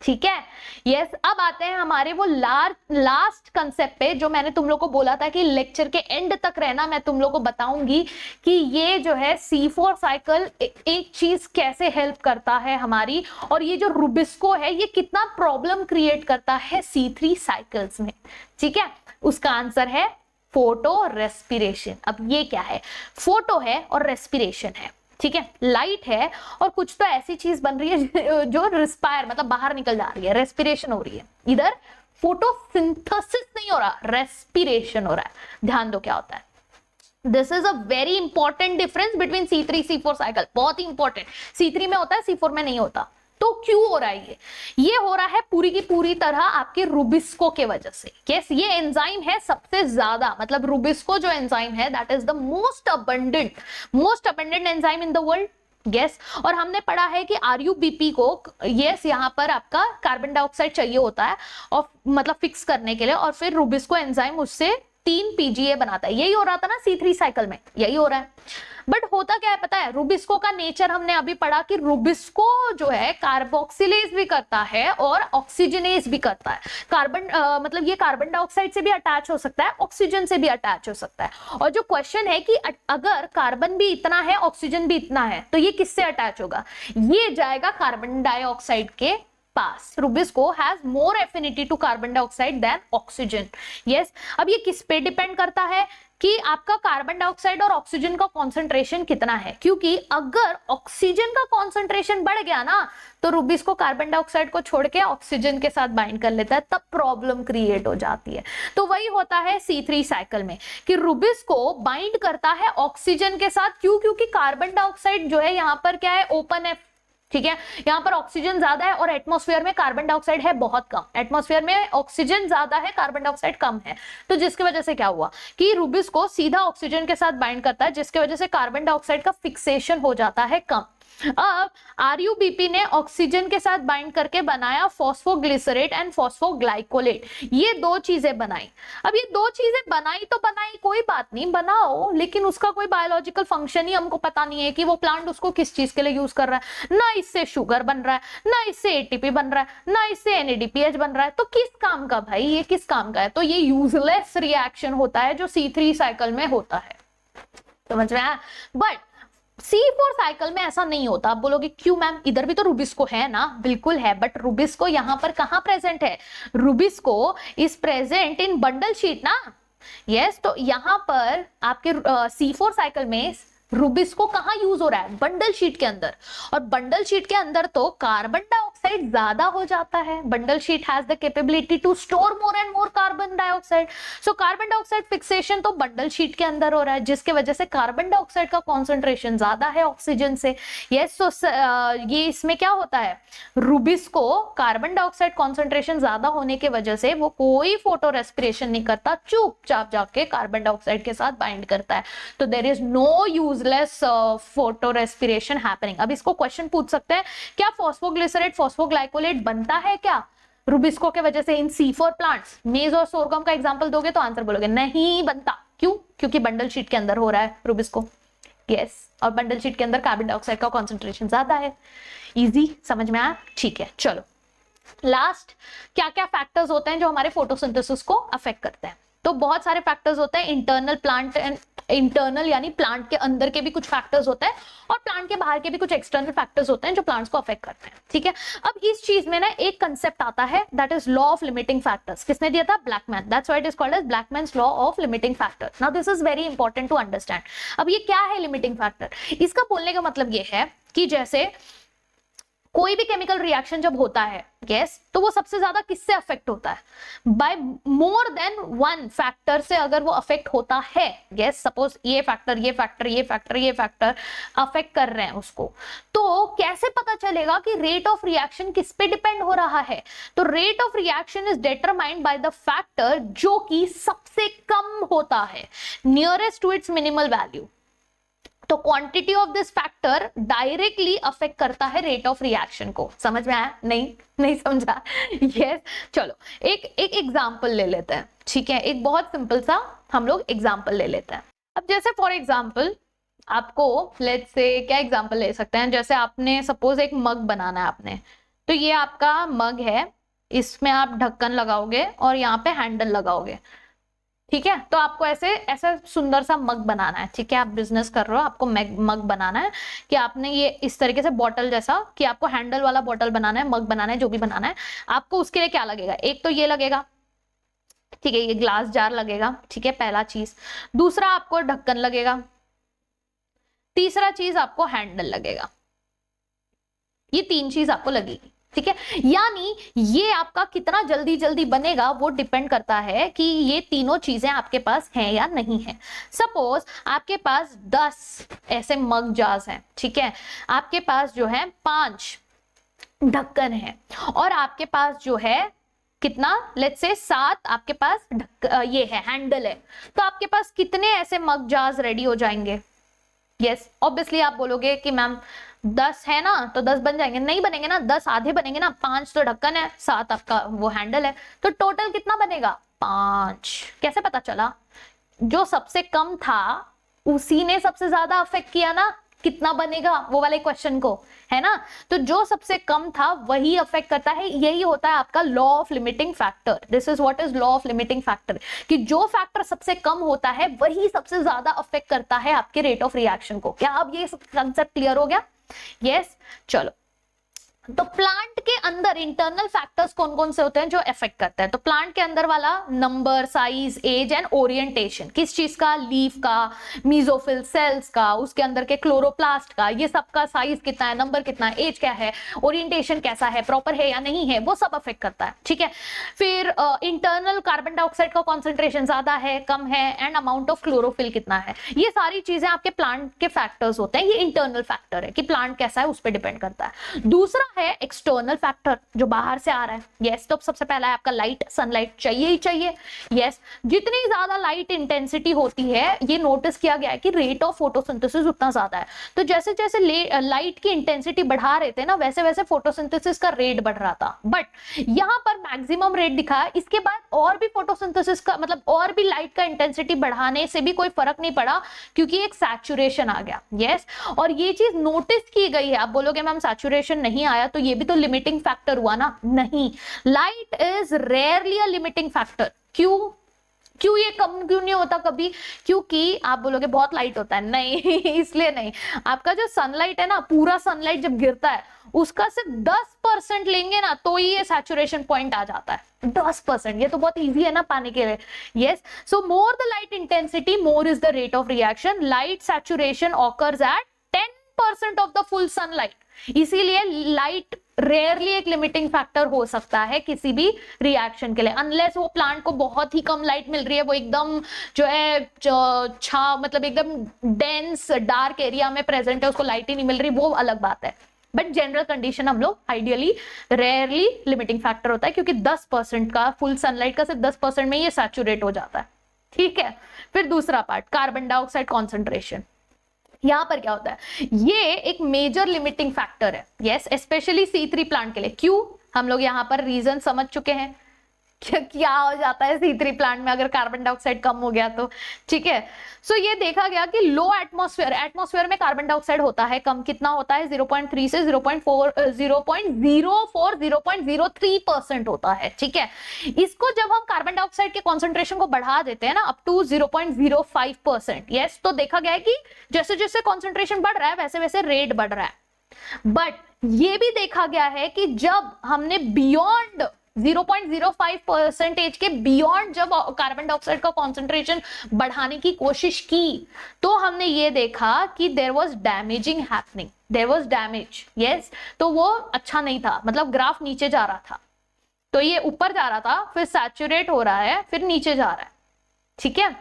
ठीक है, यस। अब आते हैं हमारे वो लास्ट कंसेप्ट पे, जो मैंने तुम लोग को बोला था कि लेक्चर के एंड तक रहना, मैं तुम लोग को बताऊंगी कि ये जो है C4 साइकिल एक चीज कैसे हेल्प करता है हमारी, और ये जो रुबिस्को है ये कितना प्रॉब्लम क्रिएट करता है C3 साइकिल्स में, ठीक है। उसका आंसर है फोटो रेस्पिरेशन। अब ये क्या है, फोटो है और रेस्पिरेशन है, ठीक है, लाइट है और कुछ तो ऐसी चीज बन रही है जो रिस्पायर मतलब बाहर निकल जा रही है, रेस्पिरेशन हो रही है। इधर फोटोसिंथेसिस नहीं हो रहा, रेस्पिरेशन हो रहा है। ध्यान दो क्या होता है, this is a very important difference between C3 C4 cycle, बहुत ही इंपॉर्टेंट। C3 में होता है, C4 में नहीं होता। तो क्यों हो रहा है ये हो रहा है पूरी की पूरी तरह आपके रुबिस्को के वजह से। यस, ये एंजाइम है सबसे ज्यादा, मतलब रुबिस्को जो एंजाइम है that is the most abundant enzyme in the world. Yes, और हमने पढ़ा है कि RUBP को यस यहाँ पर आपका कार्बन डाइऑक्साइड चाहिए होता है और मतलब फिक्स करने के लिए, और फिर रुबिस्को एंजाइम उससे 3 पीजीए बनाता है। यही हो रहा था ना C3 साइकिल में, यही हो रहा है। बट होता क्या है पता है, रुबिस्को का नेचर हमने अभी पढ़ा कि रुबिस्को जो है कार्बोक्सिलेज भी करता है और ऑक्सीजनेज भी करता है। कार्बन मतलब ये कार्बन डाइऑक्साइड से भी अटैच हो सकता है, ऑक्सीजन से भी अटैच हो सकता है। और जो क्वेश्चन है कि अगर कार्बन भी इतना है ऑक्सीजन भी इतना है तो ये किससे अटैच होगा, ये जाएगा कार्बन डाइऑक्साइड के पास। Rubisco has more affinity to carbon dioxide than oxygen. Yes, अब ये किस पे डिपेंड करता है कि आपका कार्बन डाइऑक्साइड और ऑक्सीजन का कॉन्सेंट्रेशन कितना है, क्योंकि अगर ऑक्सीजन का कॉन्सेंट्रेशन बढ़ गया ना तो रुबिस्को कार्बन डाइऑक्साइड को छोड़ के ऑक्सीजन के साथ बाइंड कर लेता है, तब प्रॉब्लम क्रिएट हो जाती है। तो वही होता है C3 साइकिल में कि रुबिस्को बाइंड करता है ऑक्सीजन के साथ। क्यों? क्योंकि कार्बन डाइऑक्साइड जो है यहाँ पर क्या है, ओपन है, ठीक है, यहाँ पर ऑक्सीजन ज्यादा है और एटमॉस्फेयर में कार्बन डाइऑक्साइड है बहुत कम। एटमॉस्फेयर में ऑक्सीजन ज्यादा है, कार्बन डाइऑक्साइड कम है, तो जिसकी वजह से क्या हुआ कि रुबिस्को सीधा ऑक्सीजन के साथ बाइंड करता है, जिसकी वजह से कार्बन डाइऑक्साइड का फिक्सेशन हो जाता है कम। अब आरयूबीपी ने ऑक्सीजन के साथ बाइंड करके बनाया फॉस्फोग्लिसरेट एंड फॉस्फोग्लाइकोलेट, ये दो चीजें बनाई। अब ये दो चीजें बनाई तो बनाई, कोई बात नहीं, बनाओ, लेकिन उसका कोई बायोलॉजिकल फंक्शन ही हमको पता नहीं है कि वो प्लांट उसको किस चीज के लिए यूज कर रहा है। ना इससे शुगर बन रहा है, ना इससे एटीपी बन रहा है, ना इससे एनएडीपीएच बन रहा है, तो किस काम का भाई, ये किस काम का है? तो ये यूजलेस रिएक्शन होता है जो C3 साइकिल में होता है, समझ में आया? बट C4 साइकिल में ऐसा नहीं होता। आप बोलोगे क्यों मैम, इधर भी तो रुबिस्को है ना? बिल्कुल है, बट रुबिस्को यहाँ पर कहाँ प्रेजेंट है? Rubisco is present in bundle sheath ना। यस, तो यहाँ पर आपके C4 साइकिल में रुबिस्को कहाँ यूज हो रहा है? बंडल शीट के अंदर। और बंडल शीट के अंदर तो कार्बन डाइऑक्साइड ज्यादा हो जाता है। Bundle sheath has the capability to store more and more carbon dioxide. So carbon dioxide fixation तो बंडल शीट के अंदर हो रहा है, जिसके वजह से कार्बन डाइऑक्साइड का कॉन्सेंट्रेशन ज्यादा है ऑक्सीजन से। यस, सो ये इसमें क्या होता है, रुबिस्को कार्बन डाइऑक्साइड कॉन्सेंट्रेशन ज्यादा होने की वजह से वो कोई फोटो रेस्पिरेशन नहीं करता, चुपचाप जाके कार्बन डाइऑक्साइड के साथ बाइंड करता है। तो there is no useless photo respiration happening. अब इसको क्वेश्चन पूछ सकते हैं, क्या फॉस्फोग्लिसरेट फॉस्फोग्लाइकोलेट बनता है क्या रुबिस्को के वजह से इन C4 प्लांट्स? मेज और सोरगम का एग्जांपल दोगे तो आंसर बोलोगे नहीं बनता। क्यों? क्योंकि बंडल शीट के अंदर हो रहा है रुबिस्को। यस, और बंडल शीट के अंदर कार्बन डाइऑक्साइड का कॉन्सेंट्रेशन ज्यादा है। इजी, समझ में आया? ठीक है, चलो लास्ट, क्या क्या फैक्टर्स होते हैं जो हमारे फोटोसिंथेसिस को अफेक्ट करते हैं? तो बहुत सारे फैक्टर्स होते हैं, इंटरनल प्लांट एंड इंटरनल यानी प्लांट के अंदर के भी कुछ फैक्टर्स होते हैं और प्लांट के बाहर के भी कुछ एक्सटर्नल फैक्टर्स होते हैं जो प्लांट्स को अफेक्ट करते हैं, ठीक है। अब इस चीज में ना एक कंसेप्ट आता है, that is law of limiting factors. किसने दिया था? Blackman. That's why it is called as Blackman's law of limiting factors. Now this is very important to understand. अब ये क्या है लिमिटिंग फैक्टर? इसका बोलने का मतलब ये है कि जैसे कोई भी केमिकल रिएक्शन जब होता है, यस, तो वो सबसे ज्यादा किससे अफेक्ट होता है? By more than one factor से अगर वो अफेक्ट होता है, यस, सपोज ये फैक्टर ये फैक्टर ये फैक्टर ये फैक्टर अफेक्ट कर रहे हैं उसको, तो कैसे पता चलेगा कि रेट ऑफ रिएक्शन किस पे डिपेंड हो रहा है? तो rate of reaction is determined by the factor जो कि सबसे कम होता है, nearest to its minimal value. तो quantity of this factor directly affect करता है रेट ऑफ रिएक्शन को। समझ में आया? नहीं समझा? यस, चलो एक एग्जांपल ले लेते हैं, ठीक है, एक बहुत सिंपल सा हम लोग एग्जांपल ले लेते हैं। अब जैसे फॉर एग्जांपल आपको लेट्स से क्या एग्जांपल ले सकते हैं, जैसे आपने सपोज एक मग बनाना है आपने, तो ये आपका मग है, इसमें आप ढक्कन लगाओगे और यहाँ पे हैंडल लगाओगे, ठीक है। तो आपको ऐसे सुंदर सा मग बनाना है, ठीक है, आप बिजनेस कर रहे हो, आपको मग बनाना है कि आपने ये इस तरीके से बॉटल जैसा कि आपको हैंडल वाला बॉटल बनाना है, मग बनाना है, जो भी बनाना है आपको, उसके लिए क्या लगेगा? एक तो ये लगेगा, ठीक है, ये ग्लास जार लगेगा, ठीक है, पहला चीज। दूसरा आपको ढक्कन लगेगा, तीसरा चीज आपको हैंडल लगेगा। ये 3 चीज आपको लगेगी, ठीक है। यानी ये आपका कितना जल्दी जल्दी बनेगा वो डिपेंड करता है कि ये तीनों चीजें आपके पास हैं या नहीं है। सपोज आपके पास 10 ऐसे मग जार्स हैं, ठीक है, आपके पास जो है 5 ढक्कन है और आपके पास जो है कितना, लेट्स से 7 आपके पास ये है हैंडल है, तो आपके पास कितने ऐसे मग जार्स रेडी हो जाएंगे? यस, ऑब्वियसली आप बोलोगे कि मैम 10 है ना तो 10 बन जाएंगे। नहीं बनेंगे ना, 10 आधे बनेंगे ना, 5 तो ढक्कन है, 7 आपका वो हैंडल है, तो टोटल कितना बनेगा? 5। कैसे पता चला? जो सबसे कम था उसी ने सबसे ज्यादा अफेक्ट किया ना, कितना बनेगा वो वाले क्वेश्चन को, है ना? तो जो सबसे कम था वही अफेक्ट करता है। यही होता है आपका law of limiting factor. This is what is law of limiting factor, कि जो फैक्टर सबसे कम होता है वही सबसे ज्यादा अफेक्ट करता है आपके रेट ऑफ रिएक्शन को। क्या अब ये कंसेप्ट क्लियर हो गया? यस, चलो। तो प्लांट के अंदर इंटरनल फैक्टर्स कौन कौन से होते हैं जो इफेक्ट करते हैं? तो प्लांट के अंदर वाला number, size, age and orientation, किस चीज का? लीफ का, मीजोफिल सेल्स का, उसके अंदर के क्लोरोप्लास्ट का, ये सब का साइज कितना है, नंबर कितना है, एज क्या है, ओरिएंटेशन कैसा है, प्रॉपर है या नहीं है, वो सब अफेक्ट करता है। ठीक है। फिर इंटरनल कार्बन डाइऑक्साइड का कॉन्सेंट्रेशन ज्यादा है, कम है, एंड अमाउंट ऑफ क्लोरोफिल कितना है। ये सारी चीजें आपके प्लांट के फैक्टर्स होते हैं। ये इंटरनल फैक्टर है कि प्लांट कैसा है, उस पर डिपेंड करता है। दूसरा है एक्सटर्नल फैक्टर, जो बाहर से आ रहा है। यस, तो सबसे पहला है आपका लाइट। सनलाइट चाहिए ही चाहिए। यस, जितनी ज्यादा लाइट इंटेंसिटी होती है, ये नोटिस किया गया है कि रेट ऑफ फोटोसिंथेसिस उतना ज्यादा है। तो जैसे जैसे लाइट की इंटेंसिटी बढ़ा रहे थे ना, वैसे वैसे फोटोसिंथेसिस का रेट बढ़ रहा था। बट यहां पर मैक्सिमम रेट दिखा है। इसके बाद और भी फोटोसिंथेसिस का मतलब और भी लाइट का इंटेंसिटी बढ़ाने से भी कोई फर्क नहीं पड़ा, क्योंकि एक सैचुरेशन आ गया। यस, और ये चीज नोटिस की गई है। आप बोलोगे मैम सैचुरेशन नहीं आया, तो ये भी तो लिमिटिंग फैक्टर हुआ ना? नहीं, light is rarely a limiting factor. क्यों ये कम क्यों नहीं होता कभी? क्योंकि आप बोलोगे बहुत लाइट होता है, नहीं इसलिए नहीं। आपका जो सनलाइट है ना, पूरा सनलाइट जब गिरता है उसका सिर्फ 10% लेंगे ना, तो ही ये सैचुरेशन पॉइंट आ जाता है। 10%, ये तो बहुत इजी है ना पाने के लिए। Yes, so more the light intensity, more is the rate of reaction. Light saturation occurs eight 10% of the full sunlight. इसीलिए लाइट रेयरली एक लिमिटिंग फैक्टर हो सकता है किसी भी रिएक्शन के लिए, अनलेस वो प्लांट को बहुत ही कम लाइट मिल रही है, वो एकदम जो है मतलब एकदम डेंस डार्क एरिया में प्रेजेंट है, उसको लाइट ही नहीं मिल रही, वो अलग बात है। बट जनरल कंडीशन हम लोग आइडियली रेयरली लिमिटिंग फैक्टर होता है, क्योंकि 10% का फुल सनलाइट का सिर्फ 10% में ये सैचुरेट हो जाता है। ठीक है। फिर दूसरा पार्ट, कार्बन डाइऑक्साइड कॉन्सेंट्रेशन। यहां पर क्या होता है? ये एक मेजर लिमिटिंग फैक्टर है। यस, स्पेशली C3 प्लांट के लिए। क्यों? हम लोग यहां पर रीजन समझ चुके हैं क्या हो जाता है C3 प्लांट में अगर कार्बन डाइऑक्साइड कम हो गया तो। ठीक है। सो ये देखा गया कि लो एटमॉस्फेयर में कार्बन डाइऑक्साइड होता है कम। कितना होता है? 0.3 से 0.03% होता है। ठीक है। इसको जब हम कार्बन डाइऑक्साइड के कॉन्सेंट्रेशन को बढ़ा देते हैं ना अप टू 0.05%, यस, तो देखा गया है कि जैसे जैसे कॉन्सेंट्रेशन बढ़ रहा है वैसे वैसे रेट बढ़ रहा है। बट ये भी देखा गया है कि जब हमने बियॉन्ड 0.05% के बियॉन्ड जब कार्बन डाइऑक्साइड का कॉन्सेंट्रेशन बढ़ाने की कोशिश की, तो हमने ये देखा कि there was damaging happening, there was damage. Yes, तो वो अच्छा नहीं था, मतलब ग्राफ नीचे जा रहा था। तो ये ऊपर जा रहा था, फिर सैचुरेट हो रहा है, फिर नीचे जा रहा है। ठीक है।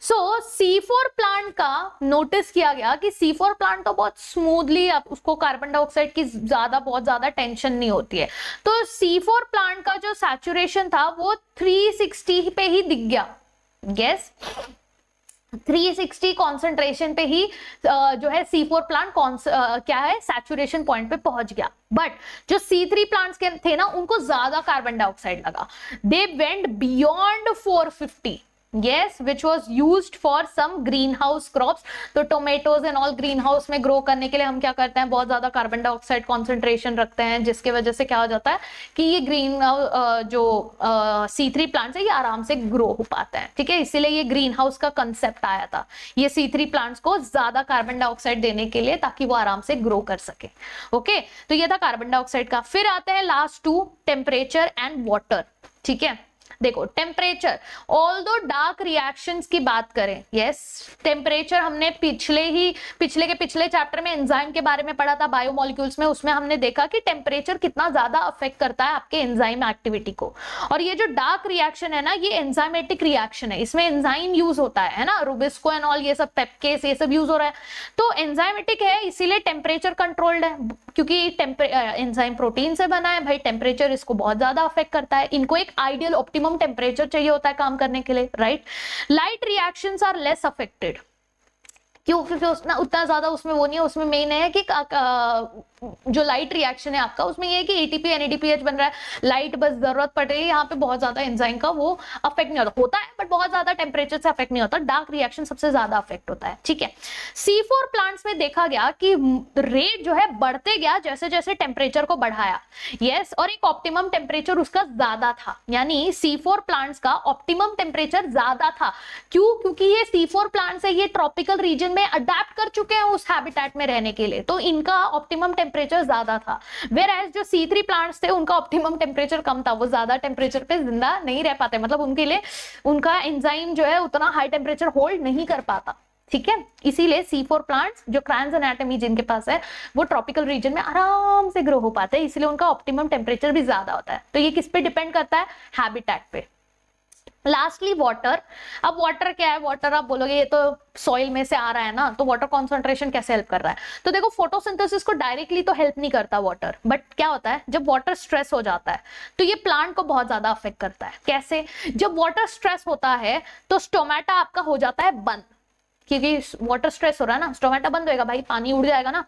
सो C4 प्लांट का नोटिस किया गया कि C4 प्लांट तो बहुत स्मूथली, आप उसको कार्बन डाइऑक्साइड की बहुत ज्यादा टेंशन नहीं होती है। तो C4 प्लांट का जो सैचुरेशन था वो 360 पे ही दिख गया। यस, 360 कॉन्सेंट्रेशन पे ही जो है C4 प्लांट क्या है, सैचुरेशन पॉइंट पे पहुंच गया। बट जो C3 प्लांट्स के थे ना, उनको ज्यादा कार्बन डाइऑक्साइड लगा। They went beyond 450, yes, which was used for some greenhouse crops। तो tomatoes and all green house में ग्रो करने के लिए हम क्या करते हैं, बहुत ज्यादा कार्बन डाइऑक्साइड कॉन्सेंट्रेशन रखते हैं, जिसके वजह से क्या हो जाता है कि ये ग्रीन जो C3 प्लांट्स है ये आराम से ग्रो हो पाते हैं। ठीक है, इसीलिए ये ग्रीन हाउस का कंसेप्ट आया था, ये C3 प्लांट्स को ज्यादा कार्बन डाइऑक्साइड देने के लिए, ताकि वो आराम से ग्रो कर सके। ओके, तो ये था कार्बन डाइऑक्साइड का। फिर आते हैं last two, temperature and water. ठीक है, देखो टेम्परेचर, ऑल्दो डार्क रिएक्शंस की बात करें, यस, टेम्परेचर हमने पिछले चैप्टर में एंजाइम के बारे में पढ़ा था, बायोमोलिक्यूल्स में, उसमें हमने देखा कि टेम्परेचर कितना ज्यादा अफेक्ट करता है आपके एंजाइम एक्टिविटी को। और ये जो डार्क रिएक्शन है ना, ये एंजाइमेटिक रिएक्शन है, इसमें एंजाइम यूज होता है ना, रुबिस्को एंड ऑल, ये सब पेप्केस, ये सब यूज हो रहा है। तो एंजाइमेटिक है, इसीलिए टेम्परेचर कंट्रोल्ड है, क्योंकि एंजाइम प्रोटीन से बना है भाई, टेम्परेचर इसको बहुत ज्यादा अफेक्ट करता है। इनको एक आइडियल ऑप्टिमम टेम्परेचर चाहिए होता है काम करने के लिए, right. Light reactions are less affected, क्यों? क्योंकि उतना ज्यादा उसमें वो नहीं है, उसमें मेन है कि जो लाइट रिएक्शन है आपका, उसमें ये है कि एटीपी एनएडीपीएच बन रहा है, लाइट बस जरूरत पड़ रही है, यहाँ पे बहुत ज्यादा एंजाइम का वो अफेक्ट नहीं होता है, बट बहुत ज्यादा टेम्परेचर से अफेक्ट नहीं होता, डार्क रिएक्शन सबसे ज्यादा अफेक्ट होता है, ठीक है। C4 प्लांट्स में देखा गया कि रेट जो है बढ़ते गया जैसे जैसे टेम्परेचर को बढ़ाया, यस, और एक ऑप्टिमम टेम्परेचर उसका ज्यादा था, यानी C4 प्लांट्स का ऑप्टिमम टेम्परेचर ज्यादा था। क्यों? क्योंकि ये C4 प्लांट्स है, ये ट्रॉपिकल रीजन में अडेप्ट कर चुके हैं उस हैबिटेट में रहने के लिए, तो इनका ऑप्टिमम टेम्परेचर ज्यादा था। वेयर एज जो C3 प्लांट्स थे उनका ऑप्टिमम टेम्परेचर कम था, वो ज्यादा टेम्परेचर पे जिंदा नहीं रह पाते, मतलब उनके लिए उनका एंजाइम जो है उतना हाई टेम्परेचर होल्ड नहीं कर पाता, ठीक है। इसीलिए C4 प्लांट्स जो क्रांस एनाटॉमी जिनके पास है वो ट्रॉपिकल रीजन में आराम से ग्रो हो पाते हैं, इसलिए उनका ऑप्टिमम टेम्परेचर भी ज्यादा होता है। तो ये किस पे डिपेंड करता है? हैबिटेट पे। Lastly water. अब वाटर क्या है? वाटर आप बोलोगे ये तो सॉइल में से आ रहा है ना, तो वाटर कॉन्सेंट्रेशन कैसे हेल्प कर रहा है? तो देखो, फोटोसिंथेसिस को डायरेक्टली तो हेल्प नहीं करता वाटर, बट क्या होता है जब वाटर स्ट्रेस हो जाता है तो ये प्लांट को बहुत ज्यादा अफेक्ट करता है। कैसे? जब वाटर स्ट्रेस होता है तो स्टोमेटा आपका हो जाता है बंद, क्योंकि वाटर स्ट्रेस हो रहा है ना, स्टोमेटा बंद होएगा भाई, पानी उड़ जाएगा ना,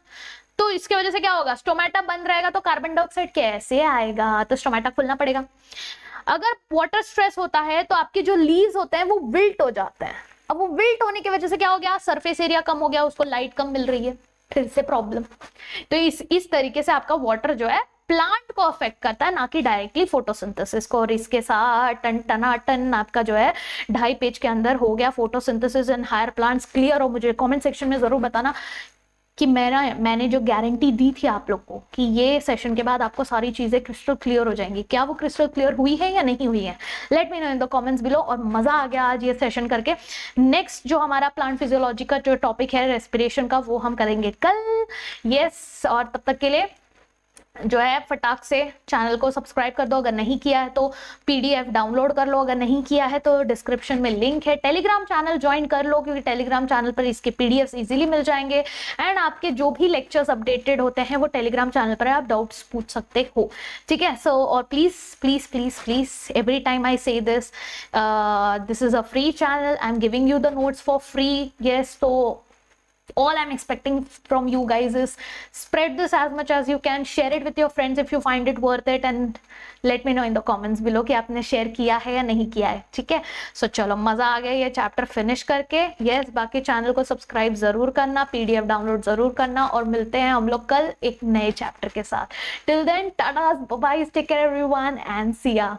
तो इसकी वजह से क्या होगा? स्टोमेटा बंद रहेगा तो कार्बन डाइऑक्साइड कैसे आएगा? तो स्टोमेटा खुलना पड़ेगा। अगर वाटर स्ट्रेस होता है तो आपके जो लीव्स होते हैं वो विल्ट हो जाते हैं। अब वो विल्ट होने की वजह से क्या हो गया? सरफेस एरिया कम हो गया, उसको लाइट कम मिल रही है, फिर से प्रॉब्लम। तो इस तरीके से आपका वाटर जो है प्लांट को अफेक्ट करता है, ना कि डायरेक्टली फोटोसिंथेसिस को। और इसके साथ टन आपका जो है 2.5 पेज के अंदर हो गया photosynthesis in higher plants clear. और मुझे कमेंट सेक्शन में जरूर बताना कि मैंने जो गारंटी दी थी आप लोग को कि ये सेशन के बाद आपको सारी चीजें क्रिस्टल क्लियर हो जाएंगी, क्या वो क्रिस्टल क्लियर हुई है या नहीं हुई है? Let me know in the comments below. और मजा आ गया आज ये सेशन करके। नेक्स्ट जो हमारा प्लांट फिजियोलॉजी का जो टॉपिक है रेस्पिरेशन का, वो हम करेंगे कल, यस। और तब तक के लिए जो है फटाक से चैनल को सब्सक्राइब कर दो, अगर नहीं किया है तो PDF डाउनलोड कर लो, अगर नहीं किया है तो डिस्क्रिप्शन में लिंक है, टेलीग्राम चैनल ज्वाइन कर लो, क्योंकि टेलीग्राम चैनल पर इसके PDFs इजीली मिल जाएंगे। एंड आपके जो भी लेक्चर्स अपडेटेड होते हैं वो टेलीग्राम चैनल पर आप डाउट्स पूछ सकते हो, ठीक है। सो और please please please please every time I say this is a free channel, I am giving you the notes for free, yes. तो all I'm expecting from you guys is spread this as much as you can, share it with your friends if you find it worth it, and let me know in the comments below कि आपने share किया है या नहीं किया है, ठीक है। सो चलो, मजा आ गया ये चैप्टर फिनिश करके, यस। बाकी चैनल को सब्सक्राइब जरूर करना, PDF डाउनलोड जरूर करना, और मिलते हैं हम लोग कल एक नए चैप्टर के साथ। Till then, tata, bye, take care everyone and see या।